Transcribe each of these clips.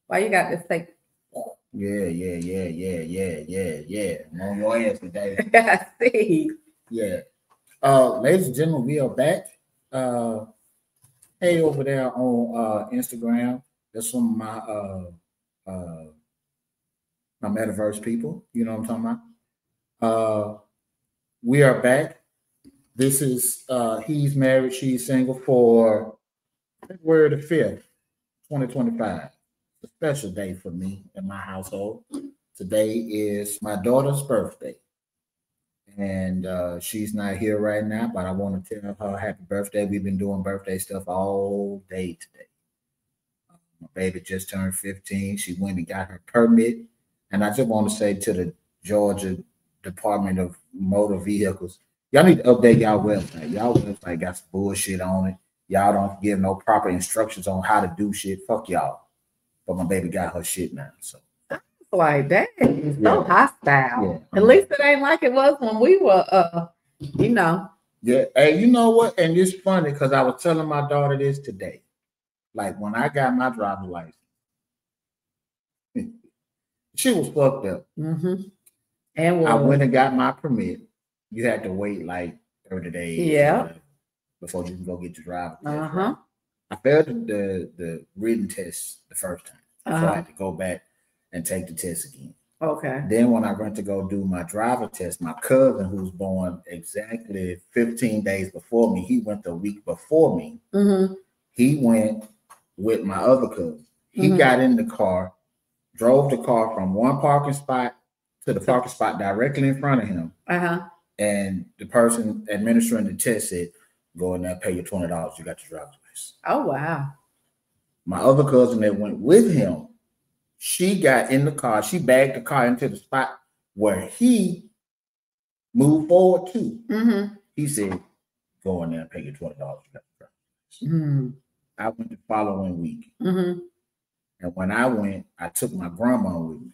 Why you got this thing? Yeah. I'm on your ass today. I see. Yeah. Ladies and gentlemen, we are back. Hey, over there on Instagram. That's some of my metaverse people. You know what I'm talking about? We are back. This is He's Married, She's Single for February the 5th, 2025. It's a special day for me and my household. Today is my daughter's birthday. And she's not here right now, but I want to tell her happy birthday. We've been doing birthday stuff all day today. My baby just turned 15. She went and got her permit. And I just want to say to the Georgia Department of Motor Vehicles, y'all need to update y'all website. Y'all website got some bullshit on it. Y'all don't give no proper instructions on how to do shit. Fuck y'all. But my baby got her shit now. So like that is so hostile. Yeah, At least it ain't like it was when we were you know. Yeah. Hey, you know what? And it's funny because I was telling my daughter this today. Like when I got my driver's license, she was fucked up. Mm-hmm. And I went and got my permit. You had to wait like 30 days before you can go get your driver's test. Right? I failed the written test the first time. So I had to go back and take the test again. Okay. Then when I went to go do my driver test, my cousin, who's born exactly 15 days before me, he went the week before me. Mm-hmm. He went with my other cousin. He got in the car, drove the car from one parking spot to the parking spot directly in front of him. And the person administering the test said, go in there, pay your $20. You got your driver's license. Oh, wow. My other cousin that went with him, she got in the car. She bagged the car into the spot where he moved forward to. Mm-hmm. He said, go in there and pay your $20. You got your driver's license. I went the following week. Mm-hmm. And when I went, I took my grandma with me.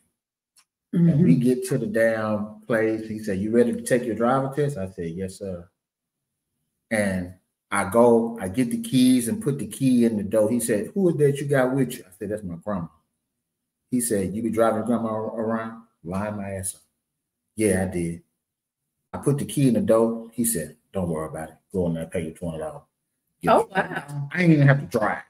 And we get to the damn place. He said, you ready to take your driver test? I said, yes, sir. And I get the keys and put the key in the door. He said, who is that you got with you? I said, that's my grandma. He said, you be driving grandma around? Lying my ass up. Yeah, I did. I put the key in the door. He said, don't worry about it. Go in there and pay your $20. Oh, wow. I ain't even have to drive.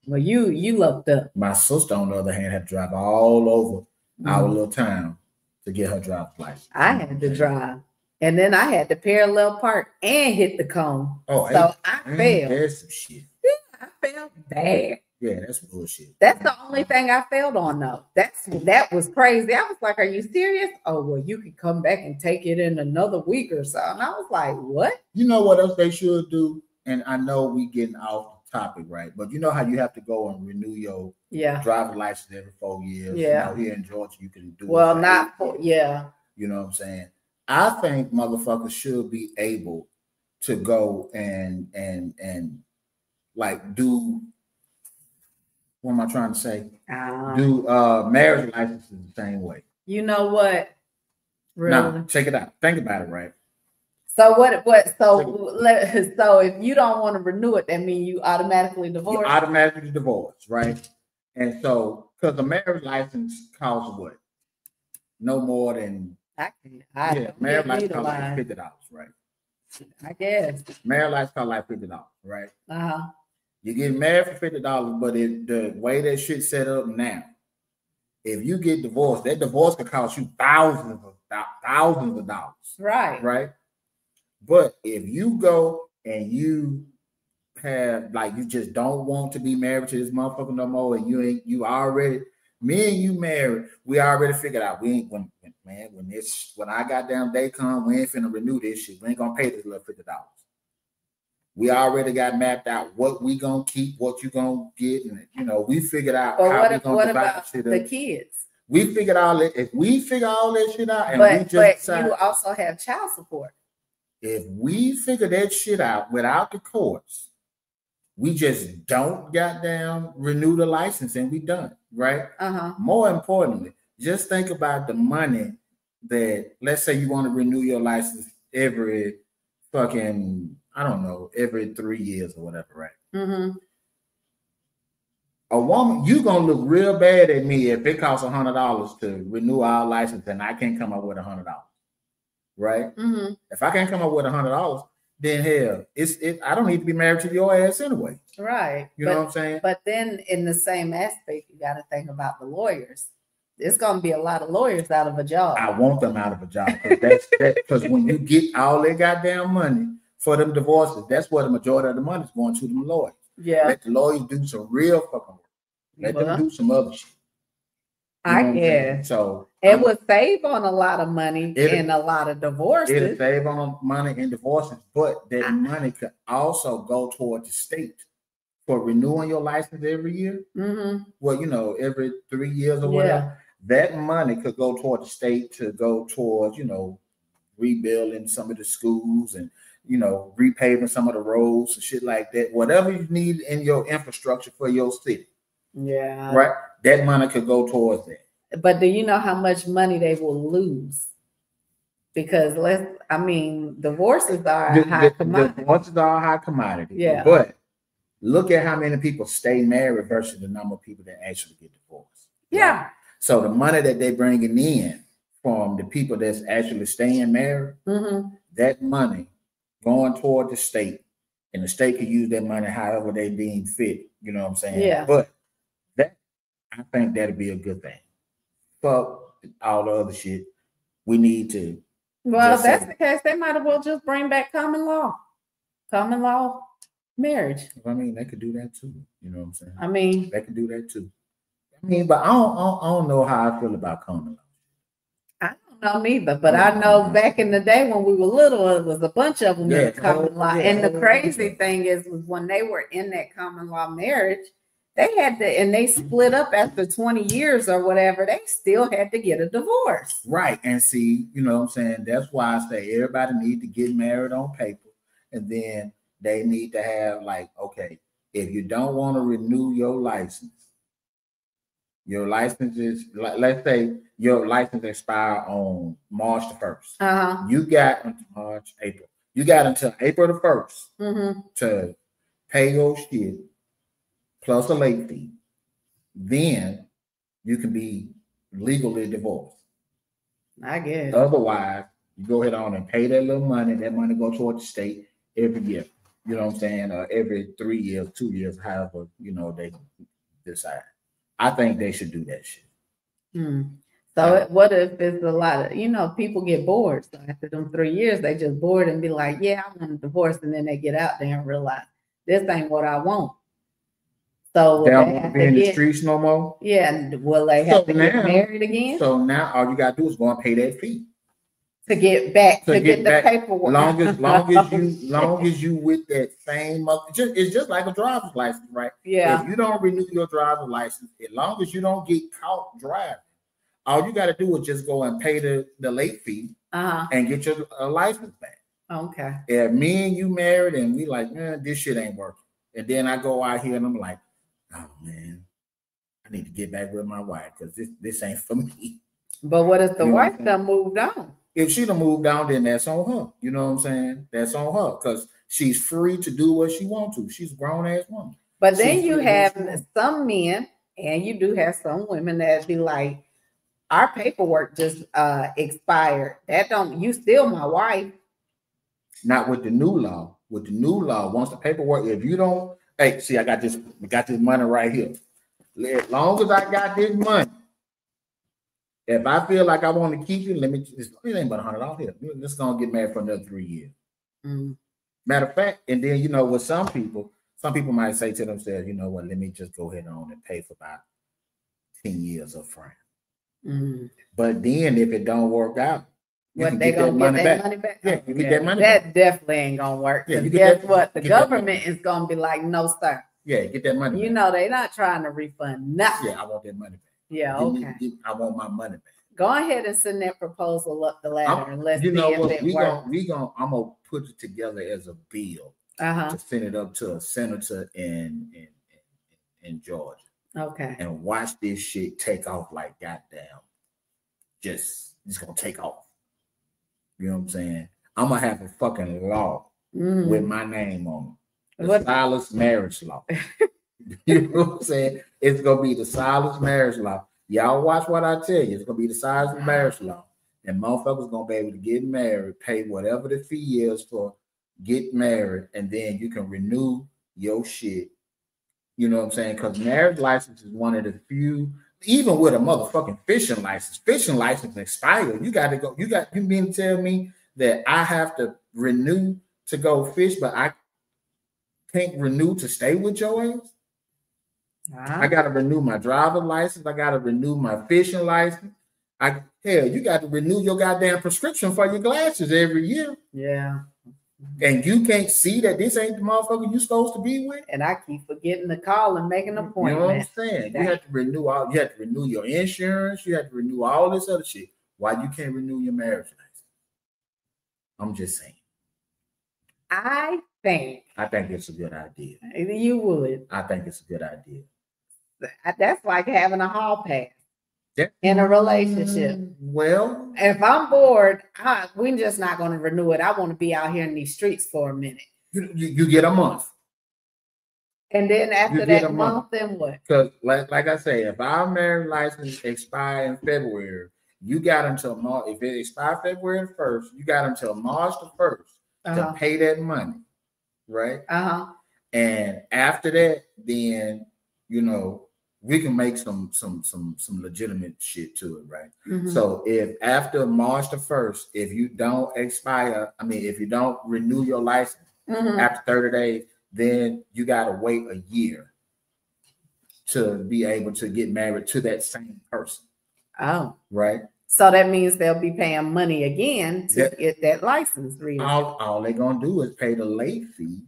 Well, you lucked up. My sister, on the other hand, had to drive all over our little town to get her driver's license. I had to drive. And then I had to parallel park and hit the cone. Oh, so I failed. There's some shit. Yeah, I failed bad. Yeah, that's bullshit. That's the only thing I failed on, though. That was crazy. I was like, are you serious? Oh, well, you could come back and take it in another week or so. And I was like, what? You know what else they should do? And I know we getting off the topic, right? But you know how you have to go and renew your driver's license every 4 years? Yeah. You know, here in Georgia, you can do well, it. Not for, yeah. You know what I'm saying? I think motherfuckers should be able to go and like do, what am I trying to say? Do marriage licenses the same way. You know what? Really? Now, check it out. Think about it, right? So so if you don't want to renew it, that means you automatically divorce? You automatically divorce, right? And so, because a marriage license costs what? No more than marriage license costs like $50, right? I guess. Marriage license costs like $50, right? You get married for $50, but the way that shit's set up now, if you get divorced, that divorce could cost you thousands of dollars. Right. Right. But if you go and you have, like, you just don't want to be married to this motherfucker no more, and you already, me and you married, we already figured out we ain't when I got down day come, we ain't finna renew this shit. We ain't gonna pay this little $50. We already got mapped out what we gonna keep, what you gonna get, and we figured out how we gonna divide shit up. The kids? We figured all that. If we figure all that shit out, and but you also have child support. If we figure that shit out without the courts, we just don't goddamn renew the license and we done, right? More importantly, just think about the money that, let's say you want to renew your license every fucking, I don't know, every 3 years or whatever, right? Mm-hmm. A woman, you gonna look real bad at me if it costs $100 to renew our license and I can't come up with $100, right? Mm-hmm. If I can't come up with $100, then hell, I don't need to be married to your ass anyway. Right. You know what I'm saying? But then in the same aspect, you got to think about the lawyers. There's gonna be a lot of lawyers out of a job. I want them out of a job because when you get all their goddamn money for them divorces, that's where the majority of the money is going to them lawyers. Yeah. Let the lawyers do some real fucking work. Let them do some other shit. I guess. So it would save on a lot of money in a lot of divorces. It'll save on money in divorces, but that money could also go toward the state for renewing your license every year. Mm-hmm. Well, every 3 years or whatever. That money could go toward the state to go towards, rebuilding some of the schools and, repaving some of the roads and shit like that. Whatever you need in your infrastructure for your city. Yeah. Right. That money could go towards that. But do you know how much money they will lose? Because divorces are a high commodity. Divorces are a high commodity. Yeah. But look at how many people stay married versus the number of people that actually get divorced. Yeah. Right? So the money that they're bringing in from the people that's actually staying married, that money going toward the state, and the state can use that money however they deem fit. You know what I'm saying? Yeah. But I think that'd be a good thing. Fuck all the other shit. We need to. Well, if that's the case, they might as well just bring back common law marriage. I mean, they could do that too. You know what I'm saying? I mean, they could do that too. I mean, but I don't know how I feel about common law. I don't know neither, but I know back in the day when we were little, it was a bunch of them in common law. And the crazy thing is when they were in that common law marriage, they had to, and they split up after 20 years or whatever, they still had to get a divorce. Right. And see, you know what I'm saying? That's why I say everybody need to get married on paper. And then they need to have okay, if you don't want to renew your license is, let's say your license expire on March the 1st. You got until April. You got until April the 1st to pay your shit plus a late fee. Then you can be legally divorced. I guess. Otherwise, you go ahead on and pay that little money. That money go toward the state every year. You know what I'm saying? Every 3 years, 2 years, however, they decide. I think they should do that shit. So what if it's a lot of, people get bored. So after them 3 years, they just bored and be like, yeah, I want a divorce. And then they get out there and realize this ain't what I want. So they don't want to be in the streets no more. Yeah. And will they have to get married again? So now all you got to do is go and pay that fee. To get back, to get the paperwork. Long as you with that same, it's just like a driver's license, right? Yeah. If you don't renew your driver's license, as long as you don't get caught driving, all you got to do is just go and pay the late fee and get your license back. Okay. If me and you married and we like, man, this shit ain't working, and then I go out here and I'm like, oh man, I need to get back with my wife because this ain't for me. But what if the wife done moved on? If she done moved on, then that's on her. You know what I'm saying? That's on her because she's free to do what she wants to. She's a grown-ass woman. But then you have some men and you do have some women that be like, our paperwork just expired. You still my wife. Not with the new law. With the new law, once the paperwork, if you don't, hey, see, I got this money right here. As long as I got this money, if I feel like I want to keep you, it ain't but $100 here. Let's go and get married for another 3 years. Matter of fact, and then, with some people might say to themselves, you know what, let me just go ahead on and pay for about 10 years up front. But then if it don't work out, they gonna get that money back? Yeah, you get that money back. That definitely ain't gonna work. Yeah, guess what? The government is gonna be like, no, sir. Yeah, get that money back. They're not trying to refund nothing. Yeah, I want that money back. Yeah, okay. I want my money back. Go ahead and send that proposal up the ladder and let's see if it works. I'm gonna put it together as a bill to send it up to a senator in Georgia. Okay. And watch this shit take off like goddamn. It's gonna take off. You know what I'm saying? I'm gonna have a fucking law with my name on it. The Silas marriage law. You know what I'm saying? It's gonna be the Silas marriage law. Y'all watch what I tell you. It's gonna be the Silas marriage law. And motherfuckers gonna be able to get married, pay whatever the fee is for get married, and then you can renew your shit. You know what I'm saying? Because marriage license is one of the few, even with a motherfucking fishing license expire. You gotta go, you mean to tell me that I have to renew to go fish, but I can't renew to stay with your ass? I gotta renew my driver's license, I gotta renew my fishing license. Hell, you got to renew your goddamn prescription for your glasses every year. Yeah. And you can't see that this ain't the motherfucker you supposed to be with. And I keep forgetting to call and make an appointment. You know what I'm saying? You have to renew your insurance, you have to renew all this other shit. Why you can't renew your marriage license? I'm just saying. I think it's a good idea. You would. I think it's a good idea. That's like having a hall pass. In a relationship. Well, if I'm bored, we're just not going to renew it. I want to be out here in these streets for a minute. You get a month. And then after that month, then what? Because like I say, if our marriage license expire in February, you got until March. If it expires February 1st, you got until March the 1st to pay that money. Right? And after that, then, you know, we can make some legitimate shit to it, right? So if after March the 1st, if you don't if you don't renew your license after 30 days, then you gotta wait a year to be able to get married to that same person. Oh. Right. So that means they'll be paying money again to get that license renewed. All they're gonna do is pay the late fee.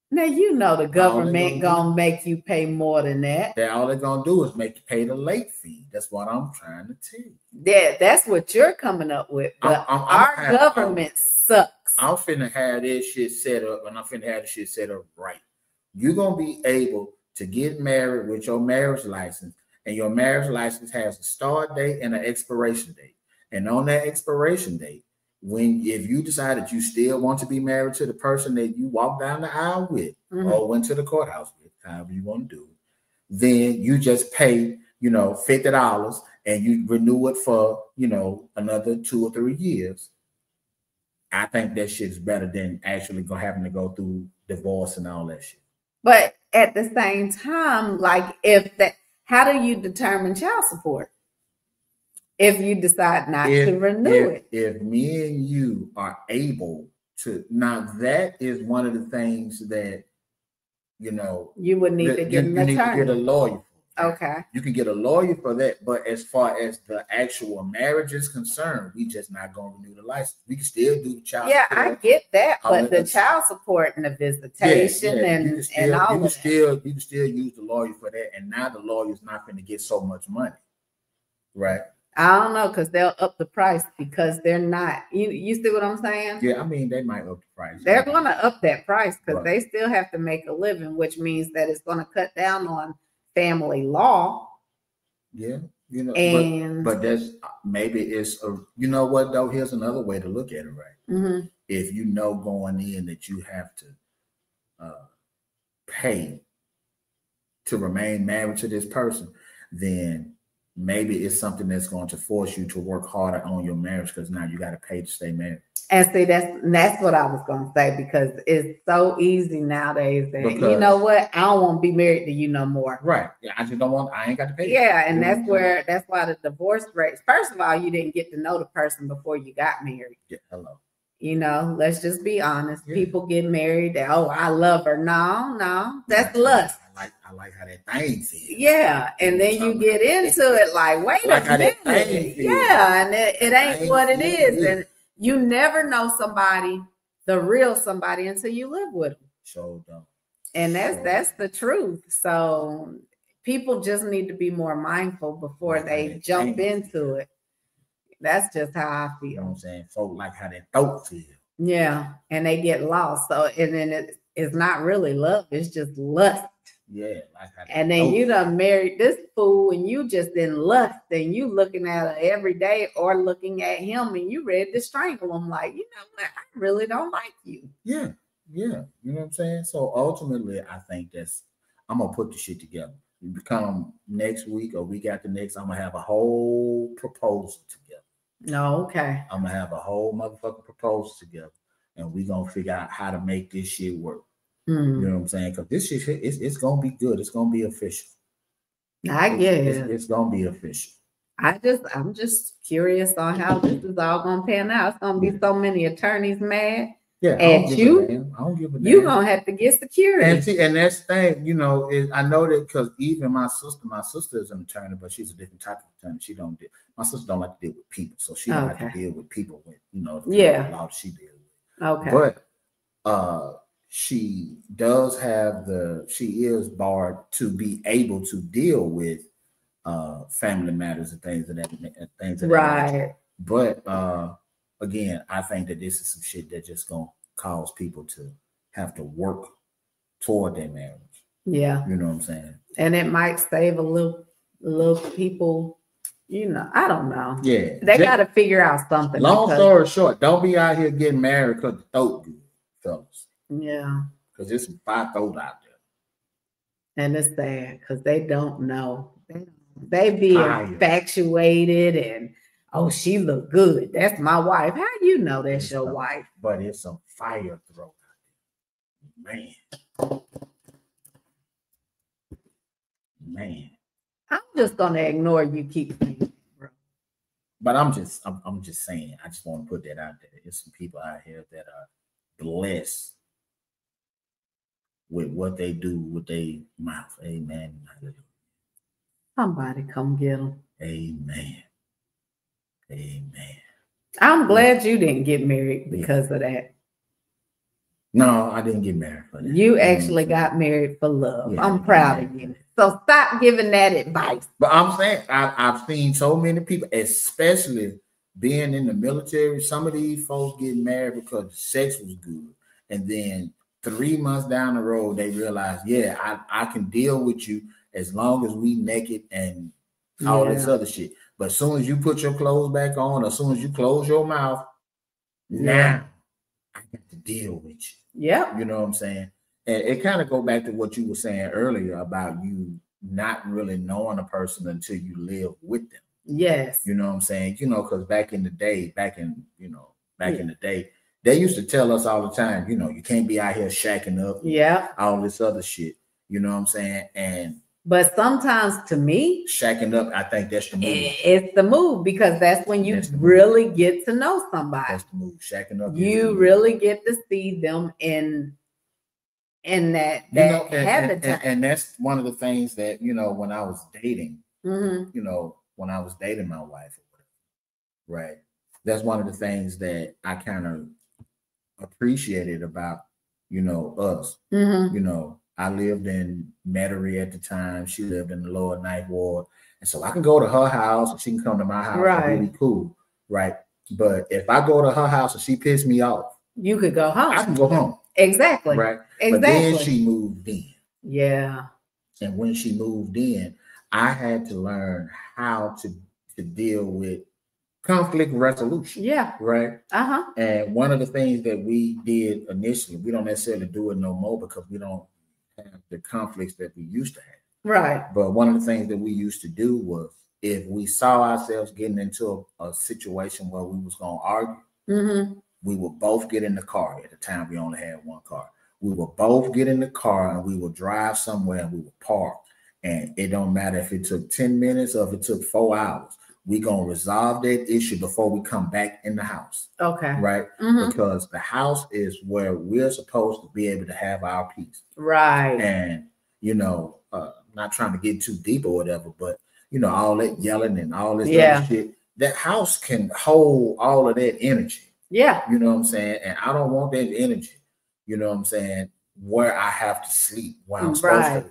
Now, you know the government gonna make you pay more than that. All they're gonna do is make you pay the late fee. That's what I'm trying to tell you. Yeah, that's what you're coming up with. But our government sucks. I'm finna have this shit set up, and I'm finna have this shit set up right. You're gonna be able to get married with your marriage license, and your marriage license has a start date and an expiration date. And on that expiration date, if you decide that you still want to be married to the person that you walked down the aisle with or went to the courthouse with, however you want to do it, then you just pay, $50 and you renew it for, another 2 or 3 years. I think that shit is better than actually having to go through divorce and all that shit. But at the same time, how do you determine child support? If you decide not to renew it. If me and you are able to, now that is one of the things that, you would need to get an attorney. You need to get a lawyer for. Okay. You can get a lawyer for that, but as far as the actual marriage is concerned, we just not going to renew the license. We can still do the child support. Yeah, I get that, but the child support and the visitation and all of that. You can still use the lawyer for that, and now the lawyer's not going to get so much money. Right? I don't know, because they'll up the price because they're not. You see what I'm saying? Yeah, I mean, they might up the price. They're going to up that price because they still have to make a living, which means that it's going to cut down on family law. Yeah, but that's maybe it's you know what though? Here's another way to look at it, right? If you know going in that you have to pay to remain married to this person, then maybe it's something that's going to force you to work harder on your marriage because now you got to pay to stay married. And see, that's what I was going to say, because it's so easy nowadays that, you know what, I don't want to be married to you no more. Right. Yeah, I ain't got to pay. Yeah, and that's why the divorce rates, first of all, you didn't get to know the person before you got married. Yeah, hello. Let's just be honest. Yeah. People get married. I love her. No, that's lust. I like how that thing feels. Yeah, and then you get into it like, wait a minute. Yeah, and it ain't what it is. And you never know somebody, the real somebody, until you live with them. Sure don't. And that's the truth. So people just need to be more mindful before they jump into it. That's just how I feel. You know what I'm saying? Folk like how that throat feel. Yeah, and they get lost. So, and then it's not really love. It's just lust. Yeah, like how and then you done married this fool, and you just in lust, and you looking at her every day, or looking at him, and you ready to strangle him. Like, you know what? I really don't like you. Yeah, yeah. You know what I'm saying? So ultimately, I think I'm gonna put the shit together. Come next week or week after next, I'm gonna have a whole proposal together. No, okay. I'm gonna have a whole motherfucking proposal together, and we gonna figure out how to make this shit work. You know what I'm saying? Because this shit, it's gonna be good. It's gonna be official. I guess it's gonna be official. I'm just curious on how this is all gonna pan out. It's gonna be so many attorneys mad. Yeah, at you. I don't give a damn. You're gonna have to get security. And see, and that's the thing, you know, is I know that because even my sister is an attorney, but she's a different type of attorney. She don't deal. My sister don't like to deal with people, so she don't like to deal with people with, you know, the law she deals with. Okay. But she does have she is barred to be able to deal with family matters and things of that nature. But again, I think that this is some shit that just gonna cause people to have to work toward their marriage. Yeah. You know what I'm saying? And it might save a little people, you know, I don't know. Yeah. They got to figure out something. Long story short, don't be out here getting married because the throat good, fellas. Yeah. Because there's some fire throat out there. And it's sad because they don't know. They be infatuated and, oh, she look good. That's my wife. How you know that's your wife? But it's some fire throat. Man. I'm just gonna ignore you. Keep saying, bro. But I'm just saying. I just want to put that out there. There's some people out here that are blessed with what they do with their mouth. Amen. Somebody come get them. Amen. Amen. I'm glad you didn't get married because of that. No, I didn't get married for that. You actually got married for love. Yeah, I'm proud of you. So stop giving that advice. But I'm saying I've seen so many people, especially being in the military. Some of these folks get married because the sex was good, and then 3 months down the road they realize, yeah, I can deal with you as long as we naked and all this other shit. But as soon as you put your clothes back on, as soon as you close your mouth, now I got to deal with you. Yeah. You know what I'm saying? And it kind of go back to what you were saying earlier about you not really knowing a person until you live with them. Yes. You know what I'm saying? You know, because back in the day, in the day, they used to tell us all the time, you know, you can't be out here shacking up. Yeah. All this other shit. You know what I'm saying? But sometimes to me, shacking up, I think that's the move. It's the move because that's when you really get to know somebody. That's the move. Shacking up. You really get to see them in that habitat. And that's one of the things that, you know, when I was dating, you know, when I was dating my wife, right? That's one of the things that I kind of appreciated about, you know, us. You know, I lived in Metairie at the time. She lived in the Lower Ninth Ward. And so I can go to her house and she can come to my house. Right. Really cool. Right. But if I go to her house and she pissed me off, you could go home. I can go home. Exactly. Right. Exactly. But then she moved in. Yeah. And when she moved in, I had to learn how to deal with conflict resolution. Yeah. Right. And one of the things that we did initially, we don't necessarily do it no more because we don't have the conflicts that we used to have. Right. But one of the things that we used to do was if we saw ourselves getting into a situation where we was going to argue, we would both get in the car. At the time, we only had one car. We would both get in the car and we would drive somewhere and we would park. And it don't matter if it took 10 minutes or if it took 4 hours. We're going to resolve that issue before we come back in the house. Okay. Right? Because the house is where we're supposed to be able to have our peace. Right. And, you know, not trying to get too deep or whatever, but, you know, all that yelling and all this other shit, that house can hold all of that energy. Yeah. You know what I'm saying? And I don't want that energy, you know what I'm saying, where I have to sleep, where I'm supposed to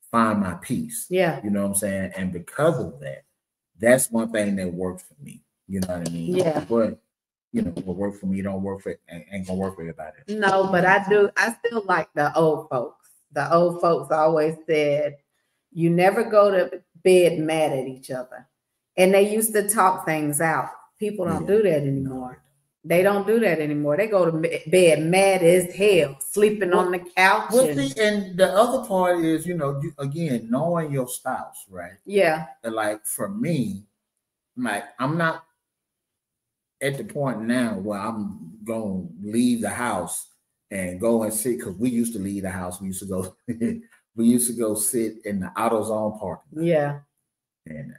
find my peace. Yeah. You know what I'm saying? And because of that, that's one thing that worked for me. You know what I mean? Yeah. But, you know, what worked for me don't work for, ain't gonna work for everybody. No, but I still like the old folks. The old folks always said, you never go to bed mad at each other. And they used to talk things out. People don't do that anymore. They don't do that anymore. They go to bed mad as hell, sleeping on the couch. Well, see, and the other part is, again, knowing your spouse, right? Yeah. And like for me, like I'm not at the point now where I'm gonna leave the house and go and sit, because we used to leave the house. We used to go we used to go sit in the AutoZone parking lot. Yeah. And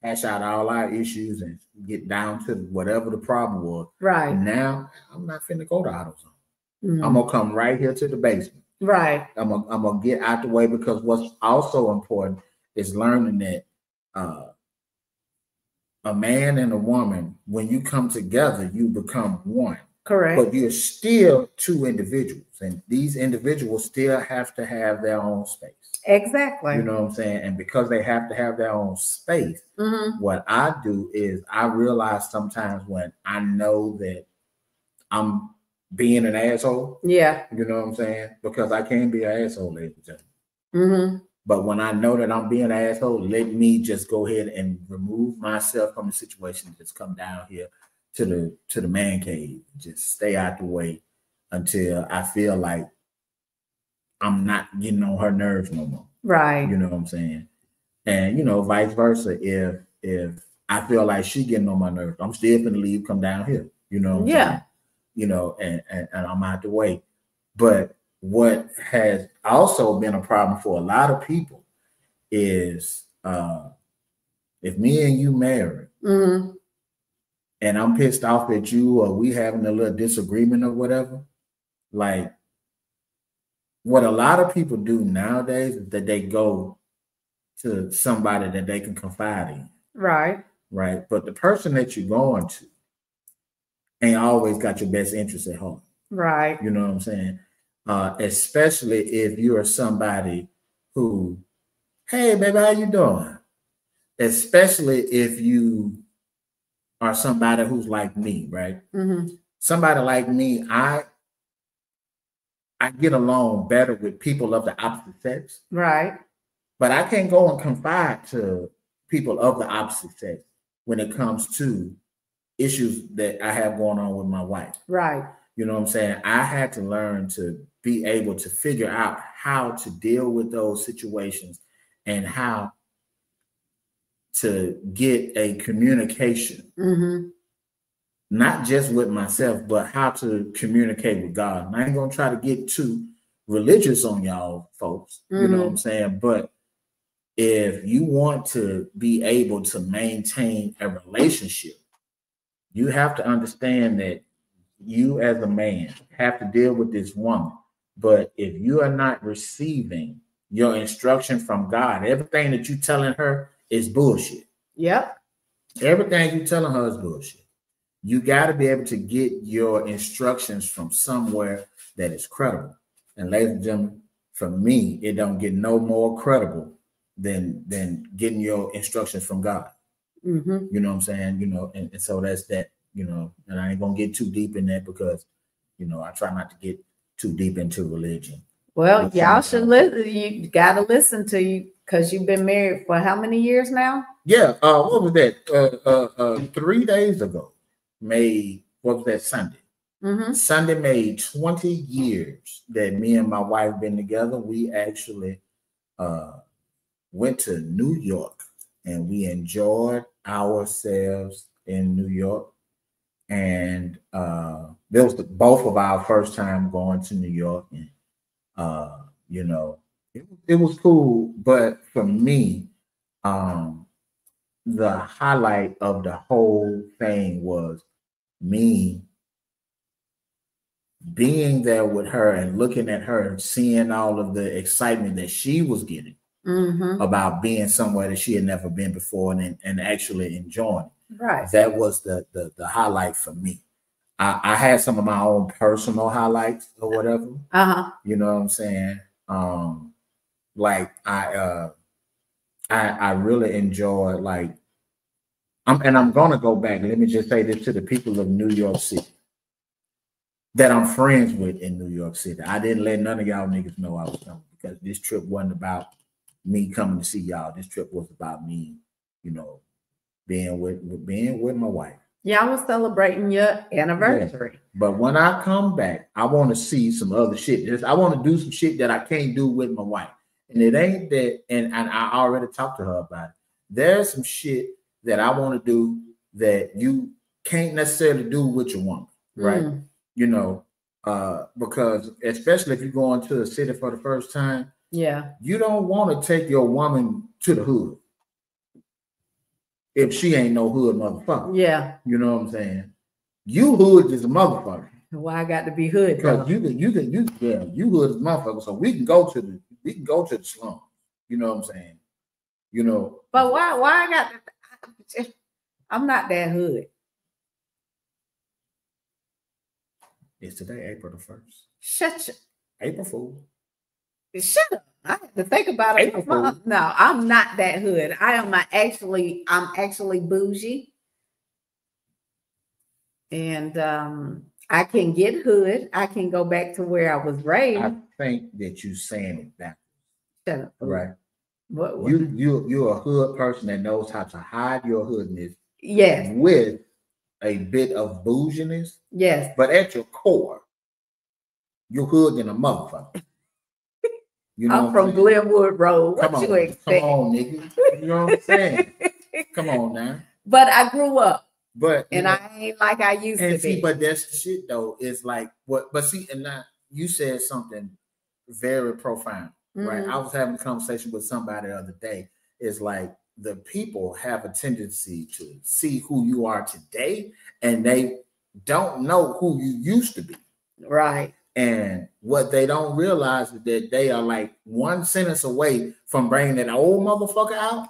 hash out all our issues and get down to whatever the problem was. Right. Now I'm not finna go to AutoZone. I'm gonna come right here to the basement. Right. I'm gonna get out the way, because what's also important is learning that a man and a woman, when you come together, you become one. Correct. But you're still two individuals, and these individuals still have to have their own space. Exactly. You know what I'm saying? And because they have to have their own space, what I do is I realize sometimes when I know that I'm being an asshole. Yeah. You know what I'm saying? Because I can be an asshole, ladies and gentlemen. But when I know that I'm being an asshole, let me just go ahead and remove myself from the situation. Just come down here to the man cave. Just stay out the way until I feel like I'm not getting on her nerves no more. Right. You know what I'm saying? And vice versa. If I feel like she getting on my nerves, I'm still gonna leave, come down here. You know what I'm saying? And I'm out the way. But what has also been a problem for a lot of people is if me and you married and I'm pissed off at you, or we having a little disagreement or whatever, like what a lot of people do nowadays is that they go to somebody that they can confide in. Right. Right. But the person that you're going to ain't always got your best interest at heart. Right. You know what I'm saying? Especially if you are somebody who, hey, baby, how you doing? Especially if you are somebody who's like me, right? Somebody like me, I get along better with people of the opposite sex. Right. But I can't go and confide to people of the opposite sex when it comes to issues that I have going on with my wife. Right. You know what I'm saying? I had to learn to be able to figure out how to deal with those situations and how to get a communication, not just with myself, but how to communicate with God. And I ain't gonna try to get too religious on y'all folks, you know what I'm saying? But if you want to be able to maintain a relationship, you have to understand that you as a man have to deal with this woman. But if you are not receiving your instruction from God, everything that you're telling her is bullshit. Yep. Everything you're telling her is bullshit. You got to be able to get your instructions from somewhere that is credible. And ladies and gentlemen, for me, it don't get no more credible than getting your instructions from God. You know what I'm saying? And so that's that. And I ain't gonna get too deep in that because, I try not to get too deep into religion. Well, y'all should listen. You gotta listen to you because you've been married for how many years now? Yeah. What was that? 3 days ago, what was that, Sunday? Sunday made 20 years that me and my wife been together. We actually went to New York and we enjoyed ourselves in New York. And that was both of our first time going to New York, and it was cool. But for me, the highlight of the whole thing was me being there with her and looking at her and seeing all of the excitement that she was getting about being somewhere that she had never been before and actually enjoying it. Right. That was the highlight for me. I had some of my own personal highlights or whatever. You know what I'm saying? Like I really enjoyed I'm gonna go back. Let me just say this to the people of New York City that I'm friends with in New York City. I didn't let none of y'all niggas know I was coming because this trip wasn't about me coming to see y'all. This trip was about me, being with my wife. Yeah, I was celebrating your anniversary. Yeah. But when I come back, I want to see some other shit. I want to do some shit that I can't do with my wife. And it ain't that, and I already talked to her about it. There's some shit that I want to do that you can't necessarily do with your woman, right? You know, because especially if you're going to a city for the first time, yeah, you don't want to take your woman to the hood if she ain't no hood motherfucker. Yeah, you know what I'm saying. You hood is a motherfucker. Why I got to be hood? Because you hood is a motherfucker. So we can go to the slum. You know what I'm saying. You know. But why I got to? I'm not that hood. It's today, April the 1st. Shut your April Fool. Shut up. I have to think about it. No, I'm not that hood. I'm actually bougie. And I can get hood. I can go back to where I was raised. I think that you're saying it backwards. Shut up. Right. What? You're a hood person that knows how to hide your hoodness. Yes. With a bit of bouginess. Yes. But at your core, you're hood than a motherfucker. You know I'm from Glenwood Road. What you expect? Come on, nigga. You know what I'm saying? Come on now. But I grew up. But I ain't like I used to be. But that's the shit though. It's like what? But see, and now you said something very profound, right? I was having a conversation with somebody the other day. It's like the people have a tendency to see who you are today, and they don't know who you used to be, right? And what they don't realize is that they are like one sentence away from bringing that old motherfucker out.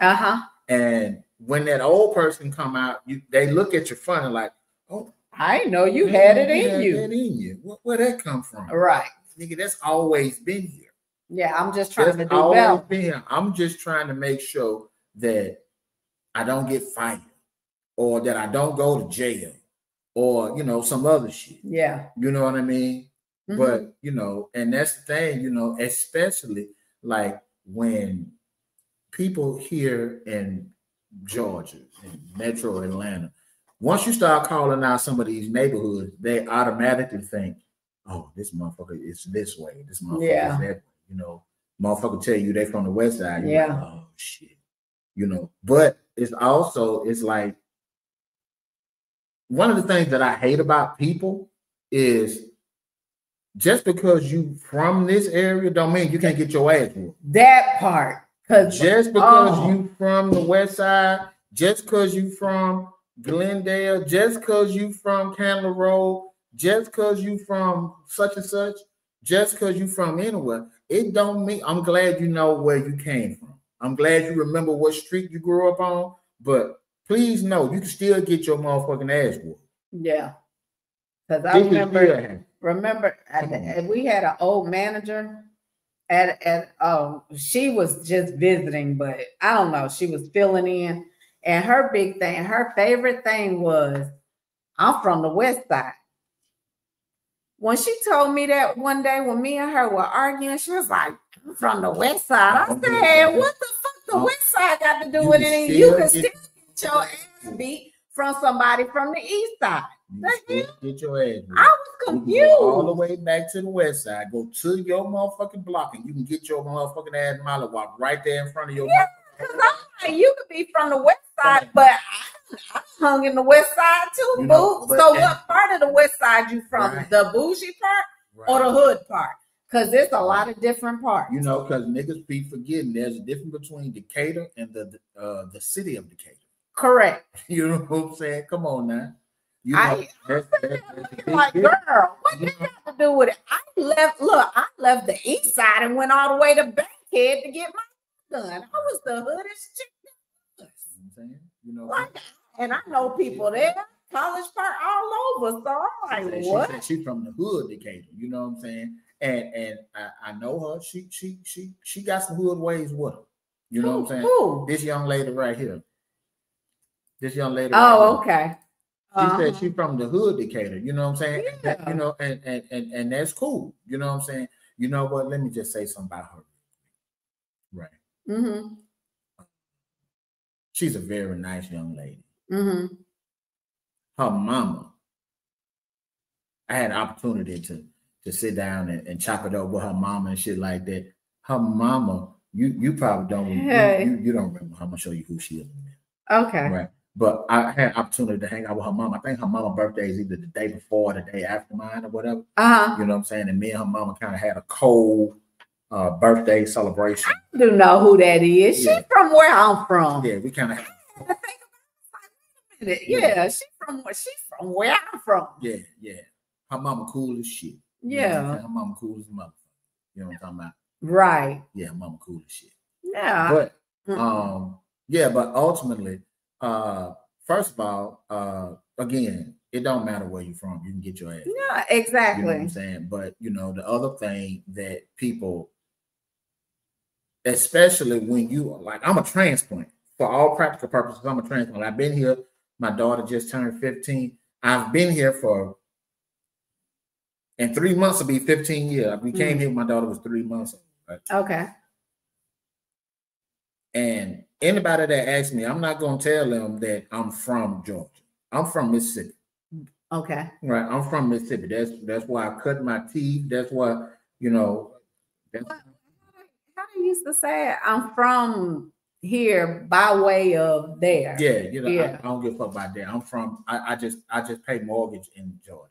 And when that old person come out, they look at you funny like, oh, I know you had it in you. That in you. Where that come from? Right. Nigga, that's always been here. Yeah, I'm just trying to do better. I'm just trying to make sure that I don't get fired or that I don't go to jail or, some other shit. Yeah. You know what I mean? But, and that's the thing, especially like when people here in Georgia, in Metro Atlanta, once you start calling out some of these neighborhoods, they automatically think, oh, this motherfucker is this way. This motherfucker is that way. Motherfucker tell you they from the West Side. You're like, oh, shit. But it's like one of the things that I hate about people is just because you from this area don't mean you can't get your ass whooped. That part. Just because you from the West Side, just because you from Glendale, just because you from Candler Road, just because you from such and such, just because you from anywhere, it don't mean. I'm glad you know where you came from. I'm glad you remember what street you grew up on, but please know you can still get your motherfucking ass whooped. Yeah. Because I remember we had an old manager she was just visiting, but I don't know, she was filling in, and her favorite thing was, I'm from the West Side. When she told me that one day when me and her were arguing, she was like, I'm from the West Side. I said, what the fuck the West Side got to do with it? You can still get your ass beat from somebody from the East Side. Get your ass beat. I was confused. Go all the way back to the West Side. Go to your motherfucking block and you can get your motherfucking ass mollywop right there in front of your because I'm like, you could be from the West Side, but I hung in the West Side too, boo. So what part of the West Side you from? Right. The bougie part or the hood part? Because there's a lot of different parts. Because niggas be forgetting there's a difference between Decatur and the city of Decatur. Correct. You know what I'm saying? Come on now. Like, girl, what that got to do with it? I left the East Side and went all the way to Bankhead to get my done. I was the hoodest chick. And I know people there, College Park, all over. So I'm like, what? She's from the hood, Decatur. You know what I'm saying? And I know her. She got some hood ways with her. You know what I'm saying? Who? This young lady right here. Oh, okay. She said she's from the hood, Decatur. You know what I'm saying? Yeah. And that's cool. You know what I'm saying? You know what? Let me just say something about her. Right. Mm-hmm. She's a very nice young lady. Mm-hmm. her mama, I had an opportunity to sit down and chop it up with her mama and shit like that. Her mama, you probably don't you don't remember. I'm gonna show you who she is. Okay. Right. But I had an opportunity to hang out with her mom. I think her mama's birthday is either the day before or the day after mine or whatever. You know what I'm saying? And me and her mama kind of had a cold birthday celebration. I do know who that is. Yeah. She's from where I'm from. Yeah, we kind of had. Yeah, she's from where I'm from. Yeah, yeah. Her mama cool as shit. Yeah. You know her mama cool as motherfucker. You know what I'm talking about? Right. Yeah, her mama cool as shit. Yeah. But yeah, but ultimately, first of all, again, it don't matter where you're from, you can get your ass. Yeah, exactly. You know what I'm saying? But you know, the other thing that people, especially when you like, I'm a transplant for all practical purposes. I'm a transplant. I've been here. My daughter just turned 15. I've been here for, in 3 months will be 15 years. We came here when my daughter was 3 months old. Right? Okay. And anybody that asks me, I'm not going to tell them that I'm from Georgia. I'm from Mississippi. Okay. Right. I'm from Mississippi. That's why I cut my teeth. That's why, you know. How do you used to say it? I'm from here by way of there. Yeah, you know, yeah. I don't give a fuck about that. I'm from. I just pay mortgage in Georgia.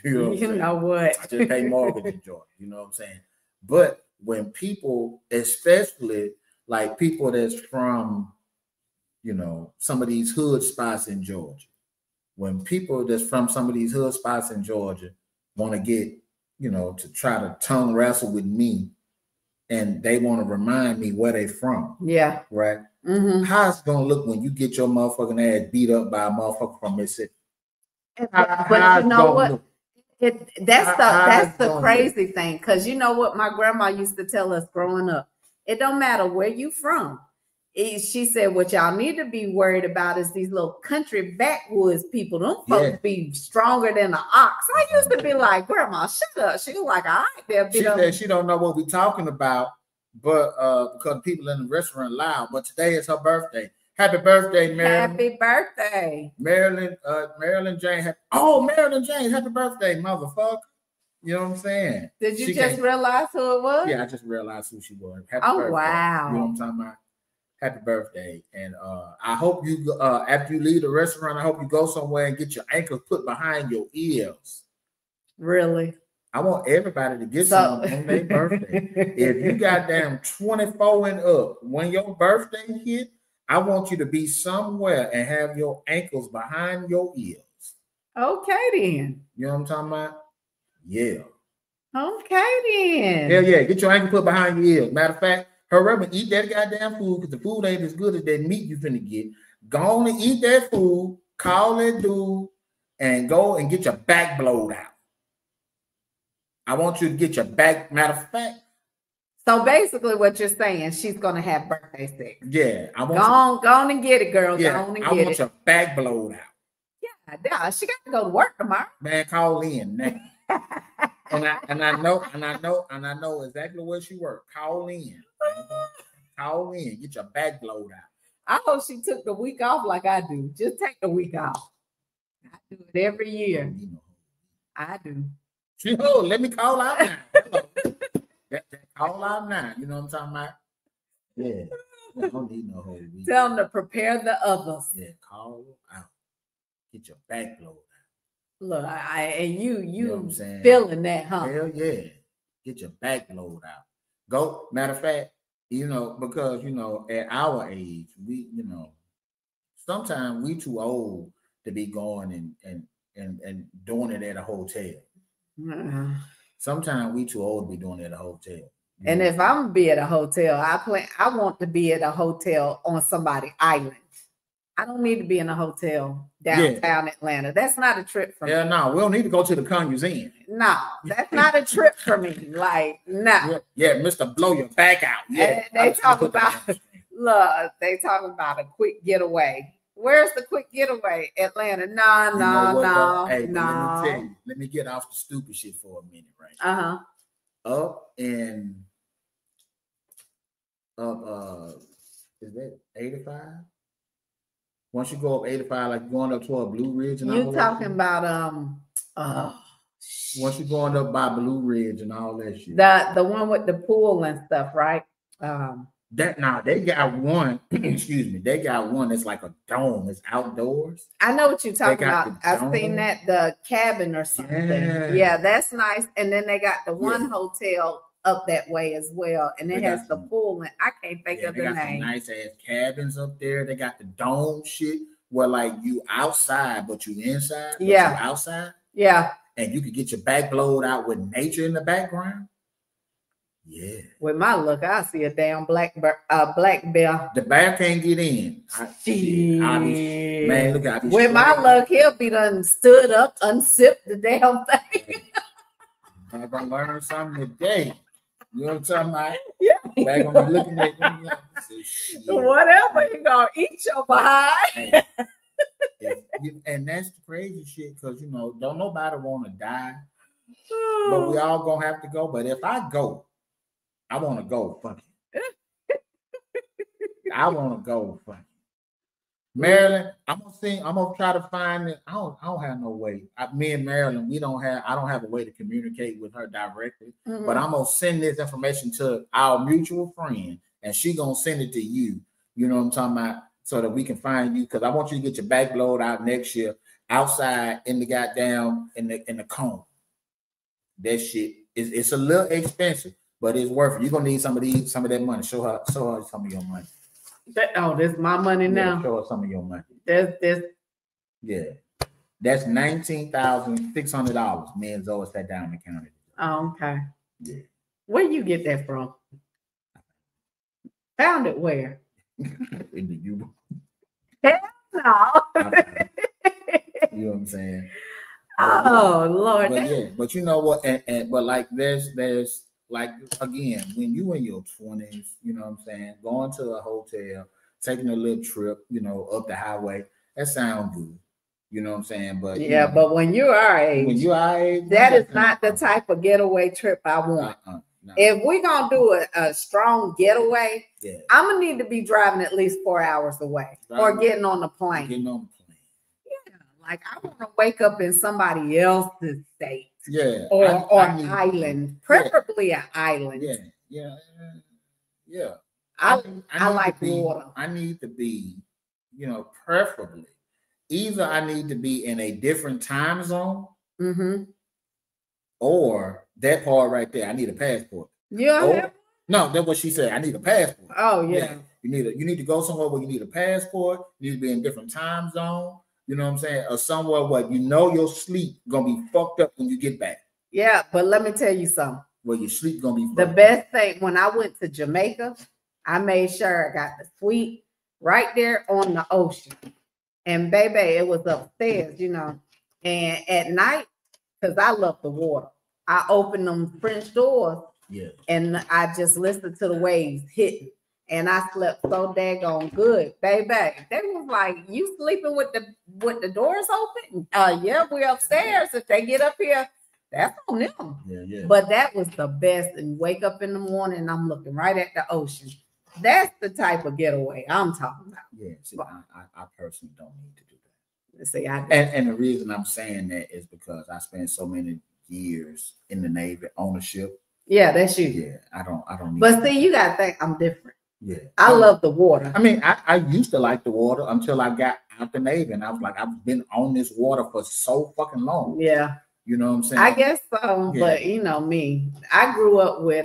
You know what? I just pay mortgage in Georgia. You know what I'm saying? But when people, especially like people that's from, you know, some of these hood spots in Georgia, when people that's from some of these hood spots in Georgia want to get, you know, to try to tongue wrestle with me, and they want to remind me where they from. Yeah. Right. How's it gonna look when you get your motherfucking ass beat up by a motherfucker from Mississippi? But you know what? That's the crazy thing, because you know what my grandma used to tell us growing up. It don't matter where you from. She said, what y'all need to be worried about is these little country backwoods people. Them folks be stronger than an ox. I used to be like, Grandma, shut up. She was like, all right, there. She said she don't know what we're talking about, but because people in the restaurant loud. But today is her birthday. Happy birthday, Marilyn. Happy birthday. Marilyn Jane. Marilyn Jane, happy birthday, motherfucker. You know what I'm saying? Did you just realize who it was? Yeah, I just realized who she was. Happy birthday. Wow. You know what I'm talking about? Happy birthday. And I hope you, after you leave the restaurant, I hope you go somewhere and get your ankles put behind your ears. Really? I want everybody to get some on their birthday. If you got damn 24 and up, when your birthday hit, I want you to be somewhere and have your ankles behind your ears. Okay, then. You know what I'm talking about? Yeah. Okay, then. Hell yeah. Get your ankle put behind your ears. Matter of fact, hurry up and eat that goddamn food, because the food ain't as good as that meat you finna get. Go on and eat that food, call that dude, and go and get your back blowed out. I want you to get your back, matter of fact. So basically what you're saying, she's going to have birthday sex. Yeah. Go on and get it, girl. Yeah, go on and get it. I want your back blowed out. Yeah, she got to go to work tomorrow. Man, call in now. and I know exactly where she worked. Call in. Call in. Get your back blowed out. I hope she took the week off like I do. Just take the week off. I do it every year. You know. I do. Let me call out now. Call out now. You know what I'm talking about? Yeah. I don't need no whole week. Tell them to prepare the others. Yeah, call out. Get your back blowed out. Look, and you know what I'm saying? Feeling that, huh? Hell yeah. Get your back blowed out. Go. Matter of fact, you know, because, you know, at our age, we, you know, sometimes we too old to be going and doing it at a hotel. Sometimes we too old to be doing it at a hotel. And if I'm gonna be at a hotel, I want to be at a hotel on somebody's island. I don't need to be in a hotel downtown Atlanta. That's not a trip for me. Yeah, no, we don't need to go to the Conyers Inn. No, that's not a trip for me. Like, no. Yeah, Mr. Blow your back out. Yeah, they talk about they talk about a quick getaway. Where's the quick getaway? Atlanta. No. Hey, let me get off the stupid shit for a minute, right? Up is that 85? Once you go up 85, like going up toward Blue Ridge and all You talking about once you're going up by Blue Ridge and all that shit. the one with the pool and stuff, right? They got one, excuse me, they got one that's like a dome, it's outdoors. I know what you're talking about. I've seen that, the cabin or something. Yeah, that's nice. And then they got the one hotel up that way as well, and it has the pool, and I can't think of the name. Nice ass cabins up there. They got the dome shit where like you outside, but you inside. But you outside. Yeah, and you could get your back blowed out with nature in the background. Yeah. With my look, I see a damn black bear. The bear can't get in. Man, look at with my luck, he'll be done stood up, unzipped the damn thing. I'm gonna learn something today. You know what I'm talking about? Yeah. Back when we looking at them, whatever, you gonna eat your behind. And that's the crazy shit, because you know, don't nobody want to die, but we all gonna have to go. But if I go, I want to go fucking. I want to go fucking. Maryland, I'm gonna try to find it. I don't have no way. Me and Maryland, I don't have a way to communicate with her directly. But I'm gonna send this information to our mutual friend, and she gonna send it to you. You know what I'm talking about? So that we can find you, because I want you to get your back blowed out next year outside in the goddamn in the cone. That shit it's a little expensive, but it's worth it. You're gonna need some of that money. Show her some of your money. This is my money now. Show her some of your money. This. Yeah, that's $19,600. Me and Zoe sat down and counted. Oh, okay. Yeah. Where you get that from? Found it where? In the U. Hell no. You know what I'm saying? Oh Lord. But you know what? But like there's like, again, when you in your 20s, you know what I'm saying, going to a hotel, taking a little trip, you know, up the highway, that sounds good. You know what I'm saying? But yeah, but when you are age, that is not the type of getaway trip I want. No. If we're gonna do a strong getaway, I'm gonna need to be driving at least 4 hours away or getting on the plane. Yeah, like I want to wake up in somebody else's state. Yeah, or an island, preferably an island. Yeah. I like water. I need to be, you know, preferably either I need to be in a different time zone, or that part right there, I need a passport. Yeah. No, that's what she said. I need a passport. Oh yeah. You need to go somewhere where you need a passport. You need to be in a different time zone. You know what I'm saying? Or somewhere where you know your sleep gonna be fucked up when you get back. Yeah, but let me tell you something. Well, your sleep gonna be fucked the best thing. When I went to Jamaica, I made sure I got the suite right there on the ocean. And baby, it was upstairs, you know. And at night, because I love the water, I opened them French doors. Yeah. And I just listened to the waves hitting. And I slept so daggone good, baby. They was like, "You sleeping with the doors open?" Yeah, we're upstairs. If they get up here, that's on them. Yeah. But that was the best. And wake up in the morning, and I'm looking right at the ocean. That's the type of getaway I'm talking about. Yeah. See, I personally don't need to do that. See, and the reason I'm saying that is because I spent so many years in the Navy ownership. Yeah, that's you. Yeah, I don't need but see, you gotta think I'm different. Yeah, I love the water. I mean, I used to like the water until I got out the Navy, and I was like, I've been on this water for so fucking long. Yeah, you know what I'm saying? I guess so. Yeah. But you know me, I grew up with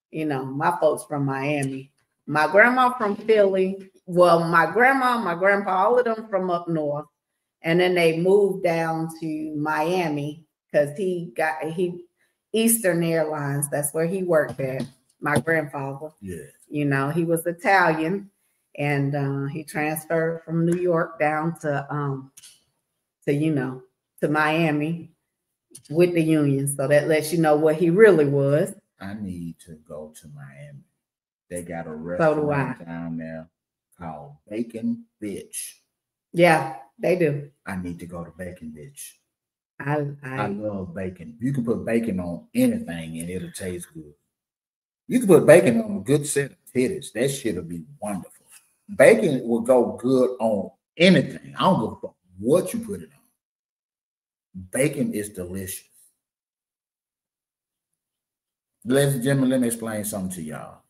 you know, my folks from Miami, my grandma from Philly. Well, my grandma, my grandpa, all of them from up north, and then they moved down to Miami because he Eastern Airlines. That's where he worked at. My grandfather. Yeah. You know, he was Italian, and he transferred from New York down to Miami with the Union. So that lets you know what he really was. I need to go to Miami. They got a restaurant down there called Bacon Bitch. Yeah, they do. I need to go to Bacon Bitch. I love bacon. You can put bacon on anything and it'll taste good. You can put bacon on a good set of titties. That shit'll be wonderful. Bacon will go good on anything. I don't give a fuck what you put it on. Bacon is delicious. Ladies and gentlemen, let me explain something to y'all.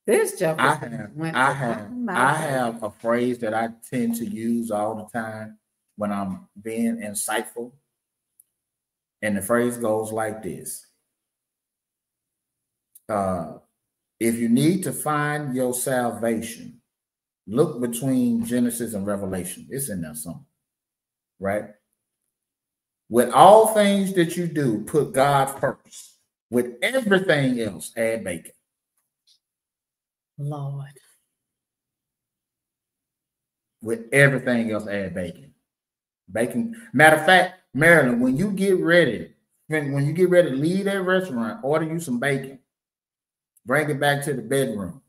This joke I have a phrase that I tend to use all the time when I'm being insightful. And the phrase goes like this. If you need to find your salvation, look between Genesis and Revelation. It's in there somewhere, right? With all things that you do, put God first. With everything else, add bacon. Lord. With everything else, add bacon. Bacon. Matter of fact, Marilyn, when you get ready to leave that restaurant, order you some bacon. Bring it back to the bedroom.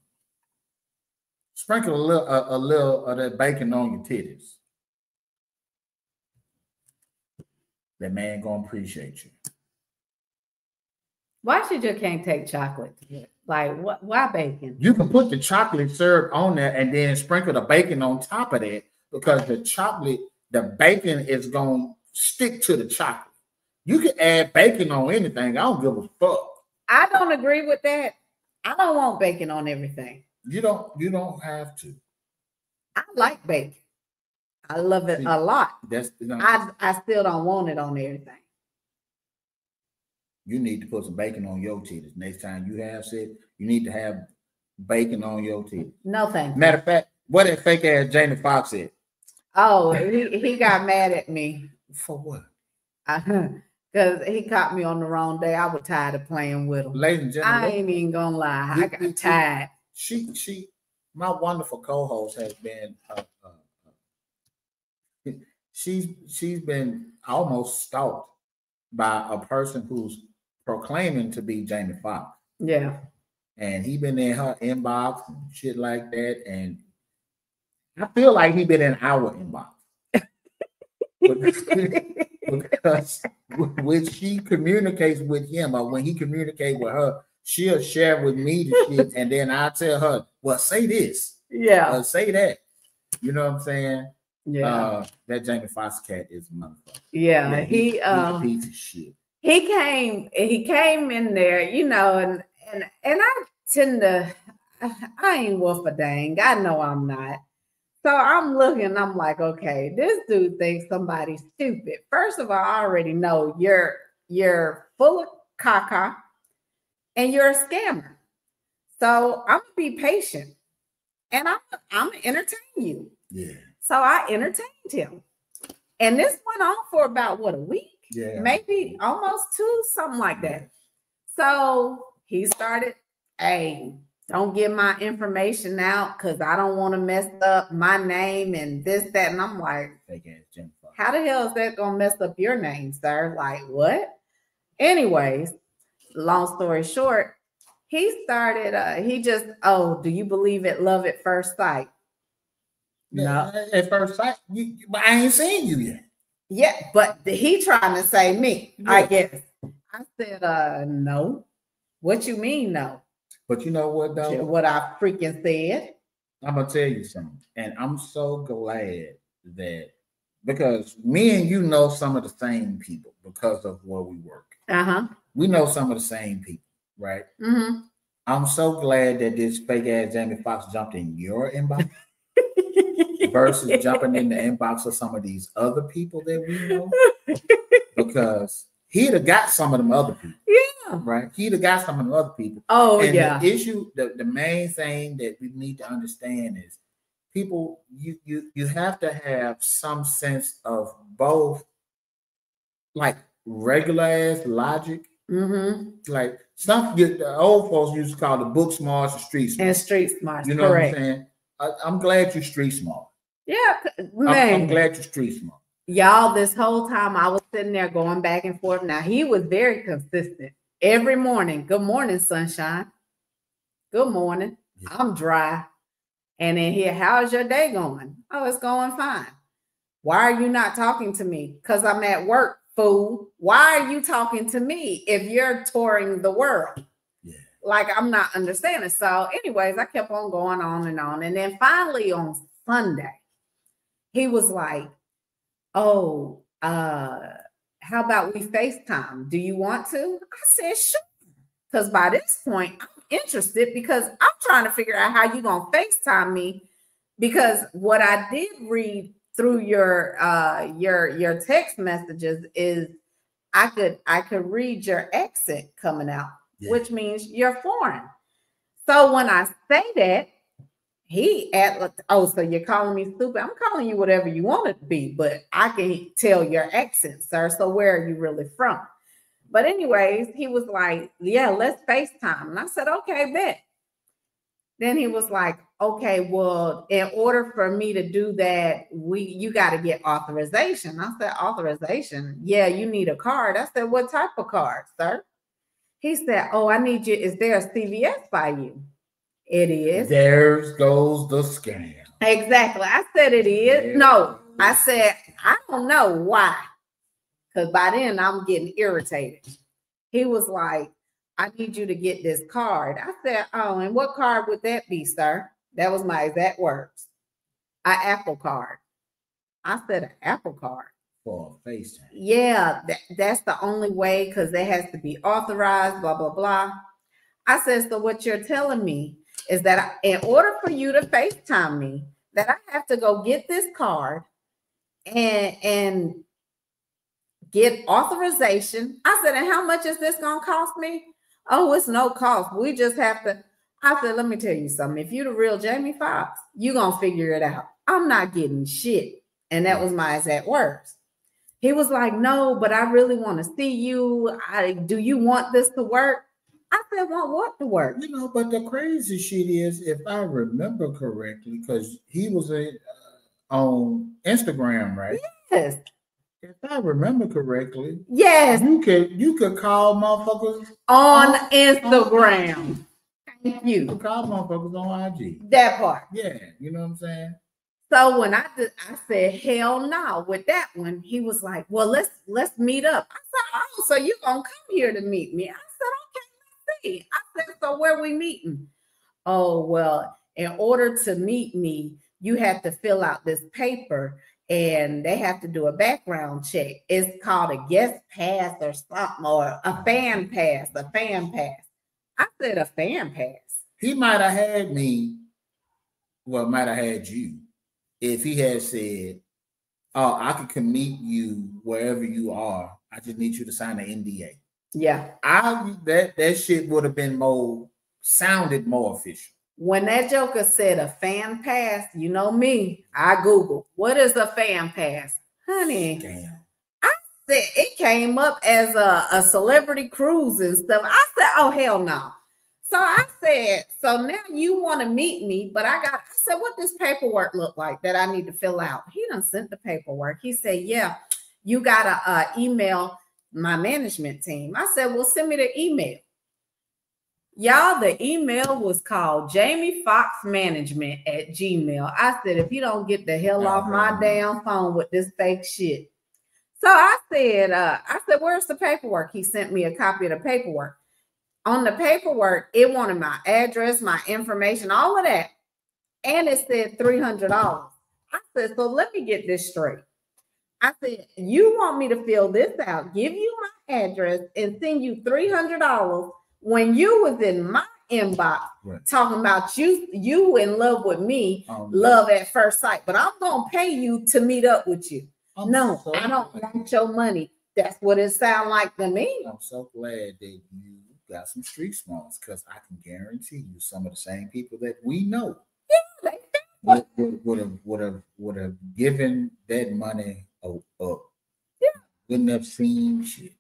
Sprinkle a little of that bacon on your titties. That man gonna appreciate you. Why should you can't take chocolate? Like what? Why bacon? You can put the chocolate syrup on there and then sprinkle the bacon on top of that because the bacon is gonna stick to the chocolate. You can add bacon on anything. I don't give a fuck. I don't agree with that. I don't want bacon on everything. You don't have to. I like bacon. I love it a lot. I still don't want it on everything. You need to put some bacon on your titties. Next time you have sex, you need to have bacon on your titties. No, thank you. Matter of fact, what that fake ass Jamie Foxx said. Oh, he got mad at me. For what? Because he caught me on the wrong day. I was tired of playing with him. Ladies and gentlemen, I ain't even gonna lie. I got tired. My wonderful co-host has been she's been almost stalked by a person who's proclaiming to be Jamie Foxx. Yeah. And he been in her inbox and shit like that. And I feel like he been in our inbox. Because when she communicates with him or when he communicates with her, she'll share with me the shit, and then I tell her, well, say this. Yeah. Say that. You know what I'm saying? Yeah. That Jamie Foxx cat is a motherfucker. Yeah, he's a piece of shit. He came in there, you know, and I tend to, I ain't worth a dang. I know I'm not. So I'm looking, I'm like, okay, this dude thinks somebody's stupid. First of all, I already know you're full of caca and you're a scammer. So I'm gonna be patient and I'm gonna entertain you. Yeah. So I entertained him. And this went on for about what, a week? Yeah. Maybe almost 2, something like that. So he started, hey, don't give my information out because I don't want to mess up my name and this, that. And I'm like, how the hell is that going to mess up your name, sir? Like, what? Anyways, long story short, he started, do you believe in love at first sight? No. At first sight, but I ain't seen you yet. Yeah, but he trying to say me, yeah. I guess. I said, no. What you mean, no? But you know what, though? What I freaking said. I'm going to tell you something. And I'm so glad that, because me and you know some of the same people because of where we work. Uh-huh. We know some of the same people, right? Mm-hmm. I'm so glad that this fake ass Jamie Foxx jumped in your inbox versus jumping in the inbox of some of these other people that we know. Because he'd have got some of them other people. Yeah. Right? He'd have got some of them other people. Oh, and yeah. The issue, the main thing that we need to understand is people, you have to have some sense of both, like regular ass logic. Mm-hmm. Like the old folks used to call the book smarts and street smarts. And street smarts. You know correct. what I'm saying? I'm glad you're street smart. Yeah, man. I'm glad you're street smart. Y'all, this whole time I was sitting there going back and forth. Now, he was very consistent. Every morning, good morning, sunshine. Good morning. Yeah. I'm dry. And then here, how's your day going? Oh, it's going fine. Why are you not talking to me? Because I'm at work, fool. Why are you talking to me if you're touring the world? Yeah. Like, I'm not understanding. So anyways, I kept on going on. And then finally on Sunday, he was like, oh, how about we FaceTime? Do you want to? I said, sure. Because by this point, I'm interested because I'm trying to figure out how you gonna FaceTime me. Because what I did read through your text messages is I could read your accent coming out, which means you're foreign. So when I say that, so you're calling me stupid. I'm calling you whatever you want it to be, but I can tell your accent, sir. So where are you really from? But anyways, he was like, yeah, let's FaceTime. And I said, okay, bet. Then he was like, okay, well, in order for me to do that, you got to get authorization. I said, authorization? Yeah, you need a card. I said, what type of card, sir? He said, oh, I need you. Is there a CVS by you? It is. There goes the scam. Exactly. I said it is. No, I said, I don't know why. Because by then I'm getting irritated. He was like, I need you to get this card. I said, oh, and what card would that be, sir? That was my exact words. An Apple card. I said, an Apple card. For FaceTime. Yeah, that's the only way because it has to be authorized, blah, blah, blah. I said, so what you're telling me is that in order for you to FaceTime me, that I have to go get this card and get authorization. I said, and how much is this going to cost me? Oh, it's no cost. We just have to. I said, let me tell you something. If you're the real Jamie Foxx, you're going to figure it out. I'm not getting shit. And that was my exact words. He was like, no, but I really want to see you. Do you want this to work? I said, want what to work? You know, but the crazy shit is, if I remember correctly, because he was on Instagram, right? Yes. If I remember correctly, yes, you could call motherfuckers on Instagram. Thank you. You could call motherfuckers on IG. That part. Yeah, you know what I'm saying? So when I said hell no with that one. He was like, well, let's meet up. I said, oh, so you're gonna come here to meet me? I said, okay, let's see. I said, so where we meeting? Oh, well, in order to meet me, you have to fill out this paper and they have to do a background check. It's called a guest pass or something, or a fan pass, I said, a fan pass. He might have had me, well, might have had you, if he had said, oh, I can meet you wherever you are. I just need you to sign an NDA. Yeah. That shit would have been sounded more official. When that joker said a fan pass, you know me, I Googled, what is a fan pass? Honey, damn. I said it came up as a celebrity cruise and stuff. I said, oh, hell no. So I said, so now you want to meet me, but I said, what does paperwork look like that I need to fill out? He done sent the paperwork. He said, yeah, you got to email my management team. I said, well, send me the email. Y'all, the email was called Jamie Foxx Management at Gmail. I said, if you don't get the hell off my damn phone with this fake shit. So I said, where's the paperwork? He sent me a copy of the paperwork. On the paperwork, it wanted my address, my information, all of that. And it said $300. I said, so let me get this straight. I said, you want me to fill this out, give you my address, and send you $300 when you was in my inbox talking about you in love with me, love at first sight, but I'm going to pay you to meet up with you. I don't want your money. That's what it sounds like to me. I'm so glad that you got some street smarts, because I can guarantee you some of the same people that we know would have given that money up. Yeah. Wouldn't have seen shit.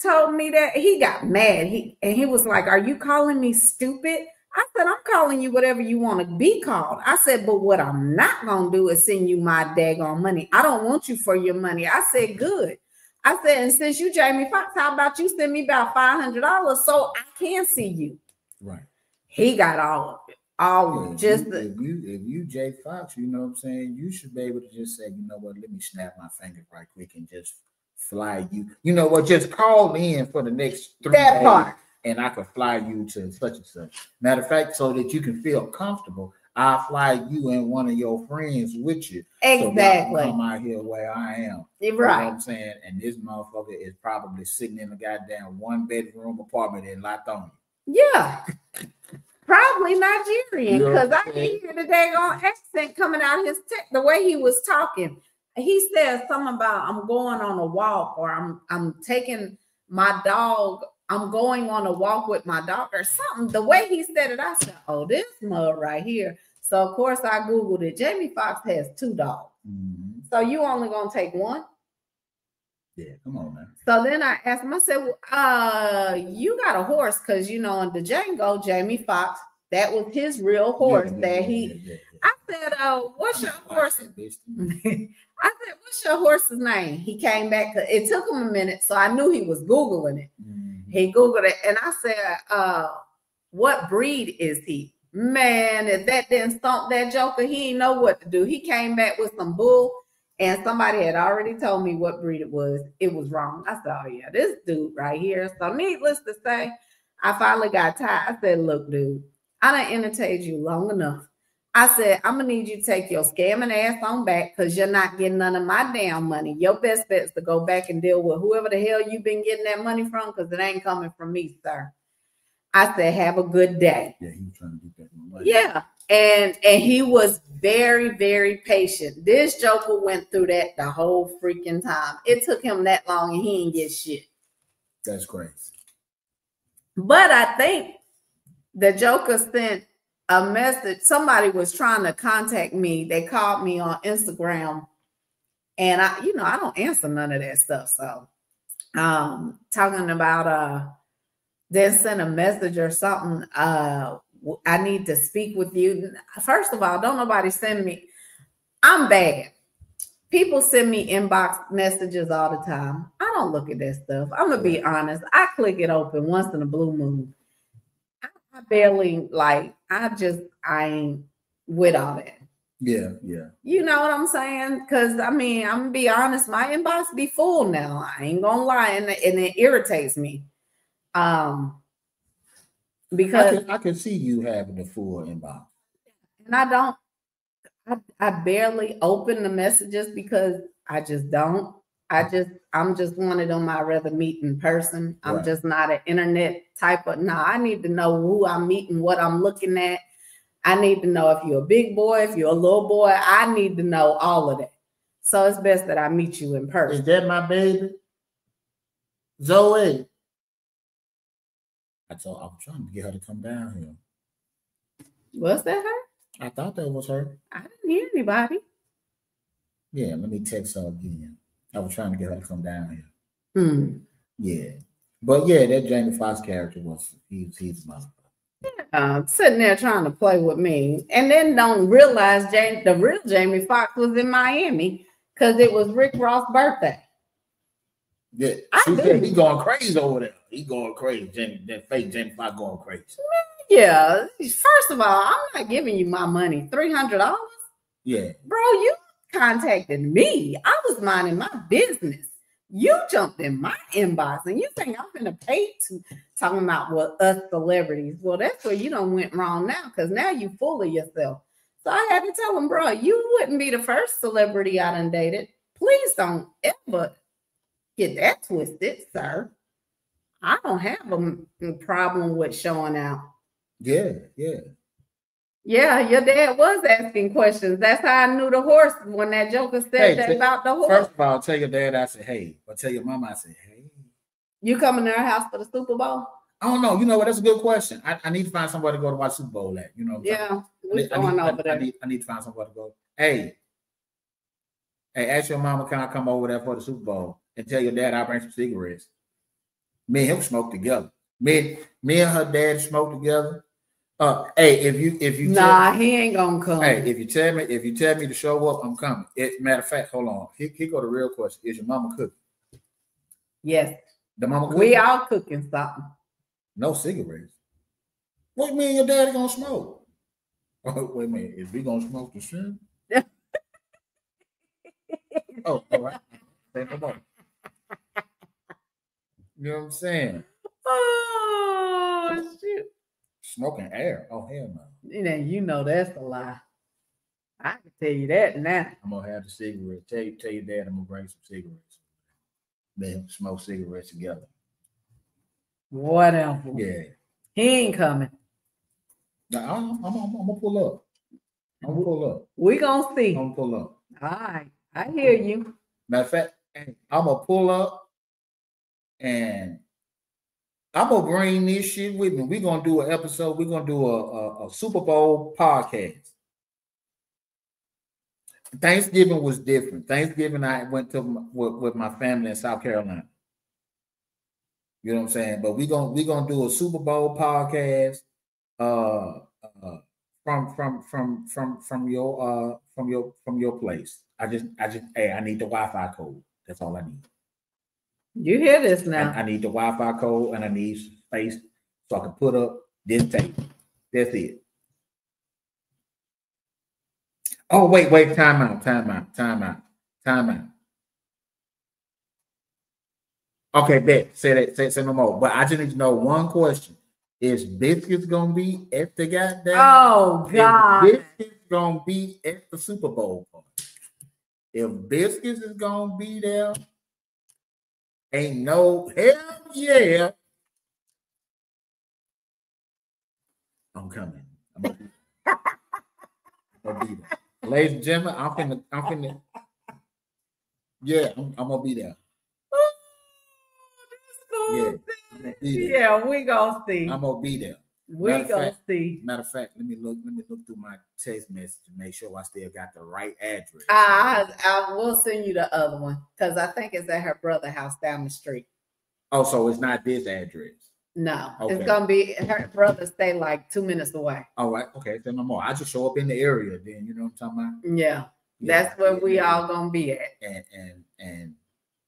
Told me that he got mad. He was like, are you calling me stupid? I said, I'm calling you whatever you want to be called. I said, but what I'm not going to do is send you my daggone money. I don't want you for your money. I said, good. I said, and since you Jamie Foxx, how about you send me about $500 so I can see you? Right. He got all of it. If you Jay Fox, you know what I'm saying, you should be able to just say, you know what, let me snap my finger right quick and just fly you. You know what, just call in for the next 3 days and I can fly you to such and such. Matter of fact, so that you can feel comfortable, I'll fly you and one of your friends with you. Exactly. So come out here where I am. You're right. You know what I'm saying? And this motherfucker is probably sitting in a goddamn 1-bedroom apartment in Latonia. Yeah. Probably Nigerian, because I can hear the daggone accent coming out of his the way he was talking. He said something about I'm going on a walk, or I'm taking my dog, I'm going on a walk with my dog, or something. The way he said it, I said, oh, this mud right here. So of course I Googled it. Jamie Foxx has 2 dogs. Mm-hmm. So you only gonna take one? Yeah, come on, man. So then I asked him, I said, well, you got a horse, because in the Django, Jamie Foxx, that was his real horse I said, what's your horse? I said, what's your horse's name? He came back. It took him a minute, so I knew he was Googling it. Mm-hmm. He Googled it, and I said, what breed is he? Man, if that didn't stump that joker, he didn't know what to do. He came back with some bull. And somebody had already told me what breed it was. It was wrong. I said, oh, yeah, this dude right here. So needless to say, I finally got tired. I said, look, dude, I done entertained you long enough. I said, I'm going to need you to take your scamming ass on back, because you're not getting none of my damn money. Your best bet is to go back and deal with whoever the hell you've been getting that money from, because it ain't coming from me, sir. I said, have a good day. Yeah, he was trying to get that money. Yeah. And he was very, very patient. This joker went through that the whole freaking time. It took him that long and he didn't get shit. That's crazy. But I think the joker sent a message. Somebody was trying to contact me. They called me on Instagram. And I don't answer none of that stuff. So talking about then send a message or something. I need to speak with you. First of all, don't nobody send me. I'm bad. People send me inbox messages all the time. I don't look at that stuff. I'm going to be honest. I click it open once in a blue moon. I barely I ain't with all that. Yeah, yeah. You know what I'm saying? Because, I'm going to be honest. My inbox be full now. I ain't going to lie. And it irritates me. Because I can see you having the full inbox. And I barely open the messages because I just don't. I'm just one of them I'd rather meet in person. I'm just not an internet type of, I need to know who I'm meeting, what I'm looking at. I need to know if you're a big boy, if you're a little boy. I need to know all of that. So it's best that I meet you in person. Is that my baby? Zoe. I was trying to get her to come down here. Was that her? I thought that was her. I didn't hear anybody. Yeah, let me text her again. I was trying to get her to come down here. Yeah. But yeah, that Jamie Foxx character he's my sitting there trying to play with me, and then don't realize the real Jamie Foxx was in Miami because it was Rick Ross' birthday. Yeah, she said he going crazy over there. He going crazy. That fake Jamie Foxx going crazy. Yeah. First of all, I'm not giving you my money. $300. Yeah, bro, you contacted me. I was minding my business. You jumped in my inbox and you think I'm gonna pay to talking about what us celebrities. Well, that's where you done went wrong now, because now you full of yourself. So I had to tell him, bro, you wouldn't be the first celebrity I done dated. Please don't ever get that twisted, sir. I don't have a problem with showing out. Yeah. Yeah, your dad was asking questions. That's how I knew the horse when that joker said that about the horse. First of all, tell your dad I said, hey. But tell your mama I said, hey. You coming to our house for the Super Bowl? I don't know. You know what? That's a good question. I need to find somewhere to go to watch Super Bowl at. You know what I'm we're going over there. I need to find somewhere to go. Hey, ask your mama, can I come over there for the Super Bowl? And tell your dad I'll bring some cigarettes. Me and him smoke together. Me and her dad smoke together. Hey, if you he ain't gonna come. Hey, if you tell me to show up, I'm coming. Matter of fact, hold on. Here go the real question: is your mama cooking? Yes, the mama cooking. We all cooking something. No cigarettes. What me and your daddy gonna smoke? Oh, wait a minute, is we gonna smoke the shrimp? Oh, all right. Come on. You know what I'm saying? Oh shit. Smoking air. Oh hell no. You know that's a lie. I can tell you that now. I'm gonna have the cigarette. Tell your dad I'm gonna bring some cigarettes. Then smoke cigarettes together. Whatever. Yeah. He ain't coming. Now, I'm gonna pull up. I'm gonna pull up. We gonna see. I'm gonna pull up. All right. I hear you. Matter of fact, I'm gonna pull up and I'm gonna bring this shit with me. We're gonna do an episode. We're gonna do a Super Bowl podcast. Thanksgiving was different. Thanksgiving, I went to with my family in South Carolina. You know what I'm saying? But we're gonna do a Super Bowl podcast. From your place. I need the Wi-Fi code. That's all I need. You hear this now? I need the Wi-Fi code and I need space so I can put up this tape. That's it. Oh, wait, time out. Okay, bet. Say no more. But I just need to know one question. Is Biscuits gonna be at the goddamn? Oh God! Is Biscuits gonna be at the Super Bowl party? If Biscuits is gonna be there, ain't no hell yeah. I'm coming. I'm gonna be there. Ladies and gentlemen, I'm finna. Yeah, I'm gonna be there. Yeah, we gonna see. I'm gonna be there. We gonna see. Matter of fact, let me look through my text message to make sure I still got the right address. I will send you the other one because I think it's at her brother's house down the street. Oh, so it's not this address? No, okay. It's gonna be her brother stay like 2 minutes away. All right, okay, then no more. I just show up in the area, then you know what I'm talking about? Yeah, that's where we all gonna be at. And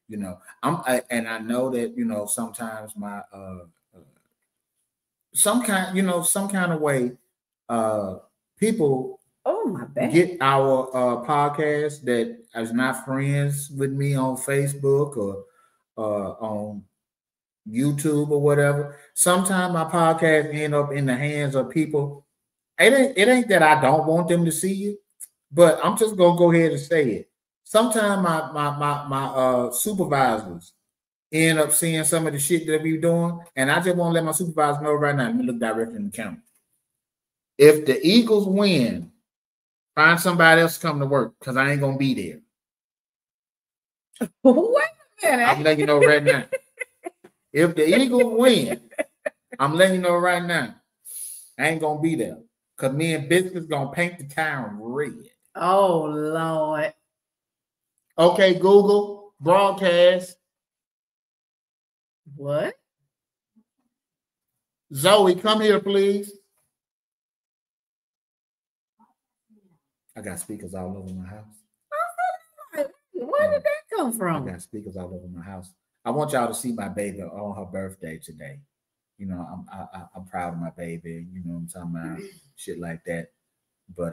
you know, I know that you know sometimes my some kind of way people get our podcast that is not friends with me on Facebook or on YouTube or whatever. Sometimes my podcast end up in the hands of people. It ain't that I don't want them to see it, but I'm just gonna go ahead and say it. Sometimes my supervisors end up seeing some of the shit that we doing, and I just want to let my supervisor know right now. Let me look directly in the camera. If the Eagles win, find somebody else to come to work because I ain't gonna be there. Wait a minute. I'm letting you know right now. If the Eagles win, I'm letting you know right now. I ain't gonna be there because me and Biscuits gonna paint the town red. Oh Lord. Okay, Google broadcast. What? Zoe, come here, please. I got speakers all over my house. Where did that come from? I got speakers all over my house. I want y'all to see my baby on her birthday today. You know, I'm proud of my baby. You know what I'm talking about? Shit like that. But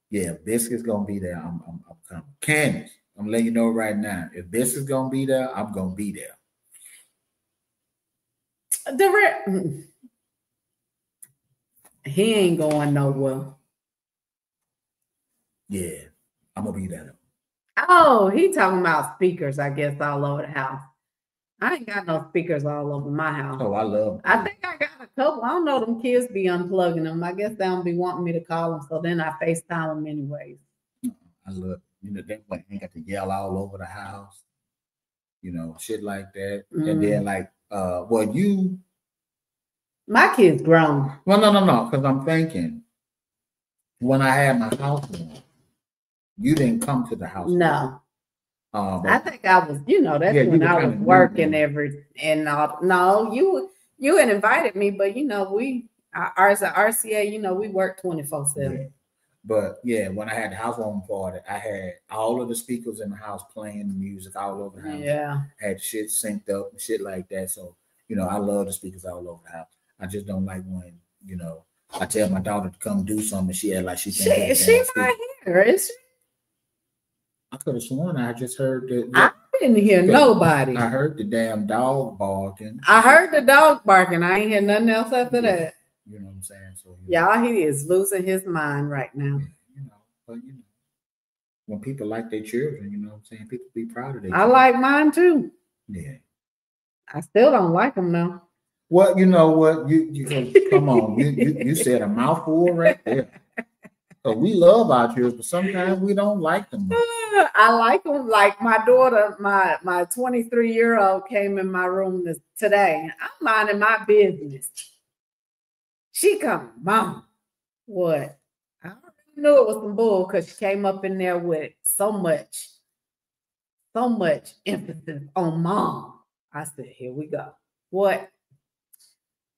yeah, Biscuit's gonna be there. I'm coming. Candace, I'm letting you know right now. If Biscuit's gonna be there, I'm gonna be there. He ain't going nowhere. Yeah, I'm gonna be there. Oh, he talking about speakers, I guess, all over the house. I ain't got no speakers all over my house. Oh, I love them. I think I got a couple. I don't know, them kids be unplugging them. I guess they don't be wanting me to call them, so then I FaceTime them anyways. I love, you know, that way ain't got to yell all over the house, you know, shit like that. And then like, my kids grown. Well, no, because I'm thinking when I had my house warm, you didn't come to the house. No. I think I was, that's when I was working no, you had invited me, but as an RCA, we work 24/7. Yeah. But yeah, when I had the housewarming party, I had all of the speakers in the house playing the music all over the house. Yeah. Had shit synced up and shit like that. So, I love the speakers all over the house. I just don't like when, I tell my daughter to come do something, she act like she can't. She's not here, is she? I could have sworn I just heard that. I didn't hear nobody. I heard the damn dog barking. I heard the dog barking. I ain't hear nothing else after that. You know what I'm saying? So y'all, he is losing his mind right now. But when people like their children, you know what I'm saying, people be proud of their I children. like mine too. Yeah. I still don't like them though. Well, you know what? You come on. You said a mouthful right there. So we love our children, but sometimes we don't like them. I like them. Like my daughter, my 23-year-old came in my room today. I'm minding my business. She come, Mom, what? I already knew it was some bull because she came up in there with so much emphasis on Mom. I said, here we go. What?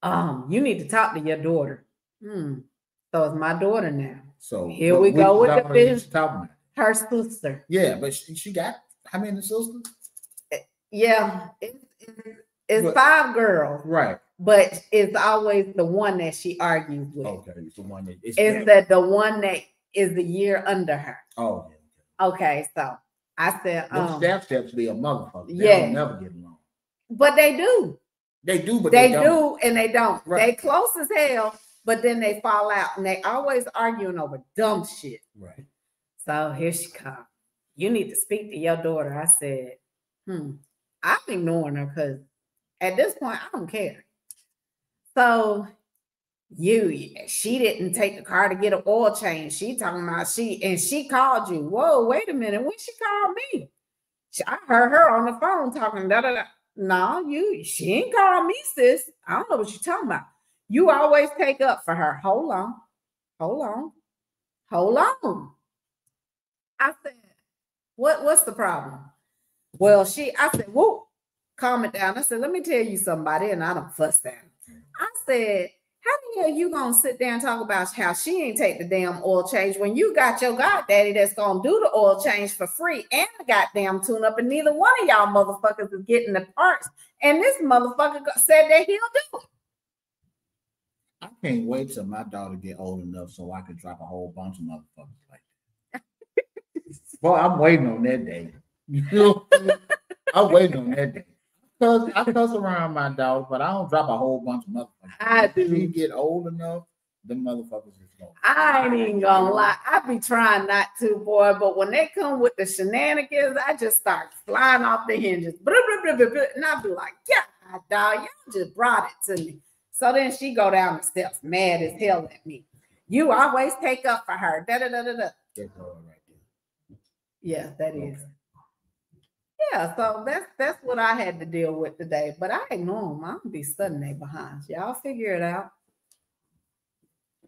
You need to talk to your daughter. So it's my daughter now. So here we go with the business. Her sister. Yeah, but she got how many sisters? Yeah, it's 5 girls. Right. But it's always the one that she argues with. Okay, it's the one that it's the one that is the year under her. Oh, yeah. Okay, so I said, steps be a motherfucker. They don't never get along. But they do. They do, but they do and they don't. Right. They close as hell, but then they fall out and they always arguing over dumb shit. Right. So here she comes. You need to speak to your daughter. I said, I'm ignoring her because at this point I don't care. So she didn't take the car to get an oil change. She talking about she called you. Whoa, wait a minute. When she called me, I heard her on the phone talking da da da. No, she ain't called me, sis. I don't know what you're talking about. You always take up for her. Hold on. I said, what's the problem? Well, I said, whoa, calm it down. I said, let me tell you somebody, and I don't fuss down. I said, how the hell you gonna sit there and talk about how she ain't take the damn oil change when you got your goddaddy that's gonna do the oil change for free and the goddamn tune up, and neither one of y'all motherfuckers is getting the parts, and this motherfucker said that he'll do it. I can't wait till my daughter get old enough so I can drop a whole bunch of motherfuckers like that. Well, I'm waiting on that day. You know, I'm waiting on that day. Because I cuss around my daughter, but I don't drop a whole bunch of motherfuckers. I do. When you get old enough, the motherfuckers is going. I ain't even gonna lie. I be trying not to, boy, but when they come with the shenanigans, I just start flying off the hinges. Blah, blah, blah, blah, blah, and I be like, yeah, dog, y'all just brought it to me. So then she go down the steps, mad as hell at me. You always take up for her. Da da da da da. That's all right there. Yeah, that is. Yeah, so that's what I had to deal with today. But I ignore them. I'm gonna be studying they behind. Y'all figure it out.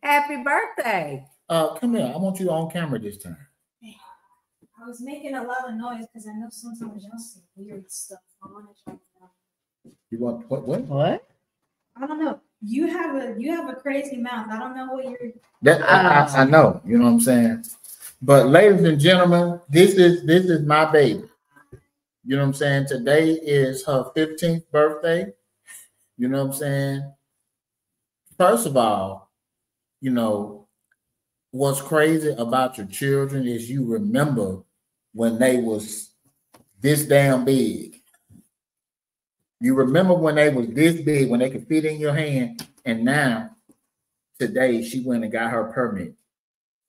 Happy birthday. Come here. I want you on camera this time. I was making a lot of noise because I know sometimes y'all see weird stuff. I want to try it out. You want what? What? I don't know. You have a crazy mouth. I don't know what you're. I know. You know what I'm saying. But ladies and gentlemen, this is my baby. You know what I'm saying? Today is her 15th birthday. You know what I'm saying? First of all, you know, what's crazy about your children is you remember when they was this damn big. You remember when they was this big, when they could fit in your hand, and now, today, she went and got her permit.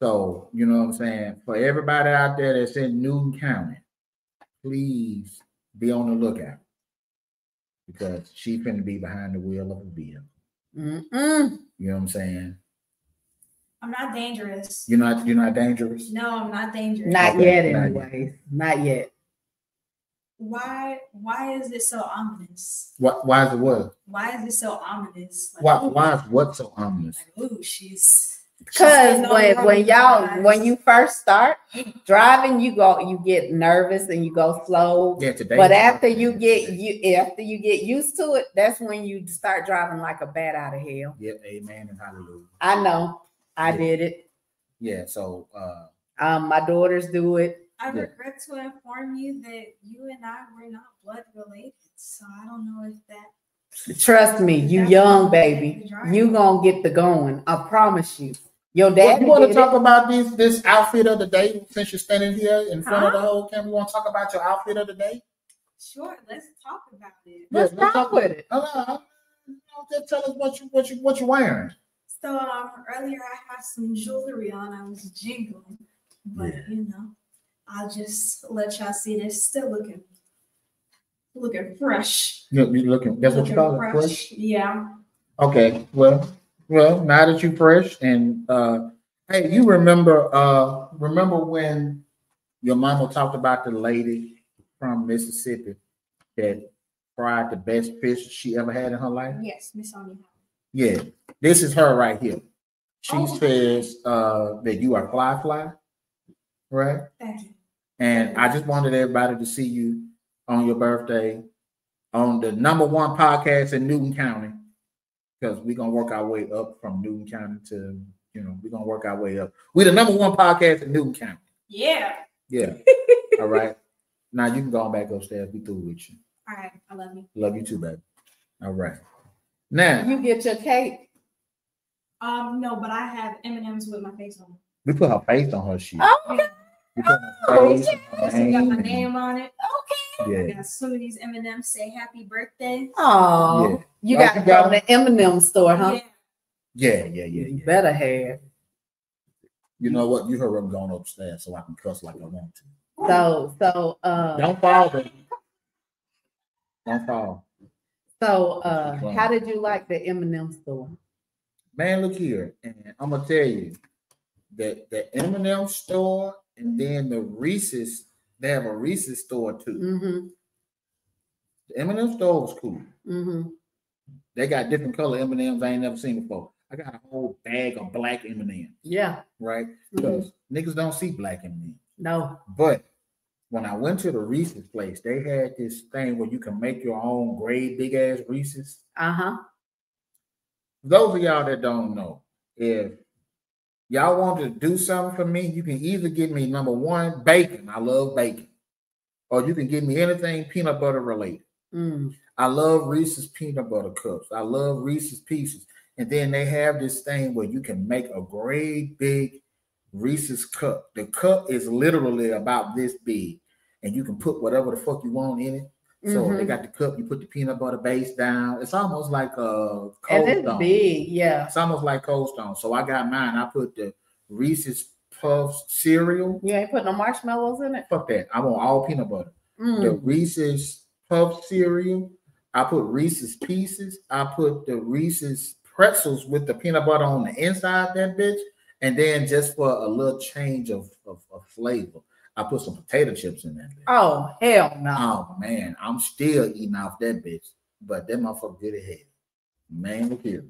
So, you know what I'm saying? For everybody out there that's in Newton County, please be on the lookout because she's finna be behind the wheel of a vehicle. You know what I'm saying? I'm not dangerous. You're not dangerous? No, I'm not dangerous. Not yet, anyways. Not yet. Why is it so ominous? Why is it what? Why is it so ominous? Like, why is what so ominous? Like, ooh, she's because when you first start driving, you get nervous and you go slow. Yeah, today. But after you get used to it, that's when you start driving like a bat out of hell. Yeah, amen and hallelujah. I know. I did it. Yeah, so my daughters do it. I regret to inform you that you and I were not blood related, so I don't know if that. Trust me, you young baby, you gonna get the going. I promise you. Your dad. You want to talk about this outfit of the day since you're standing here in front of the whole camera? You want to talk about your outfit of the day? Sure, let's talk about it. Let's talk with it. Just tell us what you're wearing. So earlier I had some jewelry on. I was jingling, but I'll just let y'all see this. Still looking fresh. You're looking. That's what you call it, fresh. Yeah. Okay. Well. Now that you fresh and hey, you remember when your mama talked about the lady from Mississippi that fried the best fish she ever had in her life? Yes, Miss Sonia. Yeah, this is her right here. She Oh. says that you are fly, right? Thank you. And I just wanted everybody to see you on your birthday on the #1 podcast in Newton County, because we're gonna work our way up from Newton County to, we're gonna work our way up. We're the #1 podcast in Newton County. Yeah. Yeah. All right. Now you can go on back upstairs. We through with you. All right. I love you. Love you too, baby. All right. Now You get your cake. No, but I have M&Ms with my face on it. we put her face on her shit. Oh, okay. We put her Oh, face, her So you got my name, name on it. Okay. Yeah. I got some of these M&Ms say happy birthday. Oh, Yeah. you Oh, got you to got go to the M&M store, huh? Yeah. Yeah. You better have. You know what? You heard I'm going upstairs so I can cuss like I want to. So, Don't fall, baby. Don't fall. how did you like the M&M store? Man, look here. And I'm going to tell you that the M&M store and then the Reese's, they have a Reese's store too. Mm-hmm. The M&M store was cool. Mm-hmm. They got different color M&Ms I ain't never seen before. I got a whole bag of black M&Ms, Yeah. right? Because niggas don't see black M&Ms. No. But when I went to the Reese's place, they had this thing where you can make your own great big ass Reese's. Uh-huh. Those of y'all that don't know, if y'all want to do something for me, you can either give me #1, bacon. I love bacon. Or you can give me anything peanut butter related. Mm. I love Reese's peanut butter cups. I love Reese's Pieces. And then they have this thing where you can make a great big Reese's cup. The cup is literally about this big, and you can put whatever the fuck you want in it. So they got the cup, you put the peanut butter base down. It's almost like a Cold And it's Stone. big, yeah. It's almost like Cold Stone. So I got mine. I put the Reese's Puffs cereal. You ain't put no marshmallows in it? Fuck that. I want all peanut butter. The Mm. Reese's Puff cereal. I put Reese's Pieces. I put the Reese's pretzels with the peanut butter on the inside, that bitch. And then just for a little change of flavor, I put some potato chips in that bitch. Oh, hell no. Oh, man. I'm still eating off that bitch. But that motherfucker good ahead. Man, look here.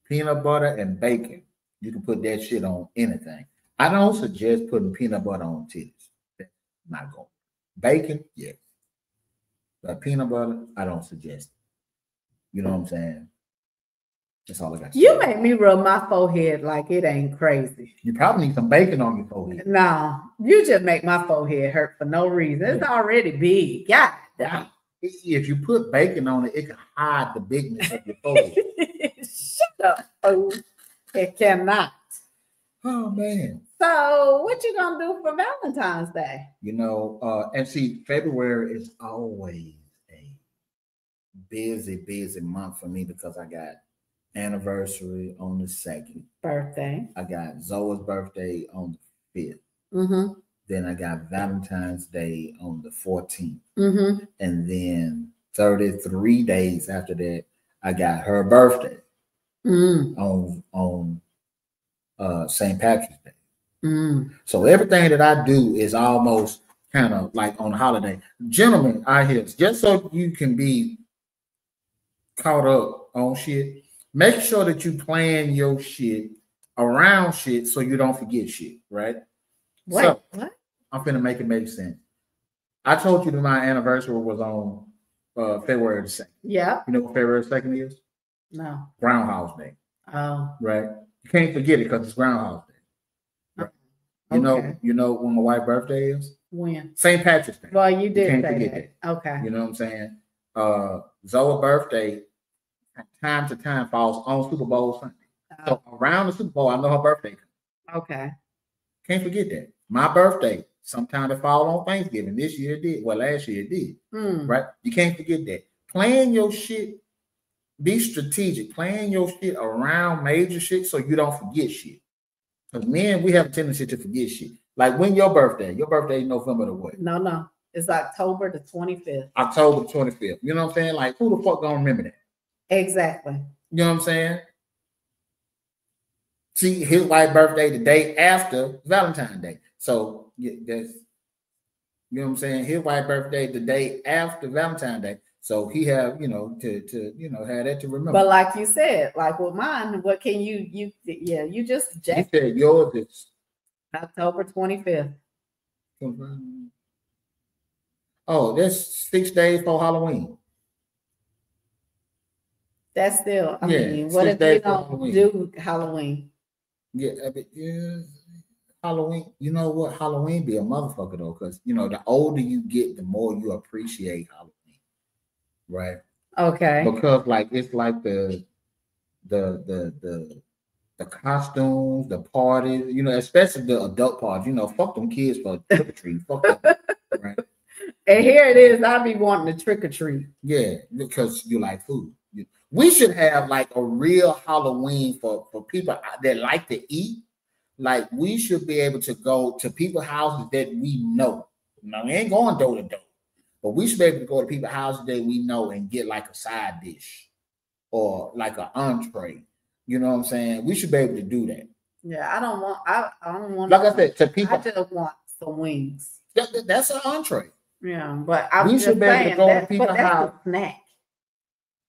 Peanut butter and bacon. You can put that shit on anything. I don't suggest putting peanut butter on titties. That's not going. Bacon, yes. But peanut butter, I don't suggest it. You know what I'm saying? That's all I got to You say. make me rub my forehead like it ain't crazy. You probably need some bacon on your forehead. No, you just make my forehead hurt for no reason. It's already big. God damn. If you put bacon on it, it can hide the bigness of your forehead. Shut up, fool. It cannot. Oh, man. So, what you gonna do for Valentine's Day? You know, and see, February is always a busy month for me because I got anniversary on the 2nd. Birthday. I got Zoa's birthday on the 5th. Mm-hmm. Then I got Valentine's Day on the 14th. Mm-hmm. And then 33 days after that, I got her birthday on St. Patrick's Day. Mm. So everything that I do is almost kind of like on a holiday. Gentlemen, I hear just so you can be caught up on shit, make sure that you plan your shit around shit so you don't forget shit, right? Wait, So, what? I'm finna make it make sense. I told you that my anniversary was on February the 2nd. Yeah. You know what February 2nd is? No. Groundhog's Day, Oh. right? You can't forget it because it's Groundhog's Day. Right? Okay. You know when my wife's birthday is? When? St. Patrick's Day. Well, you did can't say forget that. Okay. You know what I'm saying? Zoa's birthday from time to time falls on Super Bowl Sunday. So around the Super Bowl, I know her birthday. Okay. Can't forget that. My birthday, sometime it fall on Thanksgiving. This year it did. Well, last year it did. Mm. Right? You can't forget that. Plan your shit Be strategic. Plan your shit around major shit so you don't forget shit. Because men, we have a tendency to forget shit. Like when your birthday is November the what? No. It's October the 25th. October 25th. You know what I'm saying? Like, who the fuck gonna remember that? Exactly. You know what I'm saying? See, his wife's birthday the day after Valentine's Day. So that's, you know what I'm saying? His wife's birthday the day after Valentine's Day. So he have, to have that to remember. But like you said, like with mine, what can you just You jack said yours is October 25th. Oh, that's 6 days for Halloween. That's still, I Yeah, mean, what 6 if days you for don't Halloween. do Halloween? Yeah, Halloween. You know what? Halloween be a motherfucker though, because the older you get, the more you appreciate Halloween, right? Okay. Because like it's like the costumes, the parties, especially the adult parties. Fuck them kids for trick or treat. Fuck them, right? And here it is. I be wanting to trick or treat. Yeah, because you like food. We should have like a real Halloween for people that like to eat. Like we should be able to go to people's houses that we know. Now we ain't going door to door, but we should be able to go to people's houses that we know and get like a side dish or like an entree. You know what I'm saying? We should be able to do that. Yeah, I don't want. Like I said, to people, I just want some wings. That's an entree. Yeah, but I'm we just should be able to go to people's house. A snack.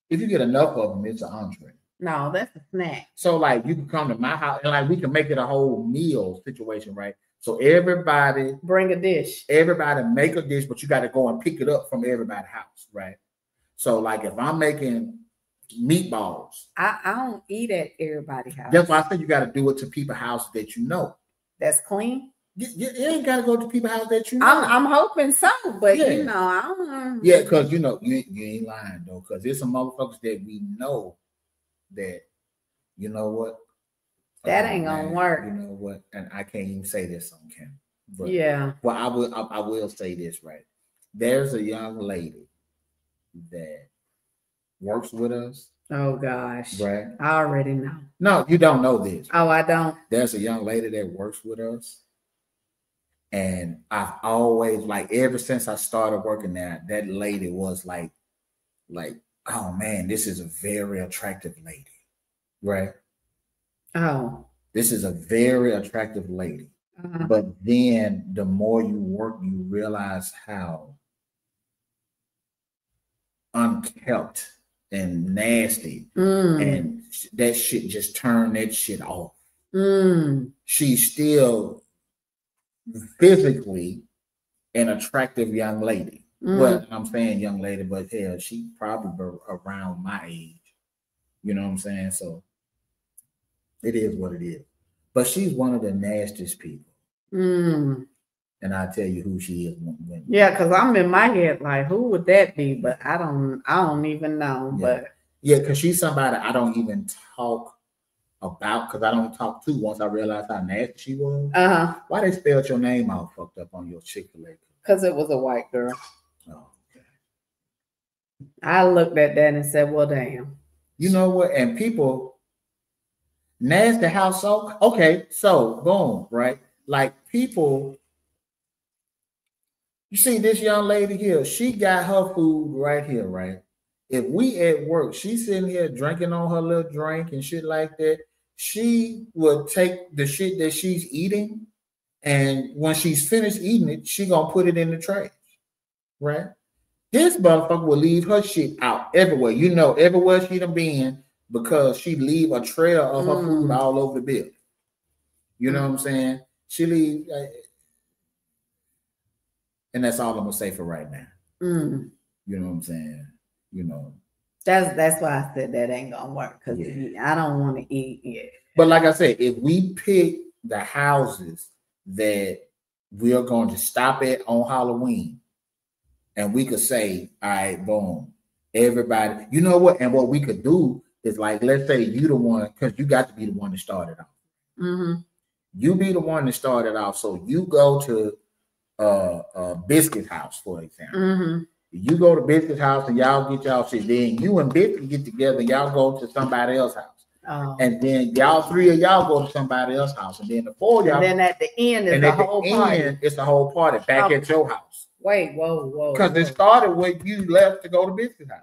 If you get enough of them, it's an entree. No, that's a snack. So like you can come to my house and like we can make it a whole meal situation, right? So everybody bring a dish. Everybody make a dish, but you got to go and pick it up from everybody's house, right? So like if I'm making meatballs, I don't eat at everybody's house. That's why I said you got to do it to people's house that you know. That's clean. You ain't got to go to people's house that you know. I'm hoping so, but yeah. I don't. Yeah, because you ain't lying though, because there's some motherfuckers that we know that, you know what? That ain't gonna work. You know what? And I can't even say this on camera. But, yeah. Well, I will say this, right? There's a young lady that works with us. Oh gosh. Right. I already know. No, you don't know this. Oh, I don't. There's a young lady that works with us. And I've always, like, ever since I started working there, that lady was like, oh man, this is a very attractive lady. Right? Oh. This is a very attractive lady. Uh-huh. But then the more you work, you realize how unkept and nasty. And that shit just turned that shit off. She's still physically an attractive young lady. Well, I'm saying young lady, but hell, she probably around my age. You know what I'm saying? So it is what it is. But she's one of the nastiest people. And I'll tell you who she is. Yeah, because I'm in my head like, who would that be? But I don't even know. Yeah. But yeah, because she's somebody I don't even talk about, because I don't talk to once I realized how nasty she was. Why they spelled your name out fucked up on your Chick-fil-A? Because it was a white girl. Oh, okay. I looked at that and said, well, damn. You know what? And people, nasty house soap. Okay, so boom, right? Like people, you see this young lady here, she got her food right here, right? If we at work, she's sitting here drinking on her little drink and shit like that, she will take the shit that she's eating, and when she's finished eating it, she gonna put it in the trash, right? This motherfucker will leave her shit out everywhere. You know, everywhere she done been, because she leave a trail of her food all over the building. You know what I'm saying? She leave, and that's all I'm gonna say for right now. You know what I'm saying? You know. That's why I said that ain't gonna work, because I don't want to eat it. But like I said, if we pick the houses that we are going to stop at on Halloween, and we could say, all right, boom, everybody, you know what? And what we could do is, like, let's say you the one, because you got to be the one that started off. You be the one that started off. So you go to Biscuit House, for example, You go to Biscuit's house and y'all get y'all shit. Then you and Biscuit get together and y'all go to somebody else's house. Oh. And then y'all three of y'all go to somebody else's house. And then the four of y'all. And then at the end is the whole party. It's the whole party back at your house. Wait, whoa. Because it started when you left to go to Biscuit's house.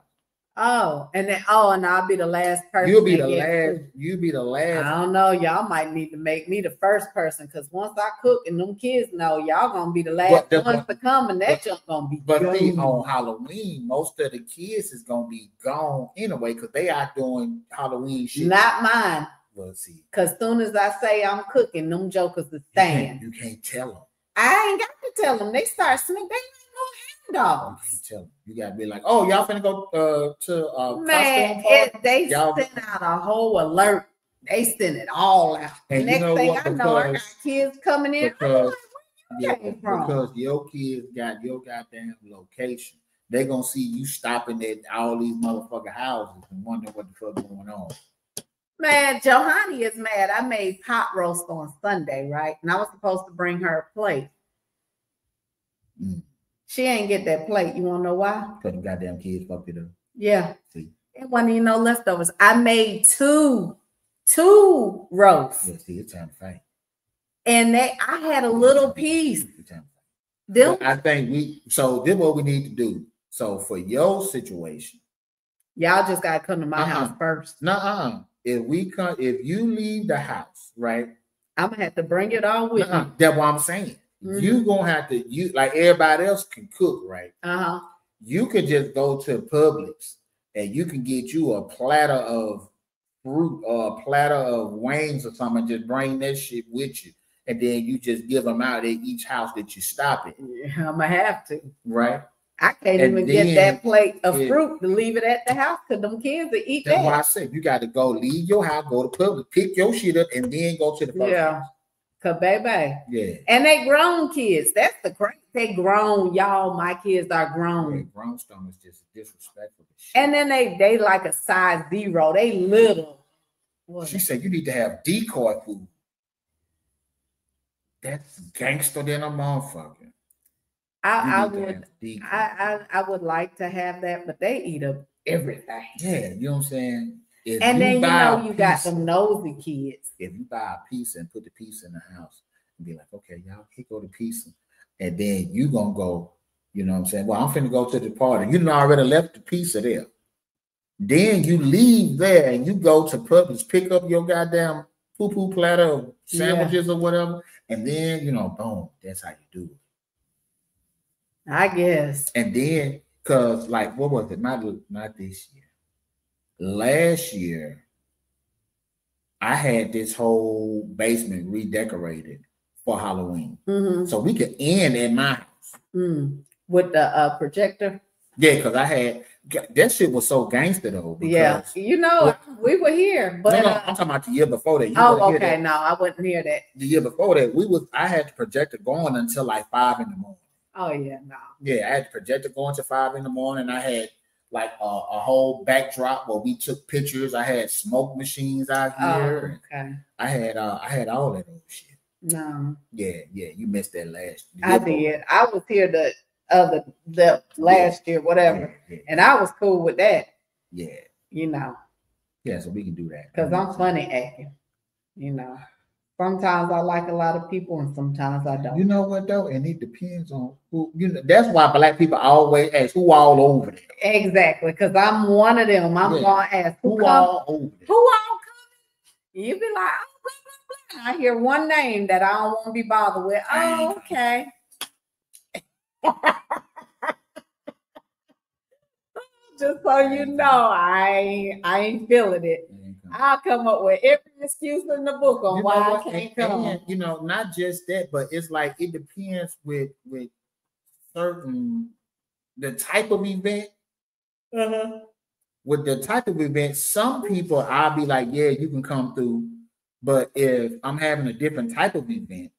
Oh, and then and I'll be the last person. You'll be the last. You'll be the last. I don't know. Y'all might need to make me the first person because once I cook and them kids know, y'all gonna be the last ones to come, and that junk gonna be. But see, on Halloween, most of the kids is gonna be gone anyway because they are doing Halloween shit. Not mine. Well, see, because soon as I say I'm cooking, them jokers are staying. You can't tell them. I ain't got to tell them. They start sneaking. They ain't no hound dogs. You can't tell them. You gotta be like, oh, y'all finna go to man. They send out a whole alert. They send it all out. And next you know thing what? I know, I got kids coming in. Because, from? Because your kids got your goddamn location. They gonna see you stopping at all these motherfucking houses and wondering what the fuck going on. Man, Johanny is mad. I made pot roast on Sunday, right? And I was supposed to bring her a plate. She ain't get that plate. You want to know why? Because the goddamn kids fucked it up. Yeah. See? It wasn't even no leftovers. I made two roasts. Yeah, see, it's time to fight. And I had a little piece. I think this is what we need to do. So for your situation, y'all just gotta come to my house first. If you leave the house, right? I'm gonna have to bring it all with me. That's what I'm saying. You gonna have to like everybody else can cook, right? You could just go to Publix and you can get you a platter of fruit or a platter of wings or something, and just bring that shit with you. And then you just give them out at each house that you stop at. Yeah, I'm gonna have to. Right. I can't even get that plate of fruit to leave it at the house because them kids will eat that. That's why I said you got to go leave your house, go to Publix, pick your shit up, and then go to the first house. Cause baby. Yeah. And they grown kids. That's the crazy. They grown, y'all. My kids are grown. Yeah, grown stomach is just disrespectful. And then they like a size 0. They little. She said you need to have decoy food. That's gangster than a motherfucker. I would like to have that, but they eat up everything. Yeah, you know what I'm saying? And then you got some nosy kids. If you buy a pizza and put the pizza in the house and be like, okay, y'all, here go the pizza. And then you gonna go, you know what I'm saying? Well, I'm finna go to the party. You already left the pizza there. Then you leave there and you go to Publix, pick up your goddamn poo-poo platter of sandwiches or whatever. And then, boom, that's how you do it. I guess. And then, cause like, what was it? Not this year. Last year, I had this whole basement redecorated for Halloween, so we could end at my house with the projector. Yeah, because I had that shit was so gangster though. Because, we were here, but no, I'm talking about the year before that. Okay, no, I wouldn't hear that. The year before that, I had the projector going until like 5 in the morning. Oh yeah, no. Yeah, I had the projector going to 5 in the morning. I had like a whole backdrop where we took pictures. I had smoke machines out here. Oh, okay. I had all that old shit. No. Yeah, you missed that last year. I did. I was here the last year, whatever. Yeah. And I was cool with that. Yeah. Yeah, so we can do that. Because I'm funny acting. Sometimes I like a lot of people and sometimes I don't. You know what though? And it depends on who, that's why black people always ask who all over there. Exactly, because I'm one of them. I'm gonna ask who all over there. Who all coming? You be like, oh, blah, blah, blah. I hear one name that I don't want to be bothered with. Oh, okay. Just so you know, I ain't feeling it. I'll come up with every excuse in the book on why I can't come. And, not just that, but it's like it depends with certain the type of event. With the type of event, some people I'll be like, yeah, you can come through. But if I'm having a different type of event,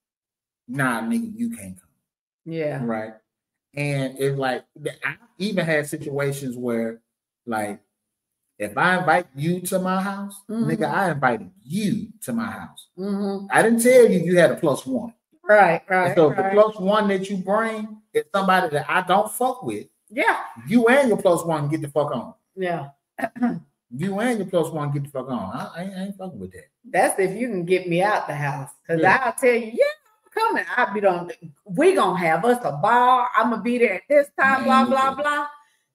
nah, nigga, you can't come. Yeah. Right. And it's like I even had situations where, like, if I invite you to my house, nigga, I invited you to my house. I didn't tell you had a +1. Right. And so the +1 that you bring is somebody that I don't fuck with. Yeah. You and your plus one get the fuck on. Yeah. You and your plus one get the fuck on. I ain't fucking with that. That's if you can get me out the house. Because Yeah. I'll tell you, I'm coming. I'll be on. We gonna have us a ball. I'm gonna be there at this time, blah, Man, blah, listen. blah. I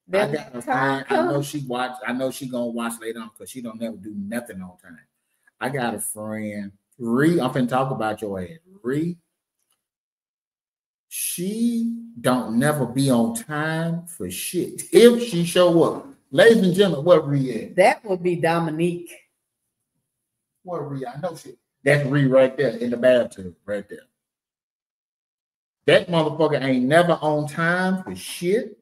Then got a that time friend. I know comes. she watch. I know she gonna watch later on because she don't never do nothing on time. I got a friend. Ree, I'm finna talk about your ass. Ree, she don't never be on time for shit. If she show up, ladies and gentlemen, what Ree is? That would be Dominique. What Ree? I know shit. That's Ree right there in the bathtub, right there. That motherfucker ain't never on time for shit.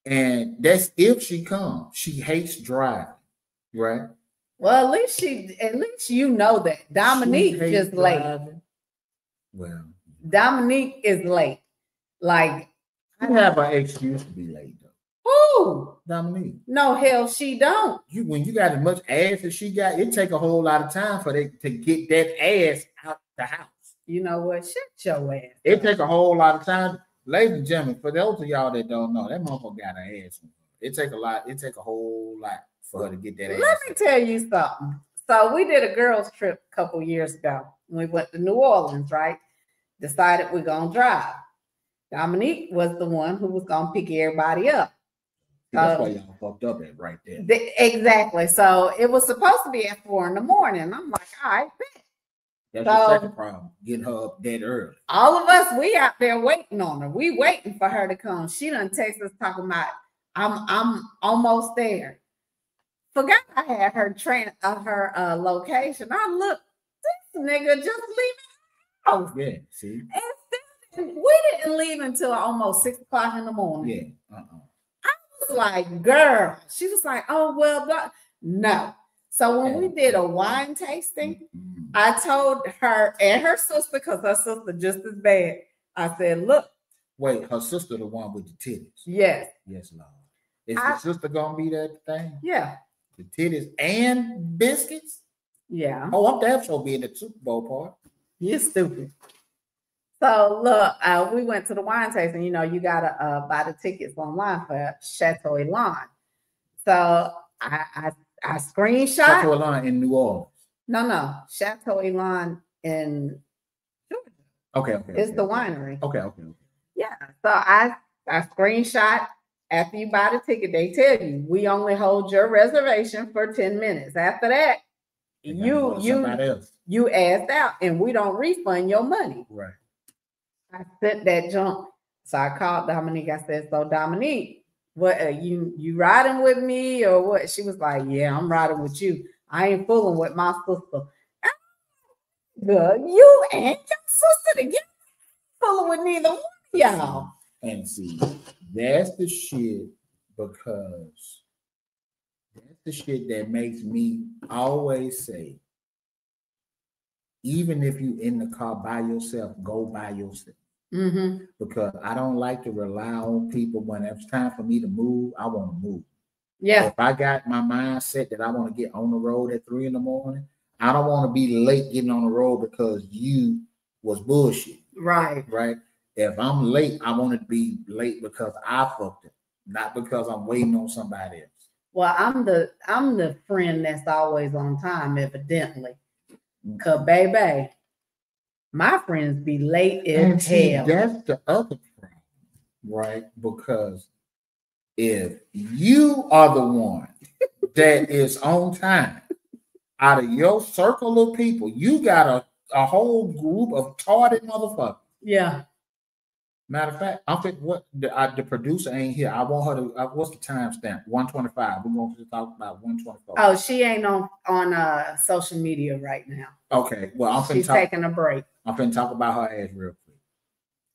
And that's if she comes. She hates driving, right? Well, at least you know that Dominique She hates just late. driving. Well, Dominique is late. Like, I have an excuse to be late though. who? Dominique, No, hell, she don't. when you got as much ass as she got, it take a whole lot of time for they to get that ass out the house. You know what? Shut your ass. It take a whole lot of time. Ladies and gentlemen, for those of y'all that don't know, that motherfucker got an ass. It take a lot. It take a whole lot for her to get that ass. Let me tell you something. So we did a girls trip a couple years ago. We went to New Orleans, right? Decided we're gonna drive. Dominique was the one who was gonna pick everybody up. That's why y'all fucked up at right there. Exactly. So it was supposed to be at 4 a.m. I'm like, all right, bet. That's the second problem. Getting her up that early. All of us, we out there waiting on her. We waiting for her to come. She done text us talking about, I'm almost there. Forgot I had her location. I looked, this nigga just leaving house. Yeah, see? And we didn't leave until almost 6 o'clock in the morning. Yeah. I was like, girl. She was like, oh, well, blah. No. So when we did a wine tasting, I told her and her sister, because her sister just as bad. I said, look. Wait, her sister the one with the titties? Yes. Yes, Lord. Is the sister gonna be that thing? Yeah. The titties and biscuits? Yeah. Oh, I'm damn sure be in the Super Bowl part. You're stupid. So look, we went to the wine tasting. You know, you gotta buy the tickets online for Chateau Elan. So I screenshot. Chateau Elan in New Orleans. No, Chateau Elan in Georgia. Okay. It's the winery. Okay. Yeah. So I screenshot. After you buy the ticket, they tell you we only hold your reservation for 10 minutes. After that, you asked out, and we don't refund your money. Right. I sent that junk. So I called Dominique. I said, so Dominique, what you riding with me or what? She was like, yeah, I'm riding with you. I ain't fooling with my sister. Good. You and your sister together fooling with neither one of y'all. And see, that's the shit because that's the shit that makes me always say, even if you in the car by yourself, go by yourself. Mm-hmm. Because I don't like to rely on people when it's time for me to move. I want to move. Yeah. If I got my mindset that I want to get on the road at 3 a.m, I don't want to be late getting on the road because you was bullshit. Right. If I'm late, I want to be late because I fucked it, not because I'm waiting on somebody else. Well, I'm the friend that's always on time, evidently. Cause baby, my friends be late as hell. That's the other problem, right? Because if you are the one that is on time, out of your circle of people, you got a whole group of retarded motherfuckers. Yeah. Matter of fact, I think the producer ain't here. I want her to. What's the timestamp? 125. We're going to talk about 124. Oh, she ain't on social media right now. Okay. Well, she's taking a break. I'm finna talk about her ass real quick.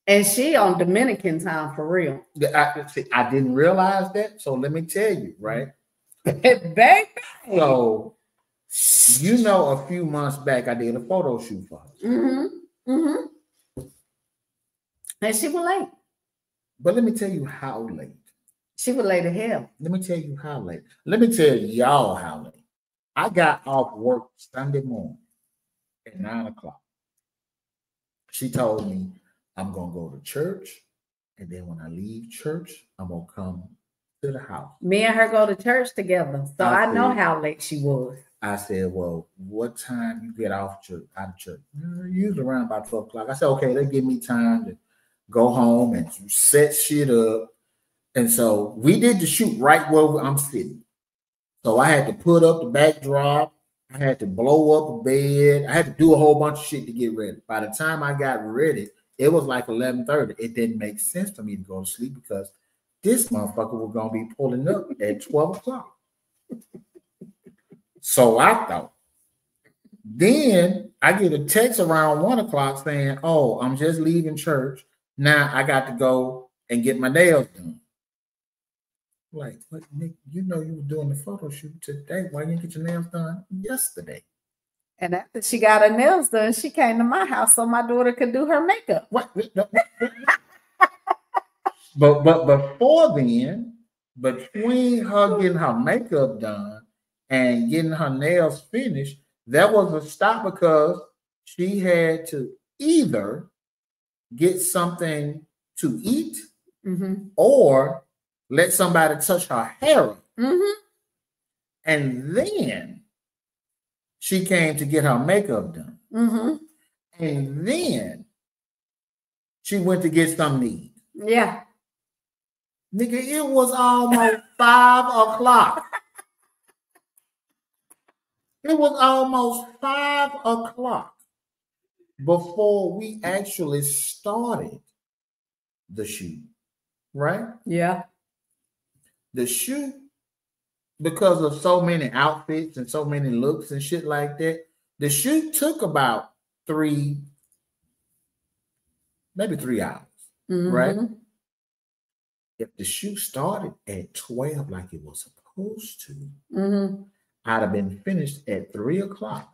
And she on Dominican time for real. I didn't realize that. So let me tell you, right? Baby. So you know, a few months back, I did a photo shoot for her. Mm-hmm. And she was late. But let me tell you how late. She was late as hell. Let me tell you how late. Let me tell y'all how late. I got off work Sunday morning at 9 o'clock. She told me I'm going to go to church And then when I leave church, I'm gonna come to the house. Me and her go to church together, so I know see. how late she was. I said, well, what time you get out of church? Usually around about 12 o'clock. I said, okay, they give me time to go home and set shit up. And so we did the shoot right where I'm sitting. So I had to put up the backdrop. I had to blow up a bed. I had to do a whole bunch of shit to get ready. By the time I got ready, it was like 11:30. It didn't make sense for me to go to sleep because this motherfucker was going to be pulling up at 12 o'clock. So I thought. Then I get a text around 1 o'clock saying, oh, I'm just leaving church. Now I got to go and get my nails done. Like, what, Nick, you know you were doing the photo shoot today. Why didn't you get your nails done yesterday? And after she got her nails done, she came to my house so my daughter could do her makeup. What? But before then, between her getting her makeup done and getting her nails finished, there was a stop because she had to either get something to eat or let somebody touch her hair. And then she came to get her makeup done. And then she went to get something to eat. Yeah. Nigga, it was almost 5 o'clock. It was almost 5 o'clock before we actually started the shoot, right? Yeah. The shoot, because of so many outfits and so many looks and shit like that, the shoot took about maybe 3 hours, right? If the shoot started at 12 like it was supposed to, I'd have been finished at 3 o'clock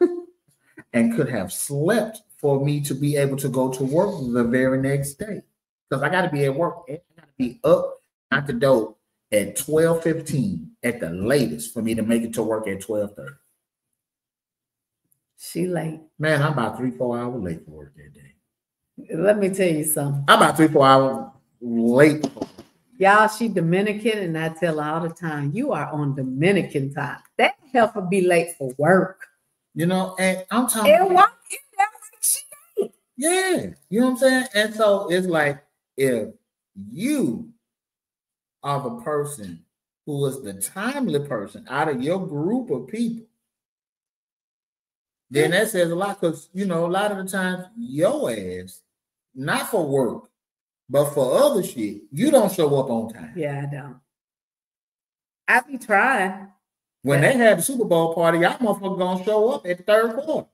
and could have slept for me to be able to go to work the very next day. Because I got to be at work. I got to be up out the door at 12:15 at the latest for me to make it to work at 12:30. She late. Man, I'm about 3-4 hours late for work that day. Let me tell you something. I'm about 3-4 hours late. Y'all, she Dominican, and I tell her all the time, you are on Dominican time. That heifer be late for work. You know, and I'm talking and walk in there like she ain't. Yeah, you know what I'm saying? And so it's like, if you are the person who is the timely person out of your group of people, then that says a lot, because, you know, a lot of the times your ass, not for work, but for other shit, you don't show up on time. Yeah, I don't. I be trying. When they have the Super Bowl party, y'all motherfuckers gonna show up at the third quarter.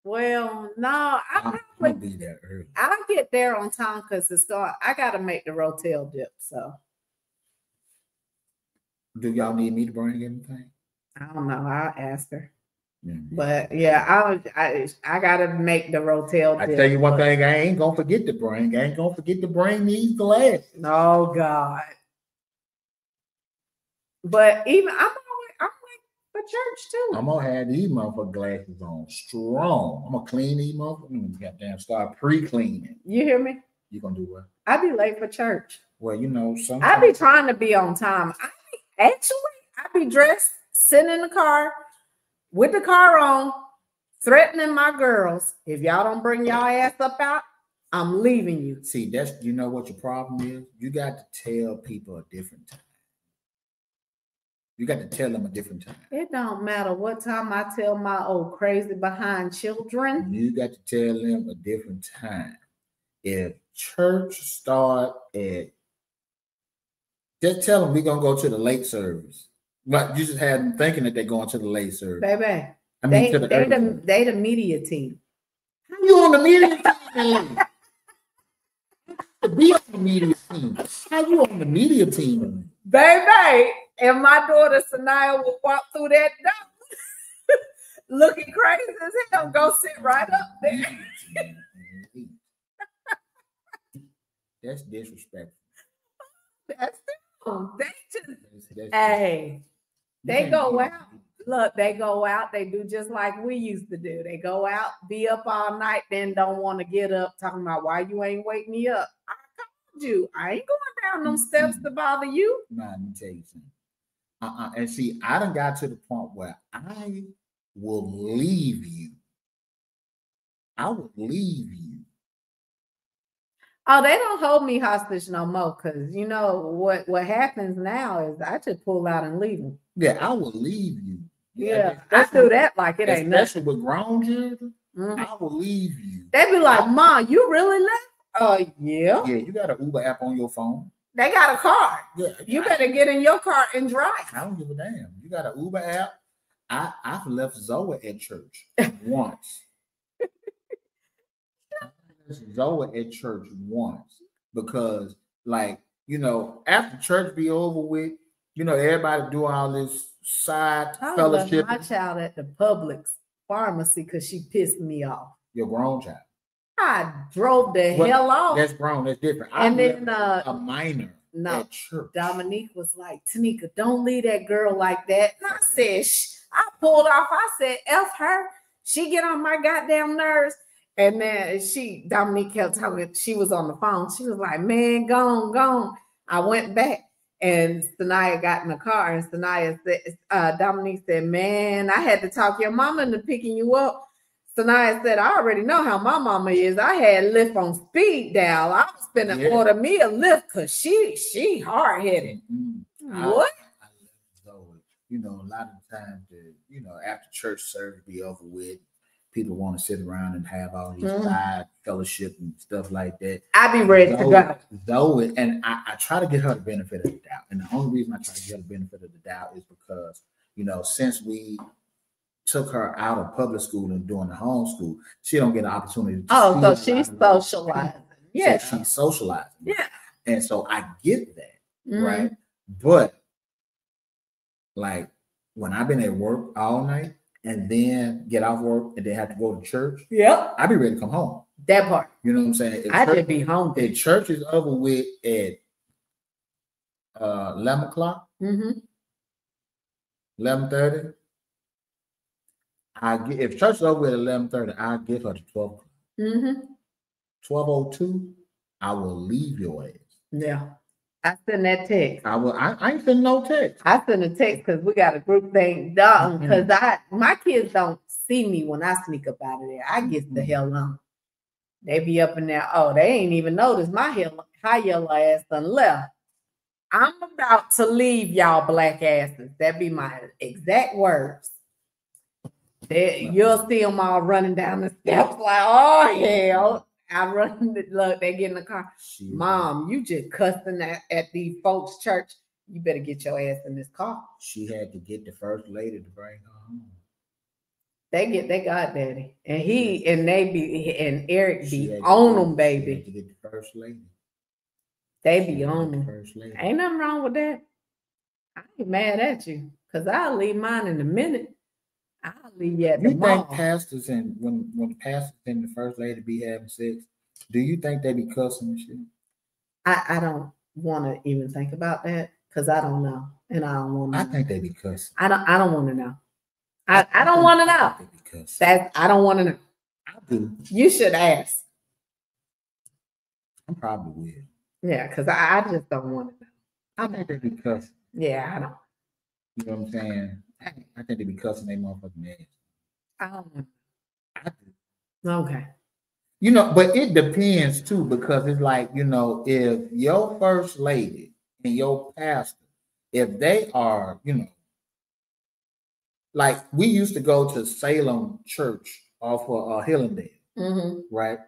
Well, no, I'm gonna be there early. I'll get there on time because I gotta make the Rotel dip. So do y'all need me to bring anything? I don't know. I'll ask her. But yeah, I gotta make the Rotel dip. I tell you one thing, I ain't gonna forget to bring. I ain't gonna forget to bring these glasses. Oh God. But even I'm like for church too. I'm gonna have these motherfucking glasses on strong. I'm gonna clean these motherfuckers. Goddamn, start pre-cleaning. You hear me? You gonna do what? I be late for church. Well, you know, sometimes I be trying to be on time. I be dressed, sitting in the car with the car on, threatening my girls. If y'all don't bring y'all ass up out, I'm leaving you. See, that's, you know what your problem is? You got to tell people a different time. You got to tell them a different time. It don't matter what time I tell my old crazy behind children. You got to tell them a different time. If church start at, just tell them we're going to go to the late service. But you just had them thinking that they're going to the late service. Baby, I mean, they the media team. How you on the media team? Be on the media team. How you on the media team? Baby, and my daughter Sanaya will walk through that door looking crazy as hell. Go sit right up there. That's disrespectful. That's them. They just hey. They go out. Look, they go out. They do just like we used to do. They go out, be up all night, then don't want to get up, talking about why you ain't wake me up. you. I ain't going down them steps to bother you. Nah, let me tell you something. And see, I done got to the point where I will leave you. I will leave you. Oh, they don't hold me hostage no more, because you know what happens now is I just pull out and leave them. Yeah, I will leave you. Yeah, I do that like it ain't nothing. Especially with grown children, I will leave you. They be like, Mom, you really left? Yeah. Yeah, you got an Uber app on your phone. They got a car. Yeah, you better get in your car and drive. I don't give a damn. You got an Uber app. I've left Zoe at church once. Zoe at church once because, like, you know, after church be over with, you know, everybody do all this side fellowship. My child at the Publix pharmacy because she pissed me off. Your grown child. I drove the hell off. That's grown. That's different. And then a minor at church. Dominique was like, Tanika, don't leave that girl like that. And I said, I pulled off. I said, F her. She get on my goddamn nerves. And then Dominique kept talking. She was on the phone. She was like, man, gone. I went back and Sanaya got in the car and Sanaya said, Dominique said, man, I had to talk your mama into picking you up. Sanaya said, I already know how my mama is. I had Lyft on speed dial. I was finna order me a Lyft because she hard-headed. What? I love Zoe. You know, a lot of times, you know, after church service be over with, people want to sit around and have all these side fellowship and stuff like that. I be ready to go. Zoe, and I try to get her the benefit of the doubt. And the only reason I try to get her the benefit of the doubt is because, you know, since we took her out of public school and doing the homeschool, she don't get an opportunity to so she's socializing. Yeah. So she's socializing. Yeah. And so I get that, right? But like when I've been at work all night and then get off work and then have to go to church, I be ready to come home. That part. You know what I'm saying? I could be home. The church is over with at 11 o'clock, 11:30. If church is over at 11:30, I'll give her to 12 o'clock. 12:02, I will leave your ass. Yeah. I send that text. I ain't sending no text. I send a text because we got a group thing done. Because my kids don't see me when I sneak up out of there. I get the hell on. They be up in there. Oh, they ain't even noticed my high yellow ass done left. I'm about to leave y'all black asses. That be my exact words. You'll see them all running down the steps like, oh, hell. I run, look, they get in the car. Mom, you just cussing at these folks' church. You better get your ass in this car. She had to get the first lady to bring her home. They got daddy. And and Eric be on them, baby. She had to get the first lady. They be on them. Ain't nothing wrong with that. I ain't mad at you. Because I'll leave mine in a minute. I'll leave you at the mall. You think pastors and when pastors and the first lady be having sex, do you think they be cussing and shit? I don't want to even think about that because I don't know. And I don't want to I think they be cussing. I don't want to know. I don't want to know. I don't want to know. I do. You should ask. I probably will. Yeah, because I just don't want to know. I think they be cussing. Yeah, I don't. You know what I'm saying? I think they be cussing their motherfucking ass. I don't know. I do. Okay. You know, but it depends too, because it's like, you know, if your first lady and your pastor, if they are, you know, like we used to go to Salem Church off of Hillendale, right?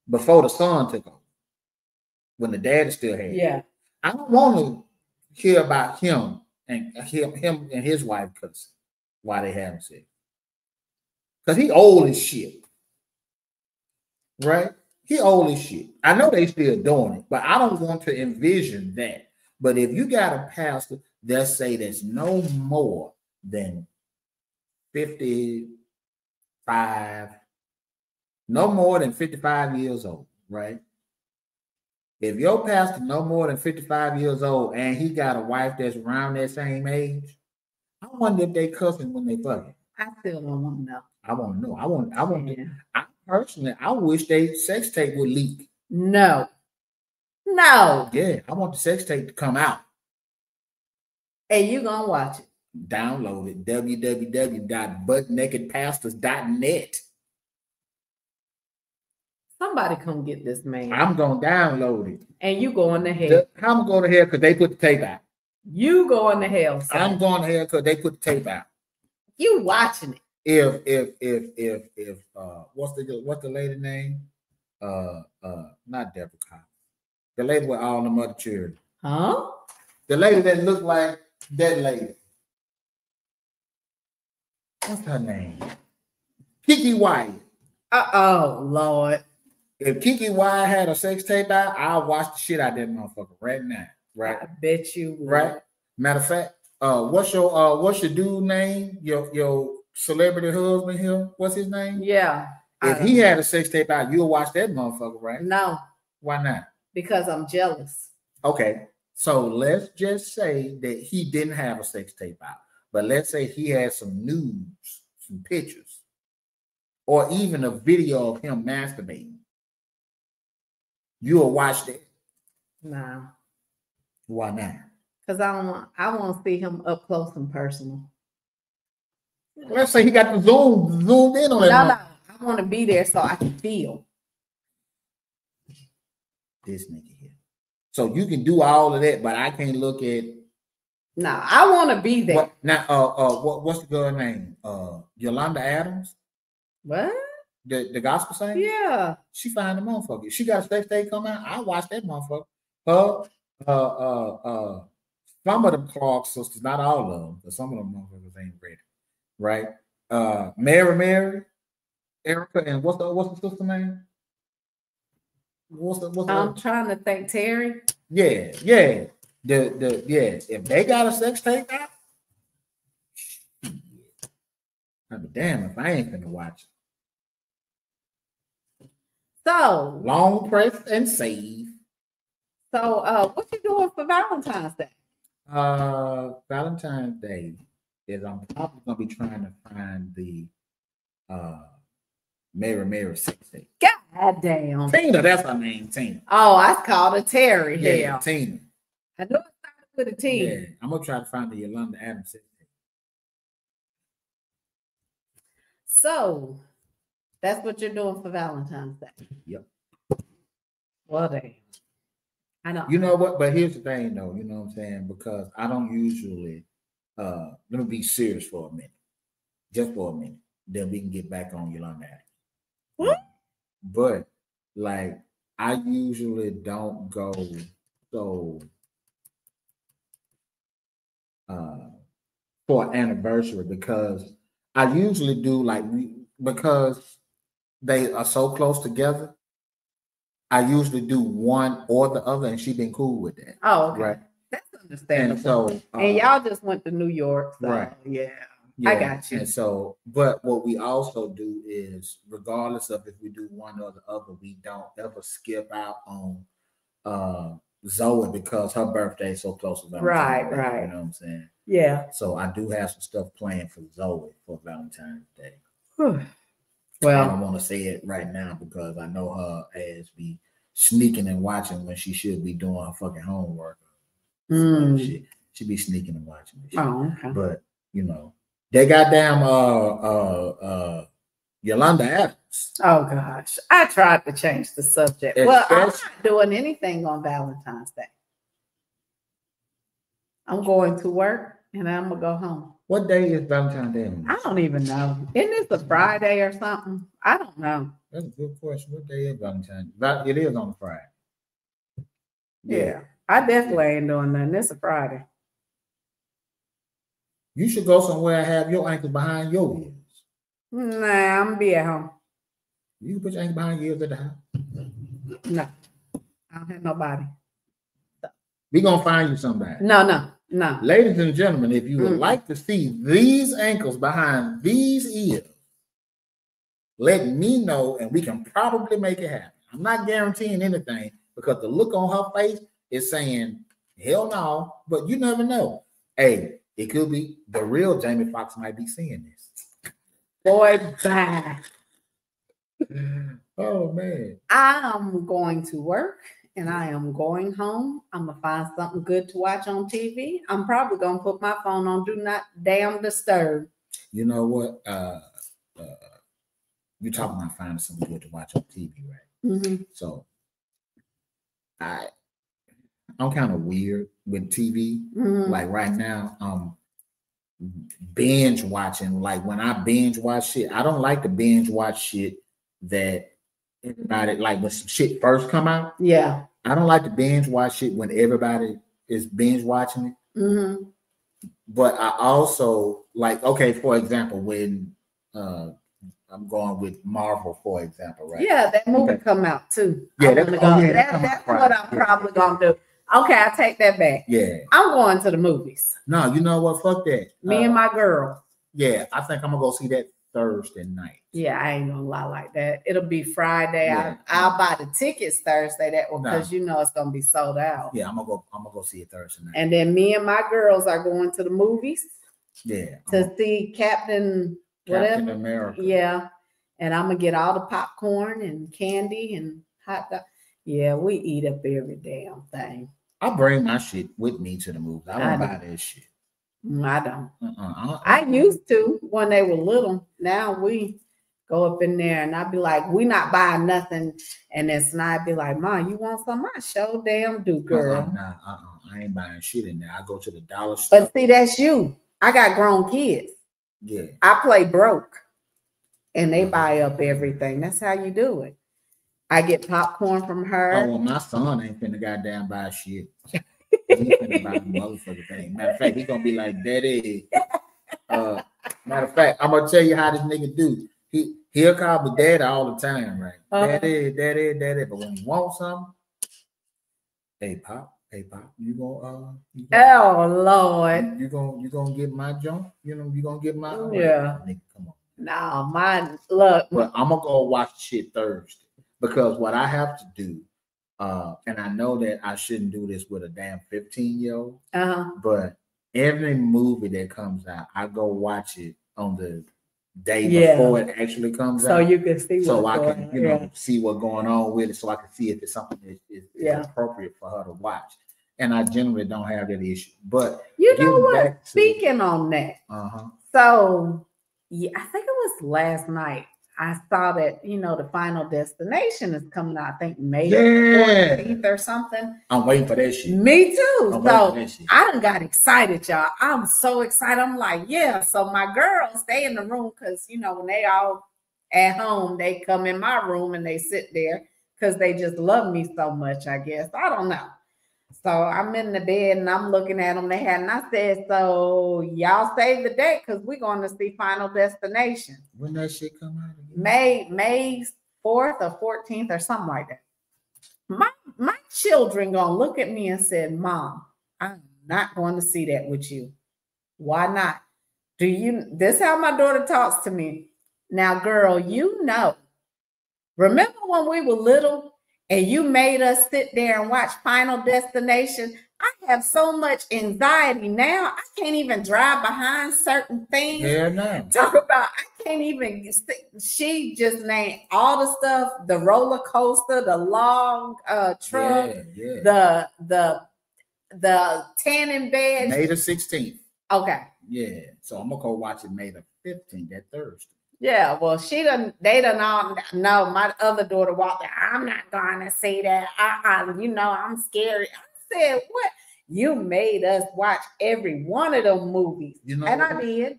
Before the son took over, when the daddy still had it. Yeah. I don't want to hear about him and his wife cussing while they having sex. Because he old as shit. Right? He old as shit. I know they still doing it, but I don't want to envision that. But if you got a pastor that say that's no more than 55, no more than 55 years old, right? If your pastor no more than 55 years old and he got a wife that's around that same age, I wonder if they cussing when they fucking. I still don't want to know. I want to know. I want to. I personally, I wish they sex tape would leak. No. No. Yeah, I want the sex tape to come out. And you gonna watch it. Download it. www.buttnakedpastors.net. Somebody come get this man. I'm gonna download it. And you going to hell. How am I going to hell? Because they put the tape out. You going to hell. Son. I'm going to hell because they put the tape out. You watching it. If what's the lady name? Not Deborah Cox. The lady with all the mother children. Huh? The lady that looked like that lady. What's her name? Kiki Wyatt. Oh Lord. If Kiki Wyatt had a sex tape out, I'll watch the shit out of that motherfucker right now. Right? I bet you would. Right? Matter of fact, what's your dude name? Your celebrity husband here? What's his name? Yeah. If he had a sex tape out, you'll watch that motherfucker, right? No. Why not? Because I'm jealous. Okay. So let's just say that he didn't have a sex tape out. But let's say he had some nudes, some pictures, or even a video of him masturbating. You'll watch that. No. Why not? Because I want to see him up close and personal. Let's say he got the zoomed in on that. No. I want to be there so I can feel. This nigga here. So you can do all of that, but I can't look at. No, I want to be there. What's the girl name? Yolanda Adams. What? The gospel singer? Yeah. She find the motherfucker. She got a sex tape come out. I watch that motherfucker. Some of them Clark sisters, not all of them, but some of them motherfuckers ain't ready. Right? Mary, Erica, and what's the sister name? I'm trying to think, Terry. Yeah. If they got a sex tape out, I'd be damn if I ain't gonna watch it. So long press and save. So what you doing for Valentine's Day? Valentine's Day is I'm probably gonna be trying to find the Mary sex tape. God damn. Tina, that's her name, Tina. Oh, I called her Terry. Yeah, Tina. I know it started with a T. Yeah, I'm gonna try to find the Yolanda Adams sex tape. So that's what you're doing for Valentine's Day. Yep. Well, damn. I know. You know what? But here's the thing, though. You know what I'm saying? Because I don't usually. Let me be serious for a minute, just for a minute. Then we can get back on Yolanda Adams. What? But like, I usually don't go so for an anniversary because I usually do because they are so close together. I usually do one or the other, and she's been cool with that. Oh, okay. Right. That's understandable. And so, and y'all just went to New York, so right? Yeah, I got you. And so, but what we also do is, regardless of if we do one or the other, we don't ever skip out on Zoe because her birthday is so close to Valentine's Day. Right. You know what I'm saying? Yeah. So I do have some stuff planned for Zoe for Valentine's Day. Well, I don't want to say it right now because I know her ass be sneaking and watching when she should be doing her fucking homework. She be sneaking and watching this shit. Oh, okay. But you know, they goddamn Yolanda Adams. Oh gosh, I tried to change the subject. Well, I'm not doing anything on Valentine's Day. I'm going to work and I'm gonna go home. What day is Valentine's Day? I don't even know. Isn't this a Friday or something? I don't know. That's a good question. What day is Valentine's? It is on a Friday. Yeah. I definitely ain't doing nothing. It's a Friday. You should go somewhere and have your ankle behind your ears. Nah, I'm gonna be at home. You can put your ankle behind your ears at the house. No, I don't have nobody. We're gonna find you somebody. No. Ladies and gentlemen, if you would like to see these ankles behind these ears, let me know and we can probably make it happen. I'm not guaranteeing anything because the look on her face is saying, hell no, but you never know. Hey, it could be the real Jamie Foxx might be seeing this. Boy, bye. Oh, man. I'm going to work and I am going home. I'm gonna find something good to watch on TV. I'm probably gonna put my phone on do not damn disturb. You know what? You're talking about finding something good to watch on TV, right? Mm-hmm. So I'm kind of weird with TV. Mm-hmm. Like right now, binge watching. Like when I binge watch shit, I don't like to binge watch shit that everybody like when some shit first come out. Yeah. I don't like to binge watch shit when everybody is binge watching it. Mm-hmm. But I also like, okay, for example, when I'm going with Marvel, for example, right? Yeah, that movie Okay. come out too. Yeah, that's that come out that's Friday. what I'm probably gonna do. Okay, I take that back. Yeah. I'm going to the movies. No, you know what? Fuck that. Me and my girl. Yeah, I think I'm gonna go see that Thursday night. Yeah, I ain't gonna lie like that. It'll be Friday. Yeah. I'll buy the tickets Thursday. That because you know it's gonna be sold out. Yeah, I'm gonna go see it Thursday night. And then me and my girls are going to the movies. Yeah. To see Captain whatever. America. Yeah. And I'm gonna get all the popcorn and candy and hot dog. Yeah, we eat up every damn thing. I bring my shit with me to the movies. I don't I buy that shit. I don't. Uh-uh. I used to when they were little. Now we go up in there and I'd be like, we not buying nothing. And then Snide be like, Mom, you want some? I sure damn do, girl. I ain't buying shit in there. I go to the dollar store. But see, that's you. I got grown kids. Yeah. I play broke. And they buy up everything. That's how you do it. I get popcorn from her. Oh, well, my son ain't finna goddamn buy shit. He finna buy the motherfucking thing. Matter of fact, he gonna be like, Daddy. Matter of fact, I'm gonna tell you how this nigga do. He'll call me daddy all the time, right? Daddy. But when he wants something, hey pop, you gonna oh Lord, you gonna get my junk? You know, you gonna get my yeah. Nigga, come on. No, mine look. But I'm gonna go watch shit Thursday because what I have to do, and I know that I shouldn't do this with a damn 15-year-old, but every movie that comes out, I go watch it on the day before it actually comes out. So you can see so I can, you know, see what's going on with it, so I can see if it's something that is appropriate for her to watch. And I generally don't have that issue. But you know what? Speaking on that, so yeah, I think it was last night. I saw that, you know, the Final Destination is coming out, I think May 14th or something. I'm waiting for that shit. Me too. So I done got excited, y'all. I'm so excited. I'm like, yeah. So my girls, they in the room because, you know, when they all at home, they come in my room and they sit there because they just love me so much, I guess. I don't know. So I'm in the bed and I'm looking at them. And I said, so y'all save the date because we're going to see Final Destination. When that shit come out again? May 4th or 14th or something like that. My children gonna look at me and said, Mom, I'm not going to see that with you. Why not? This is how my daughter talks to me. Now, girl, you know, remember when we were little and you made us sit there and watch Final Destination? I have so much anxiety now. I can't even drive behind certain things. Yeah, no. Talk about, I can't even. She just named all the stuff: the roller coaster, the log truck, the tanning bed. May the 16th. Okay. Yeah. So I'm gonna go watch it May the 15th, that Thursday. Yeah, well, they done all know. My other daughter walked in, I'm not gonna see that. You know, I'm scared. I said, what? You made us watch every one of them movies. You know, and I did.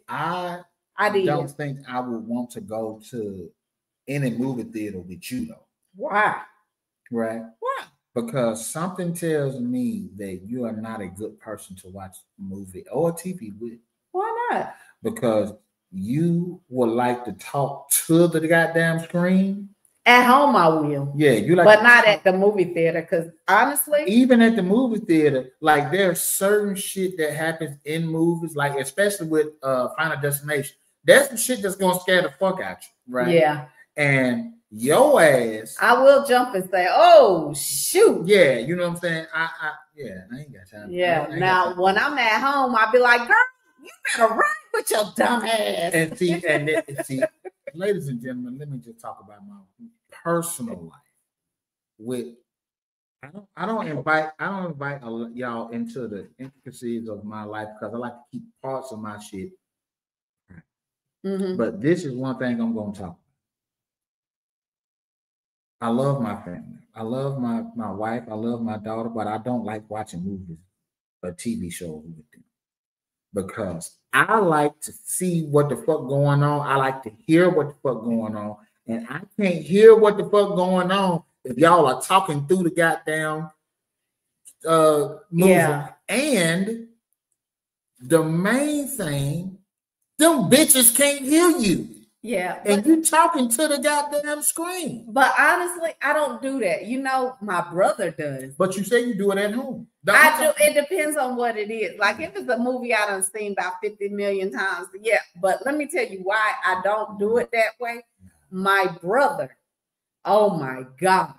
I don't think I would want to go to any movie theater with you though. Why? Right? Why? Because something tells me that you are not a good person to watch a movie or TV with. Why not? Because you would like to talk to the goddamn screen. At home, I will. Yeah, you like, but not at the movie theater. Because honestly, even at the movie theater, like there's certain shit that happens in movies, like especially with Final Destination. That's the shit that's gonna scare the fuck out you, right? Yeah. And your ass, I will jump and say, "Oh shoot!" Yeah, you know what I'm saying. I ain't got time. Yeah. Now, when I'm at home, I'll be like, "Girl, you better run with your dumb ass." And see, ladies and gentlemen, let me just talk about my personal life with I don't invite y'all into the intricacies of my life because I like to keep parts of my shit. But this is one thing I'm going to talk about. I love my family. I love my wife. I love my daughter, but I don't like watching movies or TV shows with them because I like to see what the fuck going on. I like to hear what the fuck going on, and I can't hear what the fuck going on if y'all are talking through the goddamn movie. Yeah. And the main thing, them bitches can't hear you. Yeah. And you talking to the goddamn screen. But honestly, I don't do that. You know, my brother does. But you say you do it at home. I do. It depends on what it is. Like if it's a movie I done seen about 50 million times, yeah. But let me tell you why I don't do it that way. My brother, oh my God,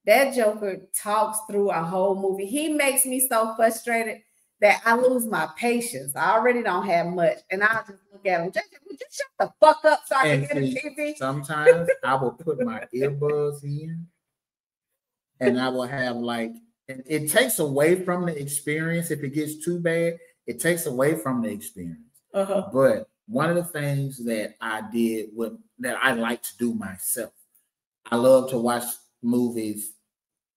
that Joker talks through a whole movie. He makes me so frustrated that I lose my patience. I already don't have much, and I just look at him. Would you shut the fuck up so I can get a TV? Sometimes I will put my earbuds in, and I will have and it takes away from the experience. If it gets too bad, it takes away from the experience. But one of the things that I did that I like to do myself, I love to watch movies.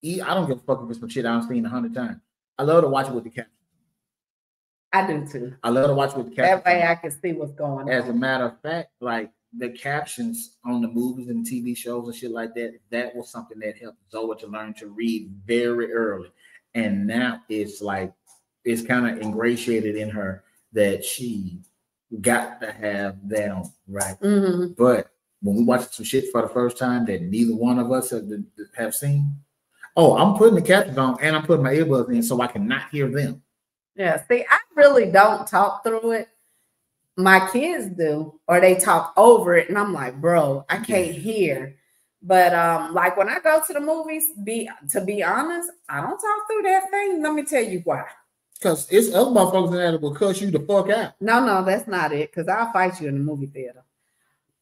I don't give a fuck if it's some shit I've seen 100 times. I love to watch it with the captions. I do too. I love to watch it with the captions. That way I can see what's going on. As a matter of fact, like the captions on the movies and TV shows and shit like that, that was something that helped Zoe to learn to read very early. And now it's kind of ingratiated in her that she got to have that on, right? But when we watch some shit for the first time that neither one of us have seen, I'm putting the captions on and I'm putting my earbuds in so I can not hear them. Yeah, see, I really don't talk through it. My kids do, or they talk over it, and I'm like, bro, I can't hear. But like when I go to the movies, to be honest, I don't talk through that thing. Let me tell you why. Because it's other motherfuckers in there that will cuss you the fuck out. No, that's not it. Because I'll fight you in the movie theater.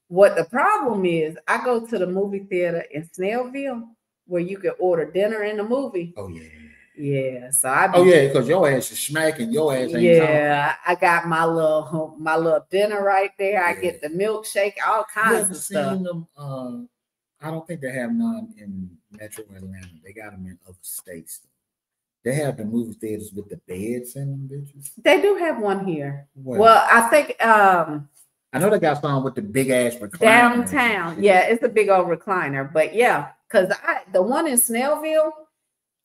What the problem is, I go to the movie theater in Snellville where you can order dinner in the movie. Oh yeah. Yeah, so because your ass is smacking, your ass ain't talking. I got my little dinner right there. I get the milkshake, all kinds of stuff. Them, I don't think they have none in Metro Atlanta. They got them in other states. They have the movie theaters with the beds in them, bitches. They do have one here. Well, I think I know they got some with the big ass recliner downtown. Yeah, it's a big old recliner. But yeah, because the one in Snellville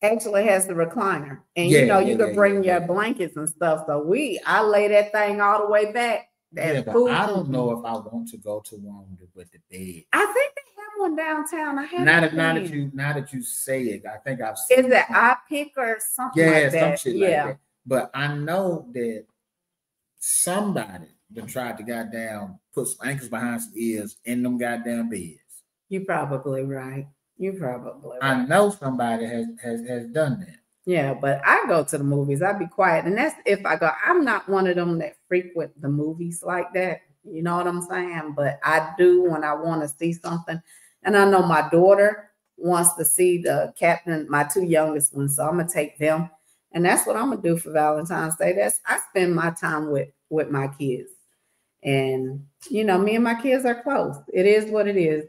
actually has the recliner, and you can bring your blankets and stuff. So I lay that thing all the way back. But I don't know if I want to go to one with the bed. I think they have one downtown. I have now that you say it, I think I've seen. Is it iPick or something like that? Some shit like that. But I know that somebody that tried to goddamn put some ankles behind some ears in them goddamn beds. You're probably right. I know somebody has done that. Yeah, but I go to the movies. I be quiet, and that's if I go. I'm not one of them that frequent the movies like that. You know what I'm saying? But I do when I want to see something, and I know my daughter wants to see the Captain. My two youngest ones, so I'm gonna take them, and that's what I'm gonna do for Valentine's Day. I spend my time with my kids, and me and my kids are close. It is what it is.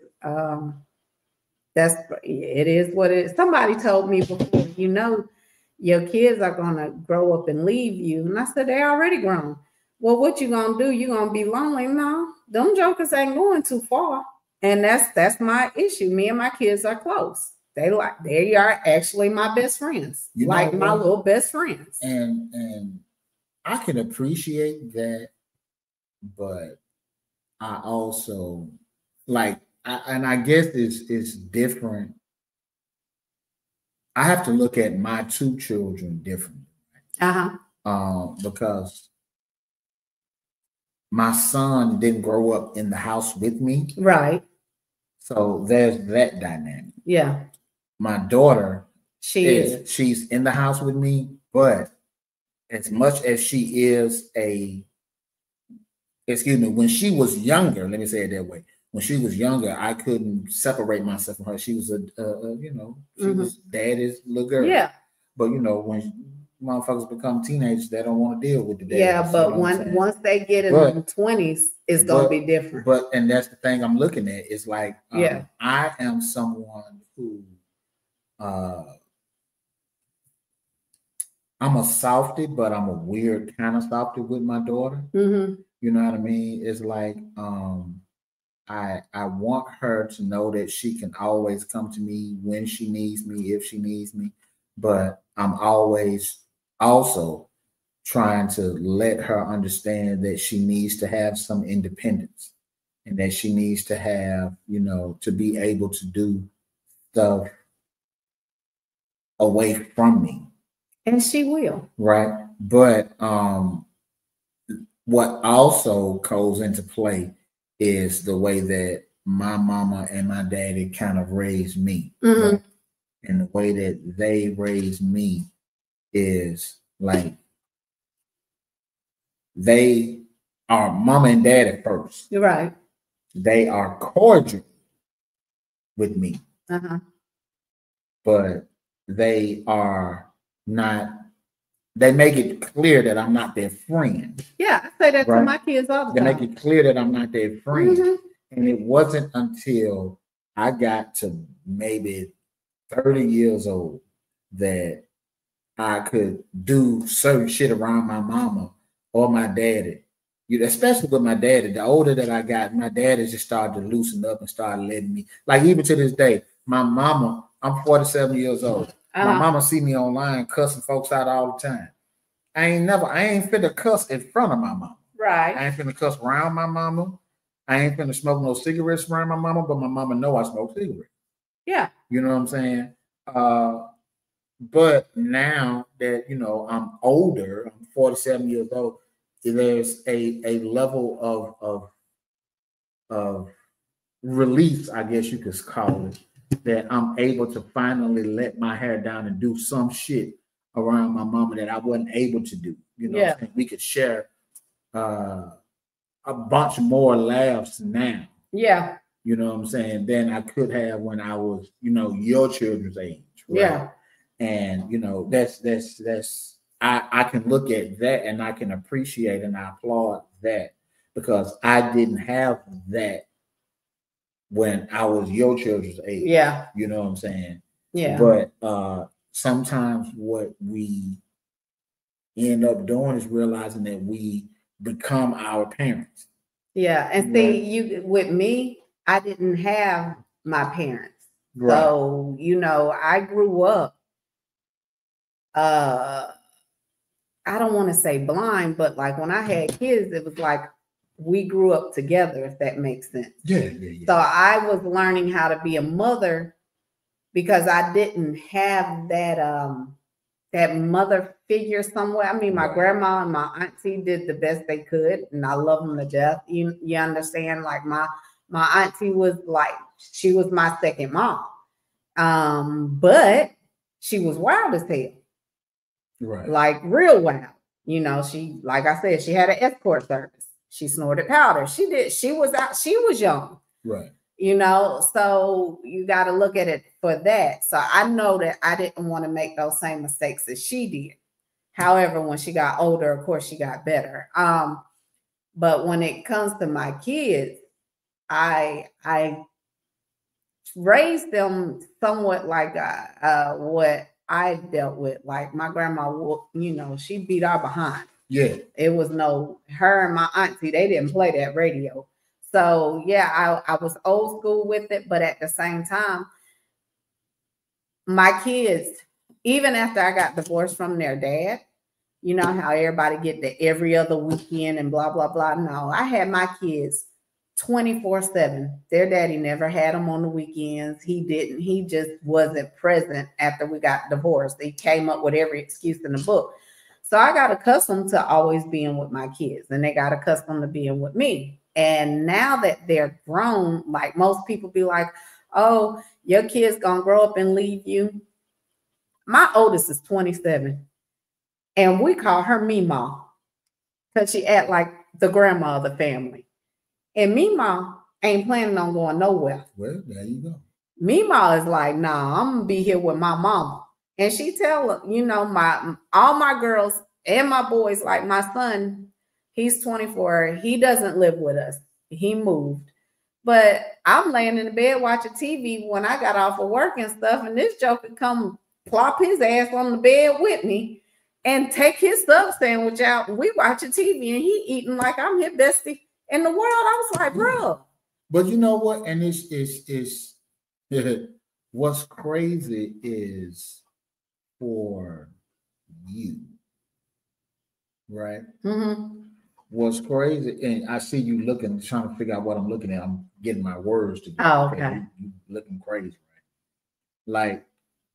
It is what it is. Somebody told me before, your kids are gonna grow up and leave you. And I said, they're already grown. Well, what you gonna do? You gonna be lonely? No, them jokers ain't going too far. And that's my issue. Me and my kids are close. They are actually my best friends. My little best friends. And I can appreciate that, but I also I guess it's different. I have to look at my two children differently. Because my son didn't grow up in the house with me. Right. So there's that dynamic. Yeah. My daughter, she's in the house with me, but as much as she is when she was younger, let me say it that way. when she was younger, I couldn't separate myself from her. She was she was daddy's little girl. Yeah. But when motherfuckers become teenagers, they don't want to deal with the dad. Yeah, but once they get in the 20s, it's gonna be different. And that's the thing I'm looking at. It's like I am someone who I'm a softy, but I'm a weird kind of softy with my daughter. Mm-hmm. You know what I mean? It's like I want her to know that she can always come to me when she needs me, if she needs me. But I'm always also trying to let her understand that she needs to have some independence and that she needs to have, to be able to do stuff away from me. And she will. Right. But what also goes into play is the way that my mama and my daddy kind of raised me. Mm-hmm. Right? And the way that they raised me is like they are mama and daddy first. You're right. They are cordial with me. Uh-huh. But they are not, they make it clear that I'm not their friend. Yeah, I say that to my kids all the time. They make it clear that I'm not their friend. Mm-hmm. And it wasn't until I got to maybe 30 years old that I could do certain shit around my mama or my daddy. Especially with my daddy. The older that I got, my daddy just started to loosen up and started letting me, like even to this day, my mama, I'm 47 years old. My mama see me online cussing folks out all the time. I ain't finna cuss in front of my mama. Right. I ain't finna cuss around my mama. I ain't finna smoke no cigarettes around my mama, but my mama know I smoke cigarettes. Yeah. You know what I'm saying? But now that, I'm older, I'm 47 years old, there's a level of release, I guess you could call it, that I'm able to finally let my hair down and do some shit around my mama that I wasn't able to do. We could share a bunch more laughs now. Yeah. You know what I'm saying? Than I could have when I was, your children's age. Right? Yeah. And that's I can look at that and I can appreciate and I applaud that because I didn't have that when I was your children's age. Yeah. You know what I'm saying? Yeah. But sometimes what we end up doing is realizing that we become our parents. Yeah. And see, with me, I didn't have my parents. Right. So, I grew up I don't want to say blind, but like when I had kids, it was like we grew up together, if that makes sense. Yeah. So I was learning how to be a mother because I didn't have that mother figure somewhere. I mean, my grandma and my auntie did the best they could, and I love them to death. You understand? Like my auntie was like, she was my second mom. But she was wild as hell. Right. Like real wild. She, like I said, she had an escort service. She snorted powder. She was young. Right. So you got to look at it for that. So I know that I didn't want to make those same mistakes as she did. However, when she got older, of course, she got better. But when it comes to my kids, I raised them somewhat like what I dealt with. Like my grandma, she beat our behind. Yeah. It was her and my auntie, they didn't play that radio. So yeah, I was old school with it, but at the same time, my kids, even after I got divorced from their dad, you know how everybody get the every other weekend and blah, blah, blah. No, I had my kids 24/7. Their daddy never had them on the weekends. He just wasn't present after we got divorced. He came up with every excuse in the book. So I got accustomed to always being with my kids, and they got accustomed to being with me. And now that they're grown, like most people be like, oh, your kid's gonna grow up and leave you. My oldest is 27, and we call her Meemaw because she act like the grandma of the family. And Meemaw ain't planning on going nowhere. Well, there you go. Mima is like, nah, I'm gonna be here with my mama. And she tell her, you know, all my girls and my boys, like my son, he's 24. He doesn't live with us. He moved. But I'm laying in the bed watching TV when I got off of work and stuff, and this joker come plop his ass on the bed with me and take his sub sandwich out. And we watching TV and he eating like I'm his bestie in the world. I was like, bro. But you know what? And it's what's crazy is for you, right? Mm-hmm. What's crazy, and I see you looking, trying to figure out what I'm looking at. I'm getting my words together. Oh, okay. You looking crazy, right? Like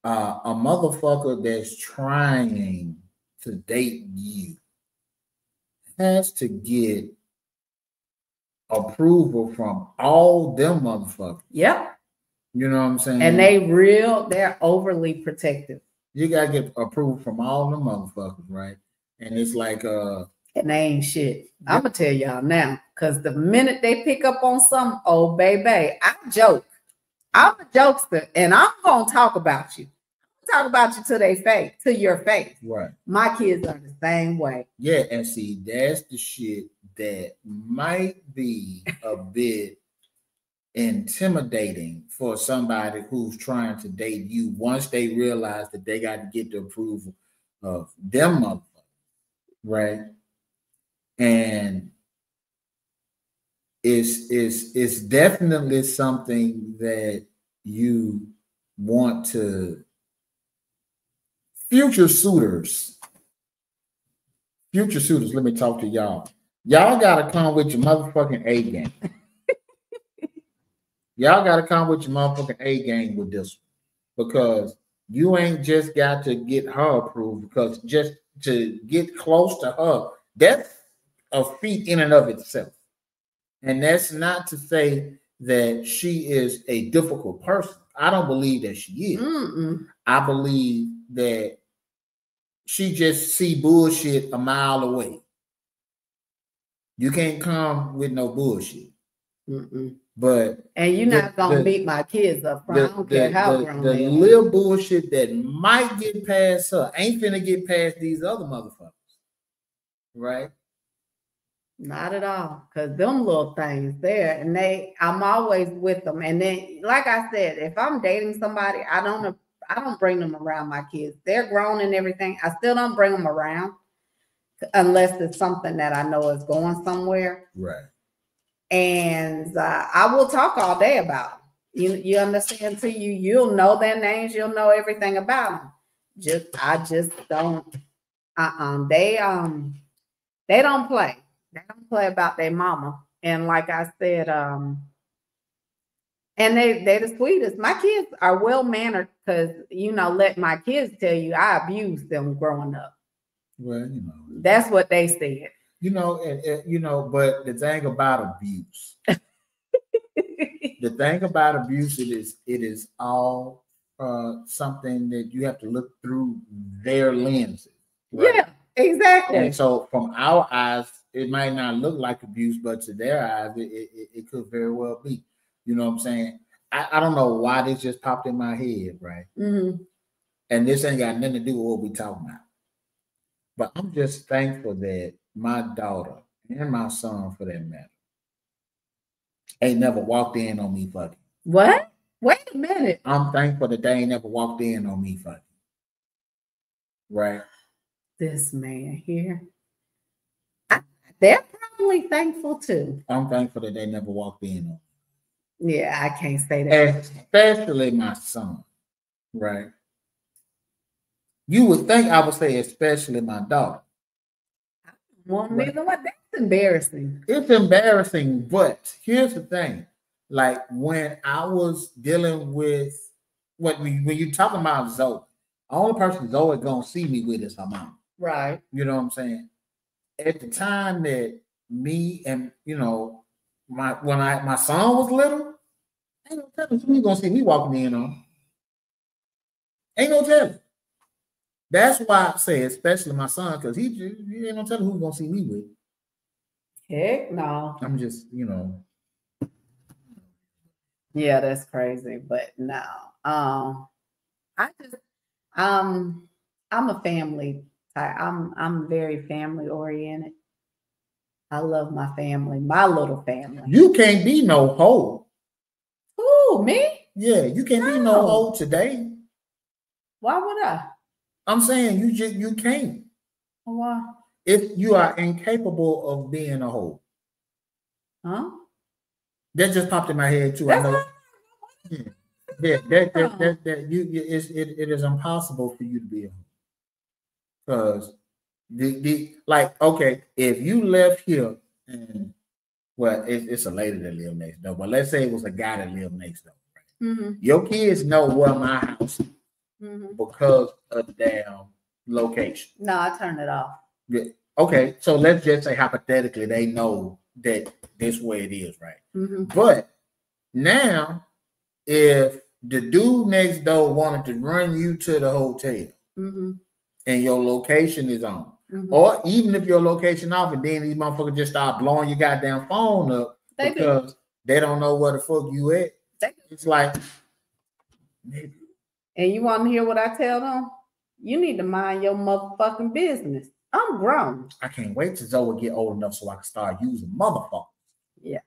a motherfucker that's trying to date you has to get approval from all them motherfuckers. Yep. You know what I'm saying? And they're overly protective. You gotta get approval from all them motherfuckers, right? And it's like and they ain't shit. I'm gonna tell y'all now, because the minute they pick up on some, oh baby, I joke. I'm a jokester, and I'm gonna talk about you. Talk about you to their face, to your face. Right. My kids are the same way. Yeah, and see, that's the shit that might be a bit intimidating for somebody who's trying to date you once they realize that they got to get the approval of them motherfuckers, right? And it's definitely something that you want to future suitors, let me talk to y'all. Y'all gotta come with your motherfucking A game. Y'all gotta come with your motherfucking A game with this one, because you ain't just got to get her approved, because just to get close to her, that's a feat in and of itself. And that's not to say that she is a difficult person. I don't believe that she is. Mm-mm. I believe that she just see bullshit a mile away. You can't come with no bullshit. Mm-mm. But and you're not gonna beat my kids up front. I don't care how grown they are. The little bullshit that might get past her ain't finna get past these other motherfuckers, right? Not at all, because them little things there, and I'm always with them. And then, like I said, if I'm dating somebody, I don't bring them around my kids. They're grown and everything. I still don't bring them around unless it's something that I know is going somewhere. Right. And I will talk all day about them. You understand? To you'll know their names. You'll know everything about them. I just don't. They don't play. They don't play about their mama. And like I said, and they're the sweetest. My kids are well mannered because let my kids tell you I abused them growing up. Well, that's what they said. But the thing about abuse, it is all something that you have to look through their lenses. Right? Yeah, exactly. And so from our eyes, it might not look like abuse, but to their eyes, it could very well be. You know what I'm saying? I don't know why this just popped in my head, right? Mm-hmm. And this ain't got nothing to do with what we talking about. But I'm just thankful that my daughter and my son, for that matter, ain't never walked in on me fucking. What? Wait a minute. I'm thankful that they ain't never walked in on me fucking. Right? This man here. They're probably thankful too. I'm thankful that they never walked in on me. Yeah, I can't say that. Especially my son. Right? You would think I would say especially my daughter. Well, neither one. That's embarrassing. It's embarrassing, but here's the thing. Like when I was dealing with when you're talking about Zoe, the only person Zoe gonna see me with is her mom. Right. You know what I'm saying? At the time that me and my son was little, ain't no telling who you gonna see me walking in on. Ain't no telling. That's why I say, especially my son, because he ain't no telling who gonna see me with. Heck no. I'm just, Yeah, that's crazy. But no, I just I'm a family type. I'm very family oriented. I love my family, my little family. You can't be no hoe. Who, me? Yeah, you can't be no No. hoe today. Why would I? I'm saying you can't. Why? If you are incapable of being a hoe. Huh? That just popped in my head too. That's I know. not- Yeah, it is impossible for you to be a hoe. Because like, okay, if you left here and well, it's a lady that live next door, but let's say it was a guy that lived next door. Right? Mhm. Your kids know where my house is Mhm. because of the damn location. No, I turned it off. Yeah. Okay, so let's just say hypothetically they know that this way it is, right? Mhm. But now, if the dude next door wanted to run you to the hotel Mhm. and your location is on, Mhm. or even if your location off, and then these motherfuckers just start blowing your goddamn phone up They because they don't know where the fuck you at. It's like, And you want to hear what I tell them? You need to mind your motherfucking business. I'm grown. I can't wait till Zoe get old enough so I can start using motherfucker. Yeah.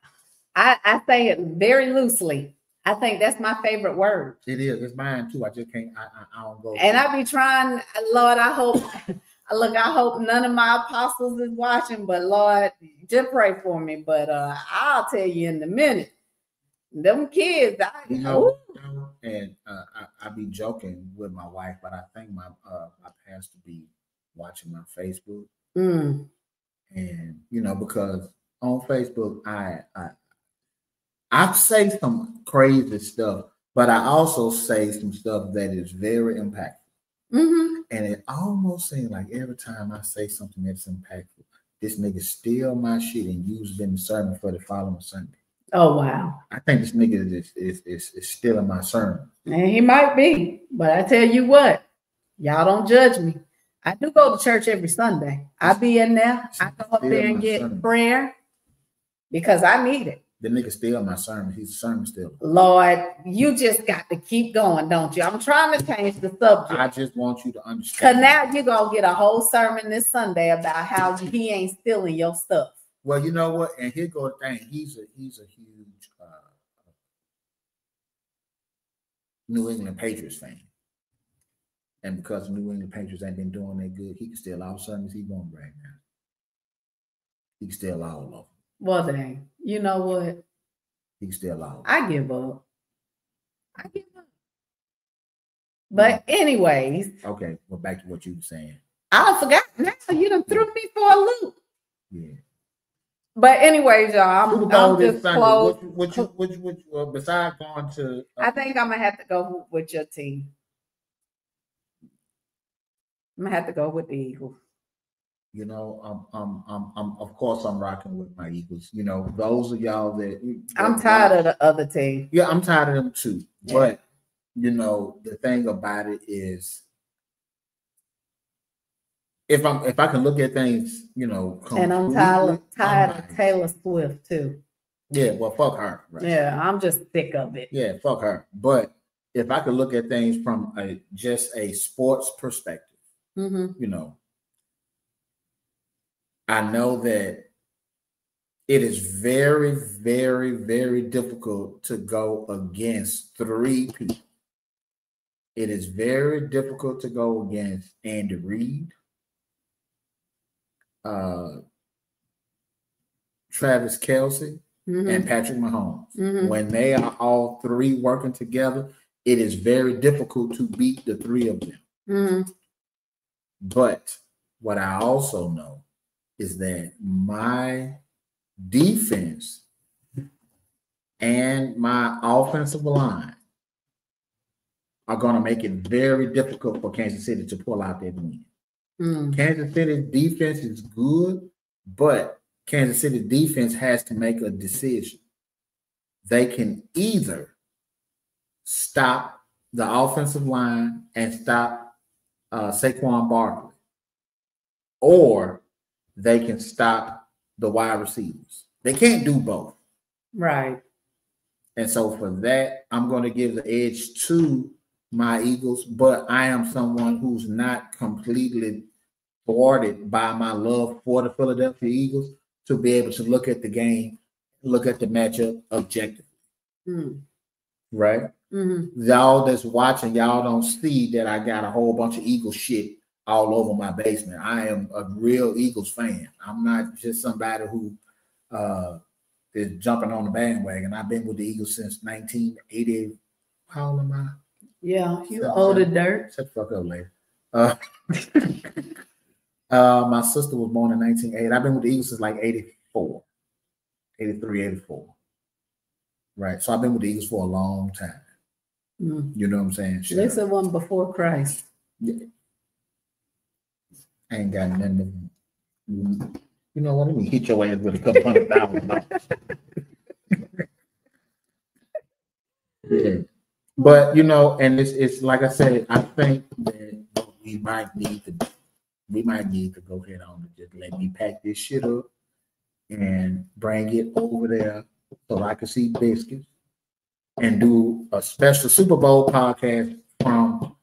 I say it very loosely. I think that's my favorite word. It is. It's mine too. I just can't. I don't go. And I be trying, Lord, I hope, look, I hope none of my apostles is watching, but Lord, just pray for me. But I'll tell you in a minute. Them kids, and I be joking with my wife, but I think my pastor be watching my Facebook, Mm. and because on Facebook I say some crazy stuff, but I also say some stuff that is very impactful. Mm-hmm. And it almost seems like every time I say something that's impactful, this nigga steal my shit and use it in the sermon for the following Sunday. Oh wow! I think this nigga is stealing my sermon. And he might be, but I tell you what, y'all don't judge me. I do go to church every Sunday. I be in there. I go up there and get prayer because I need it. The nigga steal my sermon. He's a sermon stealer. Lord, you just got to keep going, don't you? I'm trying to change the subject. I just want you to understand. Because now you're going to get a whole sermon this Sunday about how he ain't stealing your stuff. Well, you know what? And here goes the thing. He's a huge New England Patriots fan. And because the New England Patriots ain't been doing that good, he can steal all sermons he want right now. He can steal all of them. Well, dang. You know what? He can steal all of them. I give up. But anyways. Okay, well, back to what you were saying. I forgot. Now you done threw me for a loop. Yeah. But anyways, y'all, I'm just close. What besides going to I think I'm gonna have to go with your team. I'm gonna have to go with the Eagles. Of course I'm rocking with my Eagles. Those of y'all that I'm tired of the other team. Yeah, I'm tired of them too. Yeah. But the thing about it is, if I can look at things, and I'm tired of Taylor Swift too. Yeah, well, fuck her. Right? Yeah, I'm just sick of it. Yeah, fuck her. But if I could look at things from just a sports perspective, I know that it is very, very, very difficult to go against three people. It is very difficult to go against Andy Reid, Travis Kelce, and Patrick Mahomes. When they are all three working together, it is very difficult to beat the three of them. But what I also know is that my defense and my offensive line are going to make it very difficult for Kansas City to pull out that win. Kansas City's defense is good, but Kansas City defense has to make a decision. They can either stop the offensive line and stop Saquon Barkley, or they can stop the wide receivers. They can't do both. Right. And so for that, I'm going to give the edge to my Eagles, but I am someone who's not completely thwarted by my love for the Philadelphia Eagles to be able to look at the game, look at the matchup objectively. Right? Y'all that's watching, y'all don't see that I got a whole bunch of Eagles shit all over my basement. I am a real Eagles fan. I'm not just somebody who is jumping on the bandwagon. I've been with the Eagles since 1980. How old am I? Yeah, you older dirt. Shut the fuck up, lady. My sister was born in 1980. I've been with the Eagles since like 84, 83, 84. Right. So I've been with the Eagles for a long time. You know what I'm saying? They said one before Christ. Yeah. I ain't got nothing. You know what? Let me hit your ass with a couple $100,000. Yeah. But you know, and it's like I said, I think that we might need to go ahead on and just let me pack this shit up and bring it over there so I can see Biscuits and do a special Super Bowl podcast from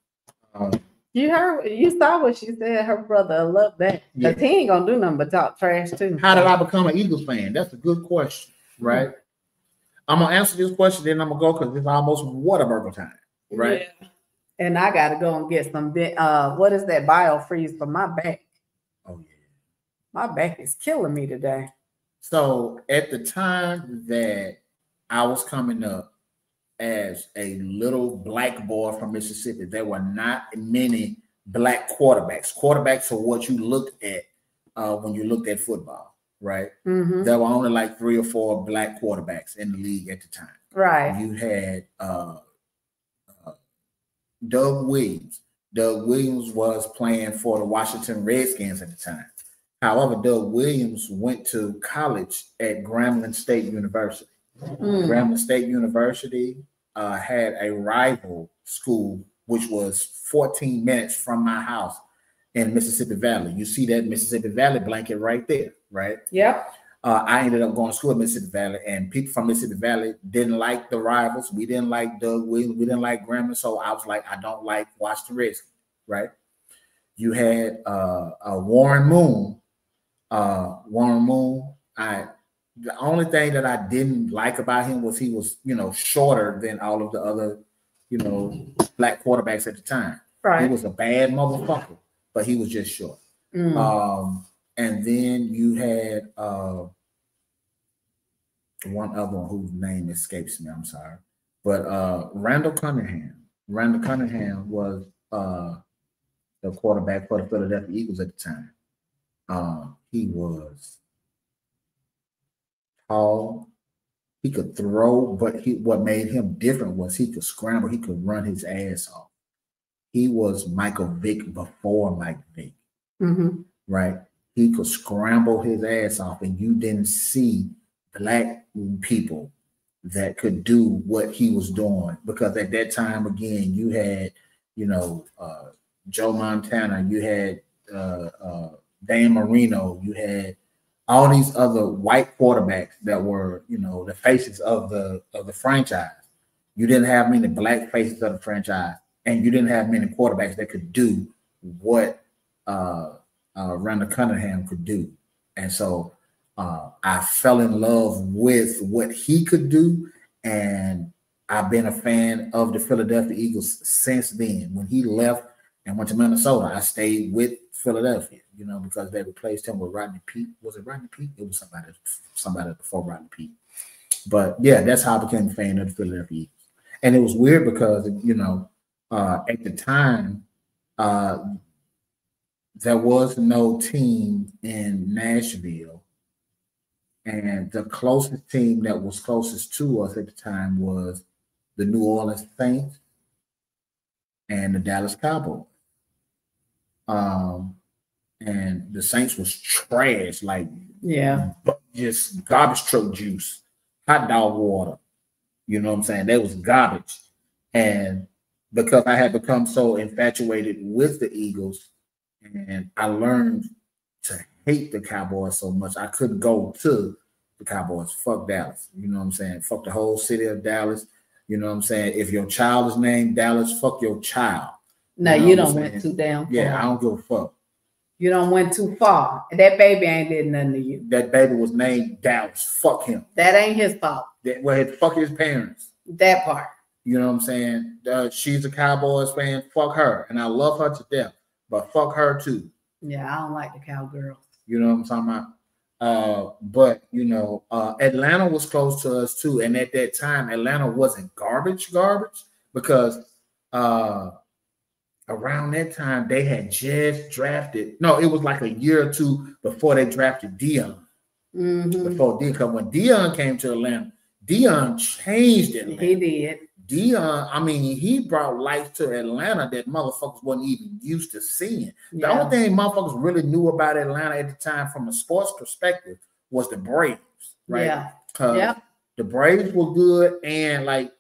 you saw what she said. Her brother loved that. Because he ain't gonna do nothing but talk trash too. How did I become an Eagles fan? That's a good question, right? I'm gonna answer this question, then I'm gonna go because it's almost Whataburger time, right? Yeah. And I gotta go and get some what is that BioFreeze for my back? Oh yeah. My back is killing me today. So at the time that I was coming up as a little black boy from Mississippi, there were not many black quarterbacks. Quarterbacks are what you looked at when you looked at football, right? There were only like 3 or 4 black quarterbacks in the league at the time. Right. You had Doug Williams. Doug Williams was playing for the Washington Redskins at the time. However, Doug Williams went to college at Grambling State University. Grambling State University had a rival school, which was 14 minutes from my house in Mississippi Valley. You see that Mississippi Valley blanket right there, right? Yep. I ended up going to school at Mississippi Valley, and people from Mississippi Valley didn't like the rivals. We didn't like Doug Williams. We didn't like Grambling. So I was like, I don't like Washington Redskins, right? You had Warren Moon. The only thing that I didn't like about him was he was, shorter than all of the other, black quarterbacks at the time. Right. He was a bad motherfucker, but he was just short. And then you had one other one whose name escapes me. I'm sorry, but Randall Cunningham. Randall Cunningham was the quarterback for the Philadelphia Eagles at the time. He was tall. He could throw, but what made him different was he could scramble. He could run his ass off. He was Michael Vick before Mike Vick, right? He could scramble his ass off, and you didn't see black people that could do what he was doing, because at that time, again, you had, Joe Montana, you had Dan Marino, you had all these other white quarterbacks that were, the faces of the franchise. You didn't have many black faces of the franchise, and you didn't have many quarterbacks that could do what Randall Cunningham could do. And so I fell in love with what he could do, and I've been a fan of the Philadelphia Eagles since then. When he left and went to Minnesota, I stayed with Philadelphia, because they replaced him with Rodney Peete. Was it Rodney Peete? It was somebody before Rodney Peete. But yeah, that's how I became a fan of the Philadelphia Eagles. And it was weird because, at the time, there was no team in Nashville. And the closest team that was closest to us at the time was the New Orleans Saints and the Dallas Cowboys. And the Saints was trash, like just garbage truck juice, hot dog water. You know what I'm saying? That was garbage. And because I had become so infatuated with the Eagles, and I learned to hate the Cowboys so much, I couldn't go to the Cowboys. Fuck Dallas. You know what I'm saying? Fuck the whole city of Dallas. You know what I'm saying? If your child is named Dallas, fuck your child. No, You know you what I'm don't saying? went too damn far. Yeah, I don't give a fuck. You don't went too far. That baby ain't did nothing to you. That baby was named Dallas. Fuck him. That ain't his fault. Fuck his parents. That part. You know what I'm saying? She's a Cowboys fan. Fuck her. And I love her to death. But fuck her too. Yeah, I don't like the cowgirls. You know what I'm talking about? But you know, Atlanta was close to us too. And at that time, Atlanta wasn't garbage because around that time they had just drafted. No, it was like a year or two before they drafted Deion. Before Deion, because when Deion came to Atlanta, Deion changed Atlanta. He did. Deion, I mean, he brought life to Atlanta that motherfuckers wasn't even used to seeing. The Yeah. only thing motherfuckers really knew about Atlanta at the time from a sports perspective was the Braves, right? Yeah. 'Cause Yep. the Braves were good, and like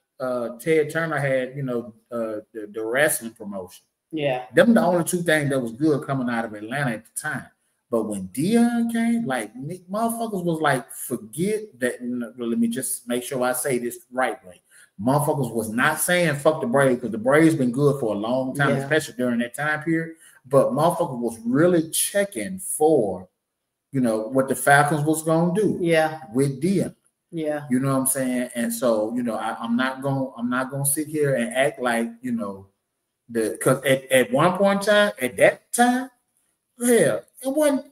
Ted Turner had, you know, the wrestling promotion. Yeah. Them the only two things that was good coming out of Atlanta at the time. But when Deion came, like motherfuckers was like, forget that. Well, let me just make sure I say this right way. Motherfuckers was not saying fuck the Braves because the Braves been good for a long time, Yeah. especially during that time period. But motherfuckers was really checking for, you know, what the Falcons was gonna do Yeah. with Deion. Yeah. You know what I'm saying? And so, you know, I'm not gonna sit here and act like, you know, because at one point in time, at that time, hell, it wasn't.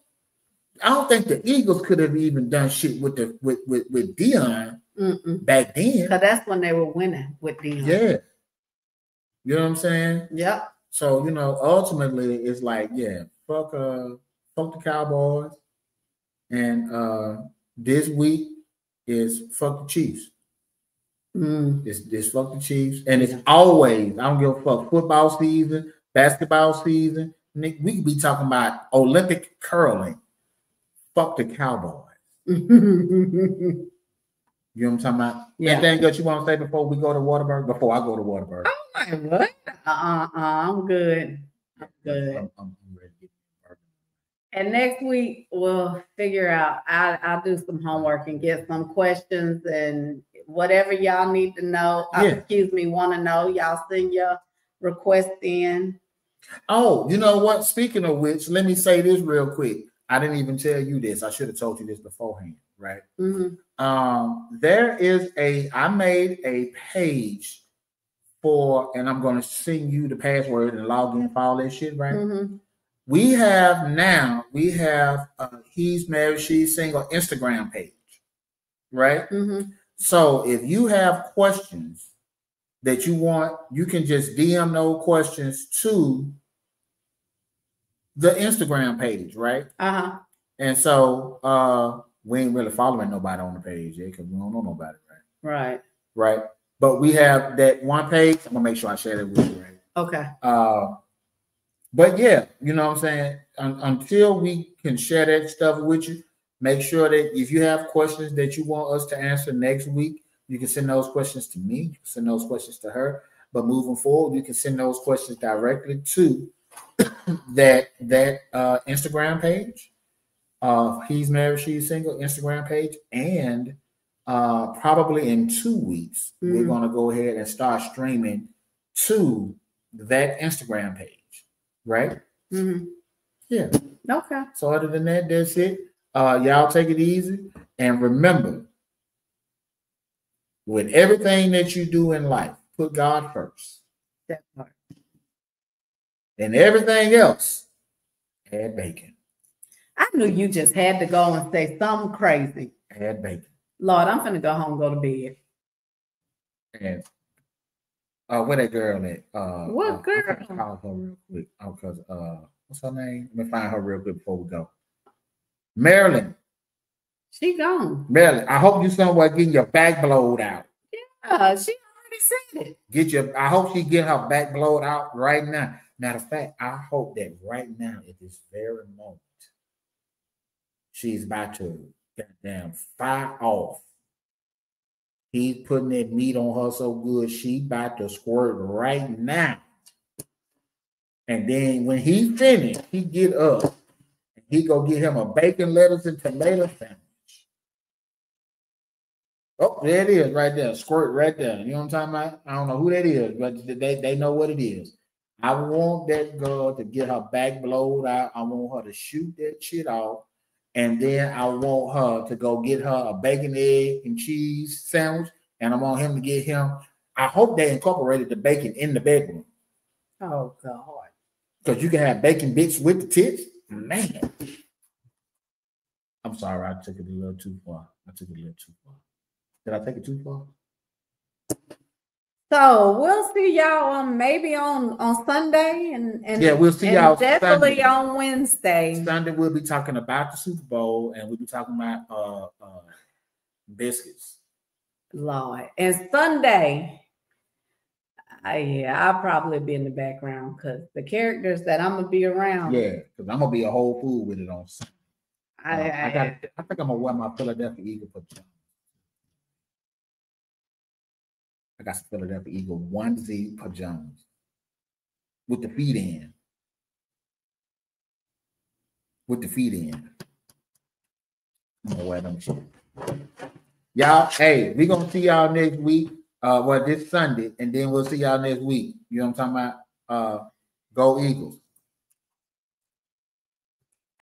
I don't think the Eagles could have even done shit with Deion back then. Because that's when they were winning with Deion. Yeah. You know what I'm saying? Yep. So, you know, ultimately it's like, yeah, fuck the Cowboys. And this week is fuck the Chiefs. It's fuck the Chiefs. And it's always, I don't give a fuck, football season, basketball season. Nick, we could be talking about Olympic curling. Fuck the Cowboys. You know what I'm talking about? Yeah. Anything else you want to say before we go to Waterbury? Before I go to Waterbury. Oh my what? I'm good. I'm good. I'm ready to get burger. And next week we'll figure out. I'll do some homework and get some questions and whatever y'all need to know. Yeah. Want to know. Y'all send your request in. Oh, you know what? Speaking of which, let me say this real quick. I didn't even tell you this. I should have told you this beforehand, right? I made a page for, and I'm going to send you the password and log in for all that shit, right? We have He's Married, She's Single Instagram page, right? So if you have questions that you want, you can just DM those questions to the Instagram page, right? And so we ain't really following nobody on the page yet because we don't know nobody, right? Right. But we have that one page. I'm gonna make sure I share that with you, right? Okay. But yeah, you know what I'm saying? Until we can share that stuff with you, make sure that if you have questions that you want us to answer next week, you can send those questions to me, you can send those questions to her. But moving forward, you can send those questions directly to that Instagram page. He's Married, She's Single Instagram page. And probably in 2 weeks, we're gonna go ahead and start streaming to that Instagram page, right? Yeah. Okay. So other than that, that's it. Y'all take it easy. And remember, with everything that you do in life, put God first. That part. And everything else, add bacon. I knew you just had to go and say something crazy. Add bacon. Lord, I'm finna go home and go to bed. And where that girl at? What girl? I'm gonna call her real quick. Because what's her name? Let me find her real quick before we go. Marilyn. She gone. Marilyn, I hope you somewhere getting your back blowed out. Yeah, she already said it. I hope she getting her back blowed out right now. Matter of fact, I hope that right now at this very moment, she's about to goddamn fire off. He's putting that meat on her so good, she about to squirt right now. And then when he finished, he get up and he go get him a bacon, lettuce, and tomato sandwich. Oh, there it is, right there. Squirt right there. You know what I'm talking about? I don't know who that is, but they know what it is. I want that girl to get her back blowed out. I want her to shoot that shit off. And then I want her to go get her a bacon, egg, and cheese sandwich. And I want him to get him. I hope they incorporated the bacon in the bedroom. Oh God. Because you can have bacon bits with the tits. Man. I'm sorry, I took it a little too far. Did I take it too far? So we'll see y'all maybe on Sunday and yeah, we'll see y'all definitely Sunday. on Wednesday. Sunday we'll be talking about the Super Bowl and we'll be talking about biscuits. Lord. And Sunday, I'll probably be in the background because the characters that I'm gonna be around. Yeah, because I'm gonna be a whole fool with it on Sunday. I think I'm gonna wear my Philadelphia Eagle pajamas. I got some Philadelphia Eagle onesie pajamas with the feet in. I'm gonna wear them shit. Y'all, hey, we're gonna see y'all next week. This Sunday, and then we'll see y'all next week. You know what I'm talking about? Go Eagles.